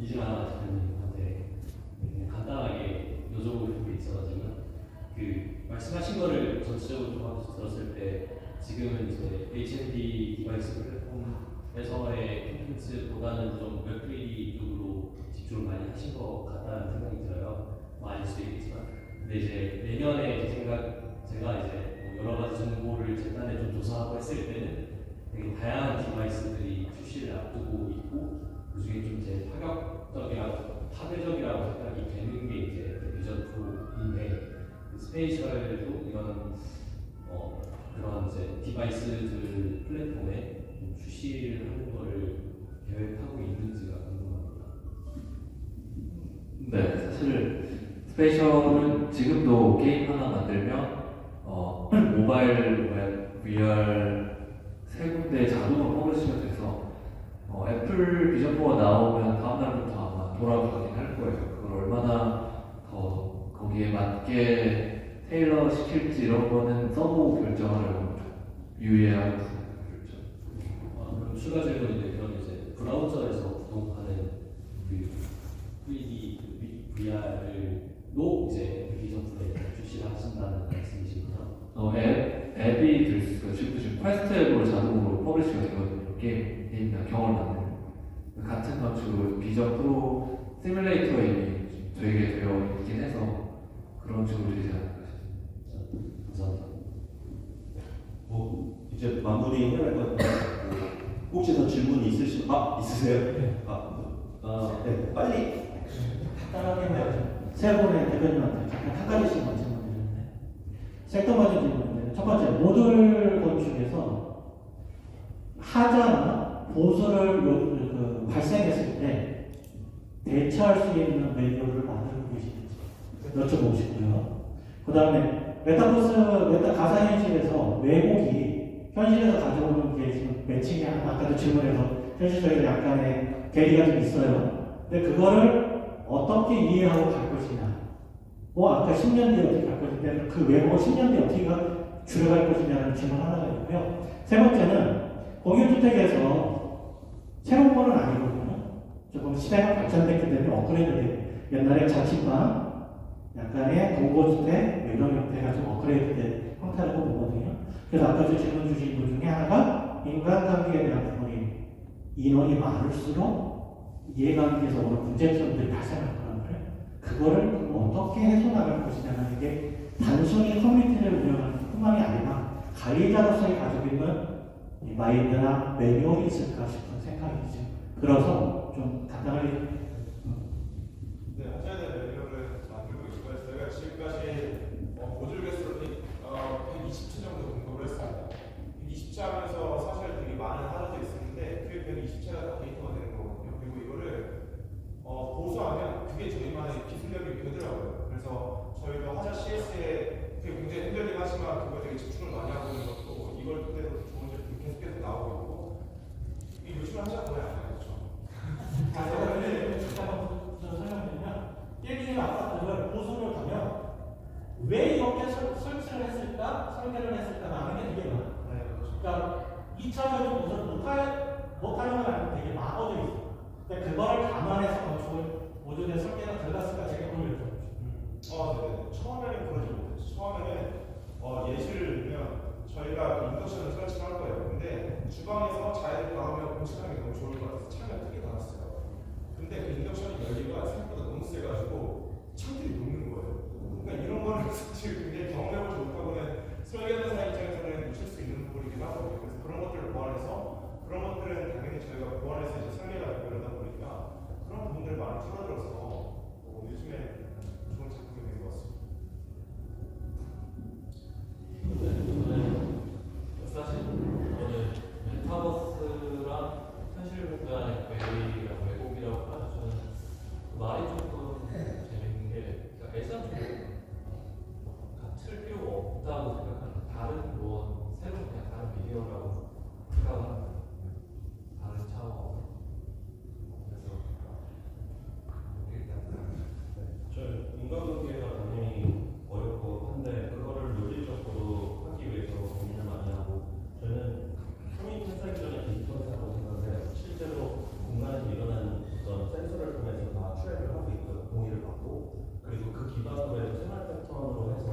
이진아 대표님한테 그냥 간단하게 여쭤보고 싶은 게 있어가지고 그 말씀하신 거를 전체적으로 좀 하면서 들었을 때 지금은 이제 HMD 디바이스 플랫폼에서의 콘텐츠보다는 좀 웹3 쪽으로 집중을 많이 하신 것 같다는 생각이 들어요. 뭐 아닐 수도 있겠지만 근데 이제 내년에 제가 이제 뭐 여러 가지 정보를 재단에 좀 조사하고 했을 때는 되게 다양한 디바이스들이 출시를 앞두고 있고 그 중에 좀 제 파괴적이라고 생각이 되는 게 이제 비전 프로인데 그 스페이셜도 이런 그런 이제 디바이스들 플랫폼에 출시를 하는 거를 계획하고 있는지가 궁금합니다. 네, 사실 스페이셜은 지금도 게임 하나 만들면 모바일, 웹, VR 세 군데 자동으로 퍼블리시가 돼서 애플 비전4가 나오면 다음날부터 아마 돌아가긴 할 거예요. 그걸 얼마나 더 거기에 맞게 테일러 시킬지 이런 거는 써보고 결정하려고 유의해야 생각했죠. 그럼 추가 질문인데 그럼 이제 브라우저에서 구동하는 그 3D VR로 이제 비전4에 출시를 하신다는 말씀이시구나. 앱이 될 수 있어요. 지금 퀘스트 앱으로 자동으로 퍼블리시가 되거든요. 게임이나 경험을 만드는 같은 방식으로 비전 프로 시뮬레이터 앱이 되게 되어 있긴 해서 그런 식으로 되지 않을까 싶습니다. 감사합니다. 뭐 이제 마무리 해야 될 것 같아요. 혹시 더 질문이 있으세요? 네, 빨리. 간단하게 세 분의 대표님한테 잠깐 한 가지씩 질문드리는데 섹터마저 질문인데 첫 번째 모듈 건축에서 하자나 보수를 발생했을 때 대처할 수 있는 매뉴얼을 만들고 계시는지 여쭤보고 싶고요. 그 다음에 메타 가상현실에서 왜곡이 현실에서 가져오는 게 지금 매칭이 아까도 질문에서 현실적으로 약간의 괴리가 좀 있어요. 근데 그거를 어떻게 이해하고 갈 것이냐. 아까 10년 뒤에 어떻게 갈 것인데 그 왜곡을 10년 뒤에 어떻게 줄여갈 것이냐는 질문 하나가 있고요. 세 번째는 공유주택에서 새로운 거는 아니거든요. 조금 시대가 발전됐기 때문에 업그레이드돼요. 옛날에 자취방, 약간의 공고주택 이런 형태가 좀 업그레이드된 형태라고 보거든요. 그래서 아까 질문 주신 것 중에 하나가 인간관계에 대한 부분이 인원이 많을수록 이해관계에서 오는 문제점들이 발생할 거라는 거예요. 그거를 어떻게 해소나갈 것이냐는 게 단순히 커뮤니티를 운영하는 뿐만이 아니라 관리자로서의 가지고 있는 마인드나 매뉴얼이 있을까 싶은 생각이죠. 그래서 좀 간단하게 네, 하셔야 될 매뉴얼을 만들고 있고요. 저희가 지금까지 모듈 개수로 120차 정도 공급을 했습니다. 120차 하면서 사실 되게 많은 하드들이 있었는데 그게 120차가 다 데이터가 되는 거거든요. 그리고 이거를 보수하면 그게 저희만의 기술력이 되더라고요. 그래서 저희도 하자 CS에 그게 굉장히 힘들긴 하지만 그거에 되게 집중을 많이 하고 있는 것도 이걸 토대로 좋은 제품 계속해서 나오고 있고 이 요즘에 하자 거의 안 하겠죠. 설명드리면 깨기는 아파트를 보수를 가면 왜 이렇게 설치를 했을까, 설계를 했을까라는 게 되게 많아요. 그러니까 2차적인 보수를 못하는 건 아니고 되게 막어져 있어요. 근데 그거를 감안해서 건축을 모듈에 설계가 들어갔을까 제가 그걸 여쭤보죠. 네네. 처음에는 그러지 못했죠. 처음에는 예시를 들면 저희가 저희가 그 인덕션을 설치할 거예요. 근데 주방에서 자해를 가하면 음식하는 게 너무 좋을 것 같아서 창을 크게 닫았어요. 근데 그 인덕션이 열기가 생각보다 너무 세가지고 창들이 녹는 거예요. 그러니까 이런 거는 사실 굉장히 경험해보지 못하고는 설계하는 사람 입장에서는 놓칠 수 있는 부분이긴 하거든요. 그래서 그런 것들을 보완해서 그런 것들은 당연히 저희가 보완해서 이제 설계가 되고 이러다 보니까 그런 부분들이 많이 줄어들어서 요즘에 좋은 제품이 된 것 같습니다. 저는 사실 저는 메타버스랑 현실 공간의 왜곡이라고 하죠. 저는 그 말이 조금 재밌는 게 그러니까 애초에 같을 필요가 없다고 생각하는 다른 뭐 새로운 그냥 다른 미디어라고 생각하는 거예요. 다른 차원. 그래서 이렇게 일단 저 인간관계가 당연히 어렵고 한데 그거를 논리적으로 하기 위해서 고민을 많이 하고 저는 성인 회사기 전에 디지털 회사라고 생각하는데 실제로 공간에서 일어나는 어떤 센서를 통해서 다 트랙을 하고 있고요. 동의를 받고 그리고 그 기반으로 해서 생활 패턴으로 해서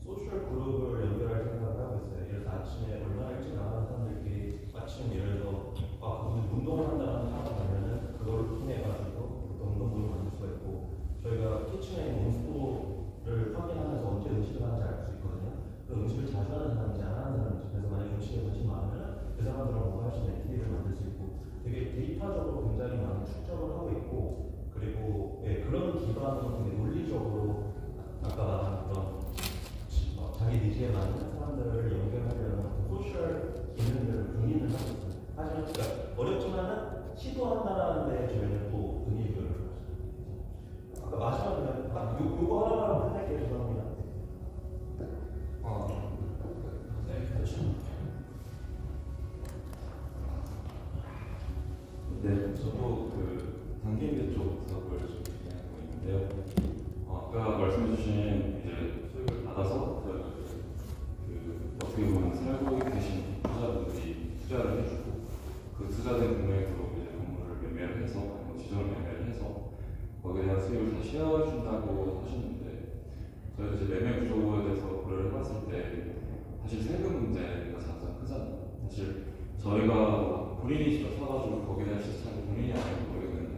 소셜 그룹을 연결할 생각을 하고 있어요. 예를 들어서 아침에 얼마나 일찍 나가는 사람들끼리 아침 예를 들어 그분들 운동을 한다는 사람 가면은 그걸 통해 가지고 운동부를 만들 수가 있고 저희가 키친에 있는 온스토를 확인하면서 언제 음식을 하는지 알 수 있거든요. 그 음식을 자주 하는 사람인지 안 하는 사람인지 그래서 만약에 음식에 관심이 많으면 그 사람들하고 뭔가 할 수 있는 액티비티를 만들 수 있고 되게 데이터적으로 굉장히 많은 축적을 하고 있고 그리고 그런 기반으로 되게 논리적으로 아까 말한 그런 자기 니즈에 맞는 사람들을 연결하려는 소셜 기능들을 궁리를 하고 있어요. 하지만 그러니까 어렵지만은 시도한다는 데 저희는 또 의미를 아까 마지막에 딱 요거 하나만 끝낼게요. 죄송합니다. 네, 저도 그 단계인대 쪽 사업을 좀 진행하고 있는데요. 아까 말씀해주신 이제 수익을 받아서 어떻게 보면 살고 계신 투자분들이 투자를 해주고 그 투자된 금액으로 이제 건물을 매매를 해서 지정을 매매를 해서 거기에 대한 수익을 다 쉐어해준다고 하셨는데 저희도 이제 매매 구조에 대해서 고려를 해봤을 때 사실 세금 문제가 가장 크잖아요. 사실 저희가 본인이 직접 사가지고 거기에 대한 시스템을 본인이 알고 모르겠는데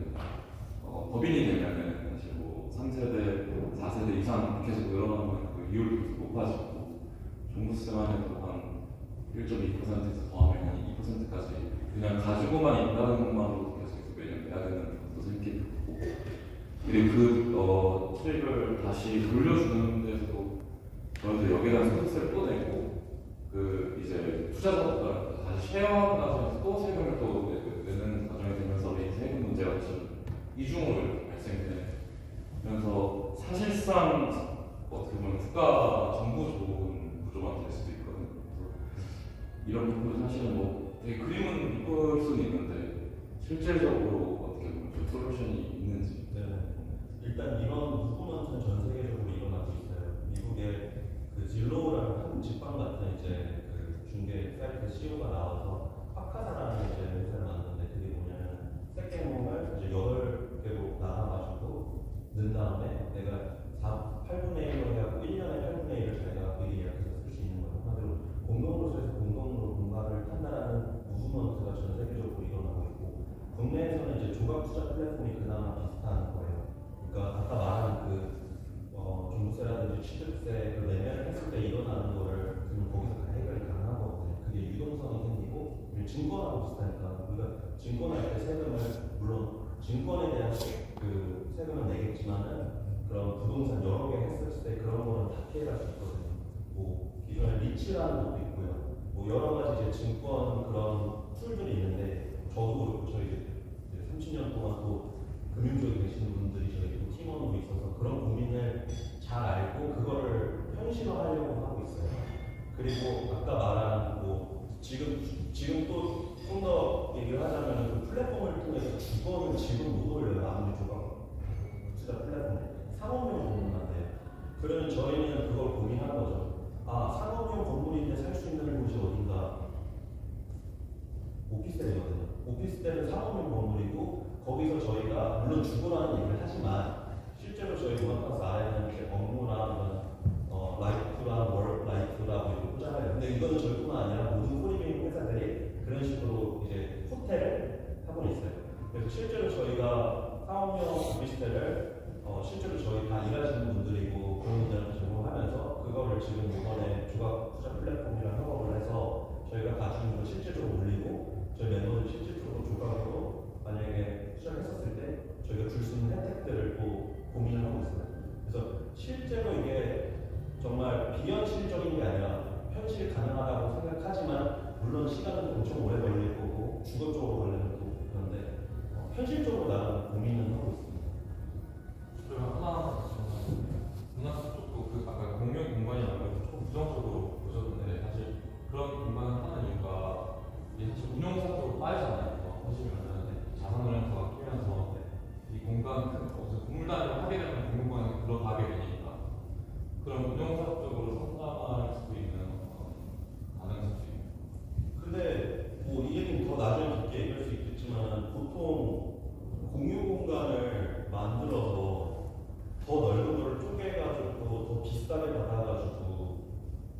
법인이 되면은 사실 뭐 3세대, 4세대 이상 계속 늘어나면 그 이율이 계속 높아지고 종부세만 해도 한 1.2%에서 더하면 한 2%까지 그냥 가지고만 있다는 것만으로도 계속 매년 내야 되는 것도 생기고 그리고 그 수익을 다시 돌려주는 데서도 저희도 여기에 대한 소득세를 또 내고 그 이제 투자자보다 다시 쉐어하고 나서 또 세금을 또 내는 과정이 되면서 이 세금 문제가 좀 이중으로 이렇게 발생되면서 사실상 어떻게 보면 국가 정부 좋은 구조만 될 수도 있거든요. 이런 부분 사실은 뭐 되게 그림은 이쁠 수는 있는데 실질적으로 어떻게 보면 좀 솔루션이 있는지. 네. 일단 이런 무브먼트는 전 세계적으로 일어나고 있어요. 미국의 그 진로우라는 한 직방 같은 이제 그 중개 사이트 CEO가 나와서 파카사라는 이제 회사를 만드는데 그게 뭐냐면 세컨홈을 이제 8개로 나눠가지고 넣은 다음에 내가 8분의 1로 해갖고 1년에 8분의 1을 자기가 미리 예약해서 쓸 수 있는 거예요. 한마디로 공동으로서 공동으로 공간을 판단하는 무브먼트가 전 세계적으로 일어나고 있고 국내에서는 이제 조각 투자 플랫폼이 그나마 비슷한 거예요. 그러니까 아까 말한 그 종부세라든지 취득세를 내면 했을 때 일어나는 거를 그냥 거기서 다 해결이 가능한 거거든요. 그게 유동성이 생기고 증권하고 비슷하니까 우리가 증권할 때 세금을 물론 증권에 대한 그 세금을 내겠지만은 그런 부동산 여러 개 했을 때 그런 거는 다 피해갈 수 있거든요. 뭐 기존에 리츠라는 것도 있고요. 뭐 여러 가지 이제 증권 그런 툴들이 있는데 저도 그렇고 저희 이제 30년 동안 또 금융쪽에 계시는 분들이 저희 또 팀원으로 있어서 그런 고민을 잘 알고 그거를 현실화하려고 하고 있어요. 그리고 아까 말한 뭐 지금 또 좀 더 얘기를 하자면 그 플랫폼을 통해서 주거는 지금 못 올려요. 아무리 조각 투자 플랫폼에 상업용 건물만 돼요. 그러면 저희는 그걸 고민한 거죠. 아 상업용 건물인데 살 수 있는 곳이 어딘가? 오피스텔이거든요. 오피스텔은 상업용 건물이고 거기서 저희가 물론 주거라는 얘기를 하지만 실제로 저희 문화카스 아래는 이제 업무랑 라이프랑 월 라이프라고 이렇게 포장을 해요. 근데 이거는 저희 아니라 모든 코리빙 회사들이 그런 식으로 이제 호텔을 하고 있어요. 그래서 실제로 저희가 사업용 오피스텔을 실제로 저희 다 일하시는 분들이고 그런 분들한테 제공하면서 그거를 지금 이번에 조각 투자 플랫폼이랑 협업을 해서 저희가 가지고 있는 걸 실질적으로 올리고 저희 멤버들이 실질적으로 조각으로 만약에 투자를 했었을 때 저희가 줄 수 있는 혜택들을 또 고민을 하고 있어요. 그래서 실제로 이게 정말 비현실적인 게 아니라 현실 가능하다고 생각하지만 물론 시간은 엄청 오래 걸릴 거고 주거적으로 걸리는 또 그런데 현실적으로 나는 고민은 하고 있습니다. 그리고 하나 문학사 쪽도 그 아까 공용 공간이라고 해서 조금 부정적으로 보셨는데 사실 그런 공간을 하는 이유가 이게 사실 운영사 쪽으로 빠지잖아요. 보시면은 자산운용사가 끼면서 이 공간 무슨 공물단위로 하게 되면 공공간에 들어가게 되니까 그런 운영사 쪽으로 성장할 수도 있는 가능성이. 근데 뭐 이 얘기는 더 나중에 깊게 얘기할 수 있겠지만 보통 공유 공간을 만들어서 더 넓은 거를 쪼개가지고 더 비싸게 받아가지고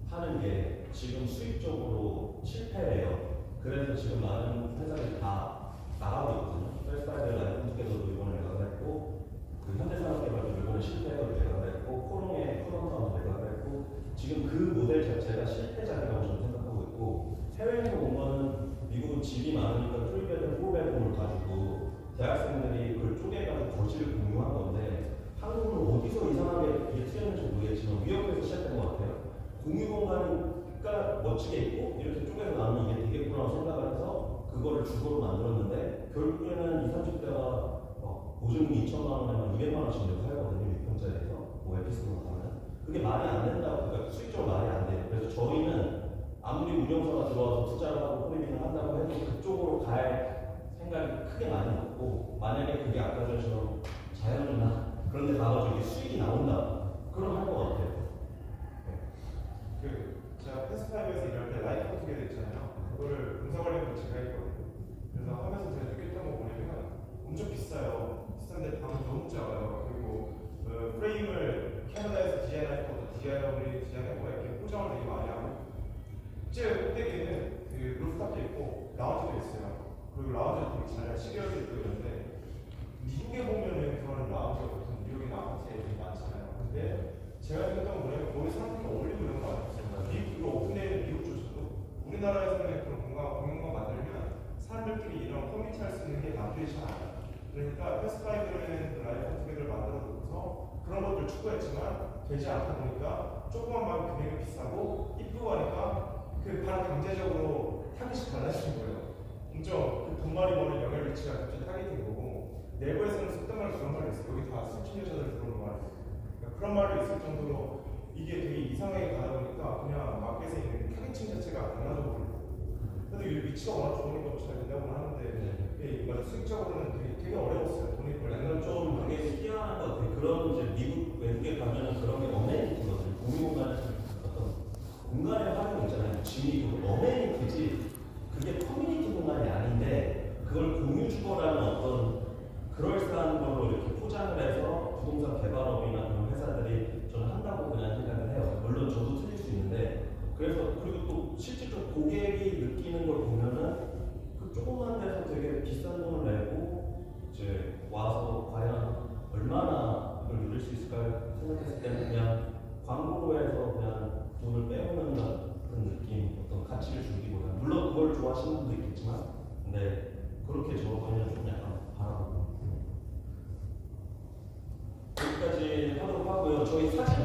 하는 게 지금 수익적으로 실패해요. 그래서 지금 많은 회사들이 다 나가고 있거든요. 셀사이드 라이프스케도 이번에 매각을 했고 그 현대산업개발도 이번에 실패해서 매각을 했고 코롱사도 매각을 했고 지금 그 모델 자체가 실패작이라고 저는 생각하고 있고 해외에서 보면은 미국은 집이 많으니까 3베드룸, 4베드룸을 가지고 대학생들이 그걸 쪼개가지고 거실을 공유한 건데 한국은 어디서 이상하게 이게 튀었는지 모르겠지만 위협에서 시작된 것 같아요. 공유 공간이니까 멋지게 있고 이렇게 쪼개서 나누면 이게 되겠구나 생각을 해서 그거를 주거로 만들었는데 결국에는 20, 30대가 보증금 2천만 원에만 200만 원씩 내고 살거든요. 6평짜리에서 뭐 에피소드로 가면 그게 말이 안 된다고 그러니까 수익적으로 말이 안 돼요. 그래서 저희는 아무리 운영사가 들어와서 투자를 하고 코리빙을 한다고 해도 그쪽으로 갈 생각이 크게 많이 없고 만약에 그게 아까 전처럼 자연이나 그런 데 가가지고 이게 수익이 나온다 그럼 할 것 같아요. 제가 패스파이브에서 일할 때 라이프 투게더 있잖아요. 그거를 분석하려고 제가 했거든요. 그래서 하면서 제가 느꼈던 거 뭐냐면 엄청 비싸요. 비싼데 방이 너무 작아요. 그리고 프레임을 캐나다에서 DIY 디자인해보고 이렇게 포장을 되게 많이 하고 실제 꼭대기에는 그 루프탑도 있고 라운지도 있어요. 그리고 라운지도 되게 잘 시계열도 있고 이런데 미국에 보면은 그런 라운지가 보통 뉴욕이나 아파트에 되게 많잖아요. 근데 제가 생각한 건 뭐냐면 거기 사람들이 어울리고 이런 거 아니었어요. 미국 오픈되는 미국조차도 우리나라에서는 그런 공간만 만들면 사람들끼리 이런 커뮤니티 할 수 있는 게 남들이 잘 알아요. 그러니까 패스파이브라는 라이프 투게더를 만들어 놓고서 그런 것들 추구했지만 되지 않다 보니까 조그만 방 금액이 비싸고 이쁘고 하니까 그 반 강제적으로 타깃이 달라지는 거예요. 엄청 그 돈 많이 버는 영역 위치가 갑자기 타깃인 거고 내부에서는 속된 말로 그런 말이 있어요. 여기 다 술집 여자들 들어오는 말이 있어요. 그러니까 그런 말이 있을 정도로 이게 되게 이상하게 가다 보니까 그냥 마켓에 있는 타깃층 자체가 달라져 버리고 근데 이 위치가 워낙 좋으니까 잘 된다고는 하는데 맞아 수익적으로는 되게 어려웠어요. 돈이 벌려면 좀 그게 희한한 것 같아요. 그런 이제 미국 외국에 가면은 그런 게 어메니티거든요. 공유 공간에 어떤 공간의 활용 있잖아요. 짐이 그 어메니티지 그게 커뮤니티 공간이 아닌데 그걸 공유 주거라는 어떤 그럴싸한 걸로 이렇게 포장을 해서 부동산 개발업이나 그런 회사들이 저는 한다고 그냥 생각을 해요. 물론 저도 틀릴 수 있는데 그래서 그리고 또 실질적으로 고객이 느끼는 걸 보면은 그 조그만 데서 되게 비싼 돈을 내고 이제 와서 과연 얼마나 이걸 누릴 수 있을까 생각했을 때는 그냥 광고로 해서 그냥 돈을 빼오는 그런 느낌, 어떤 가치를 주기보다 물론 그걸 좋아하시는 분도 있겠지만 근데 그렇게 저는 좀 약간 바라보고 여기까지 하도록 하고요. 저희 사진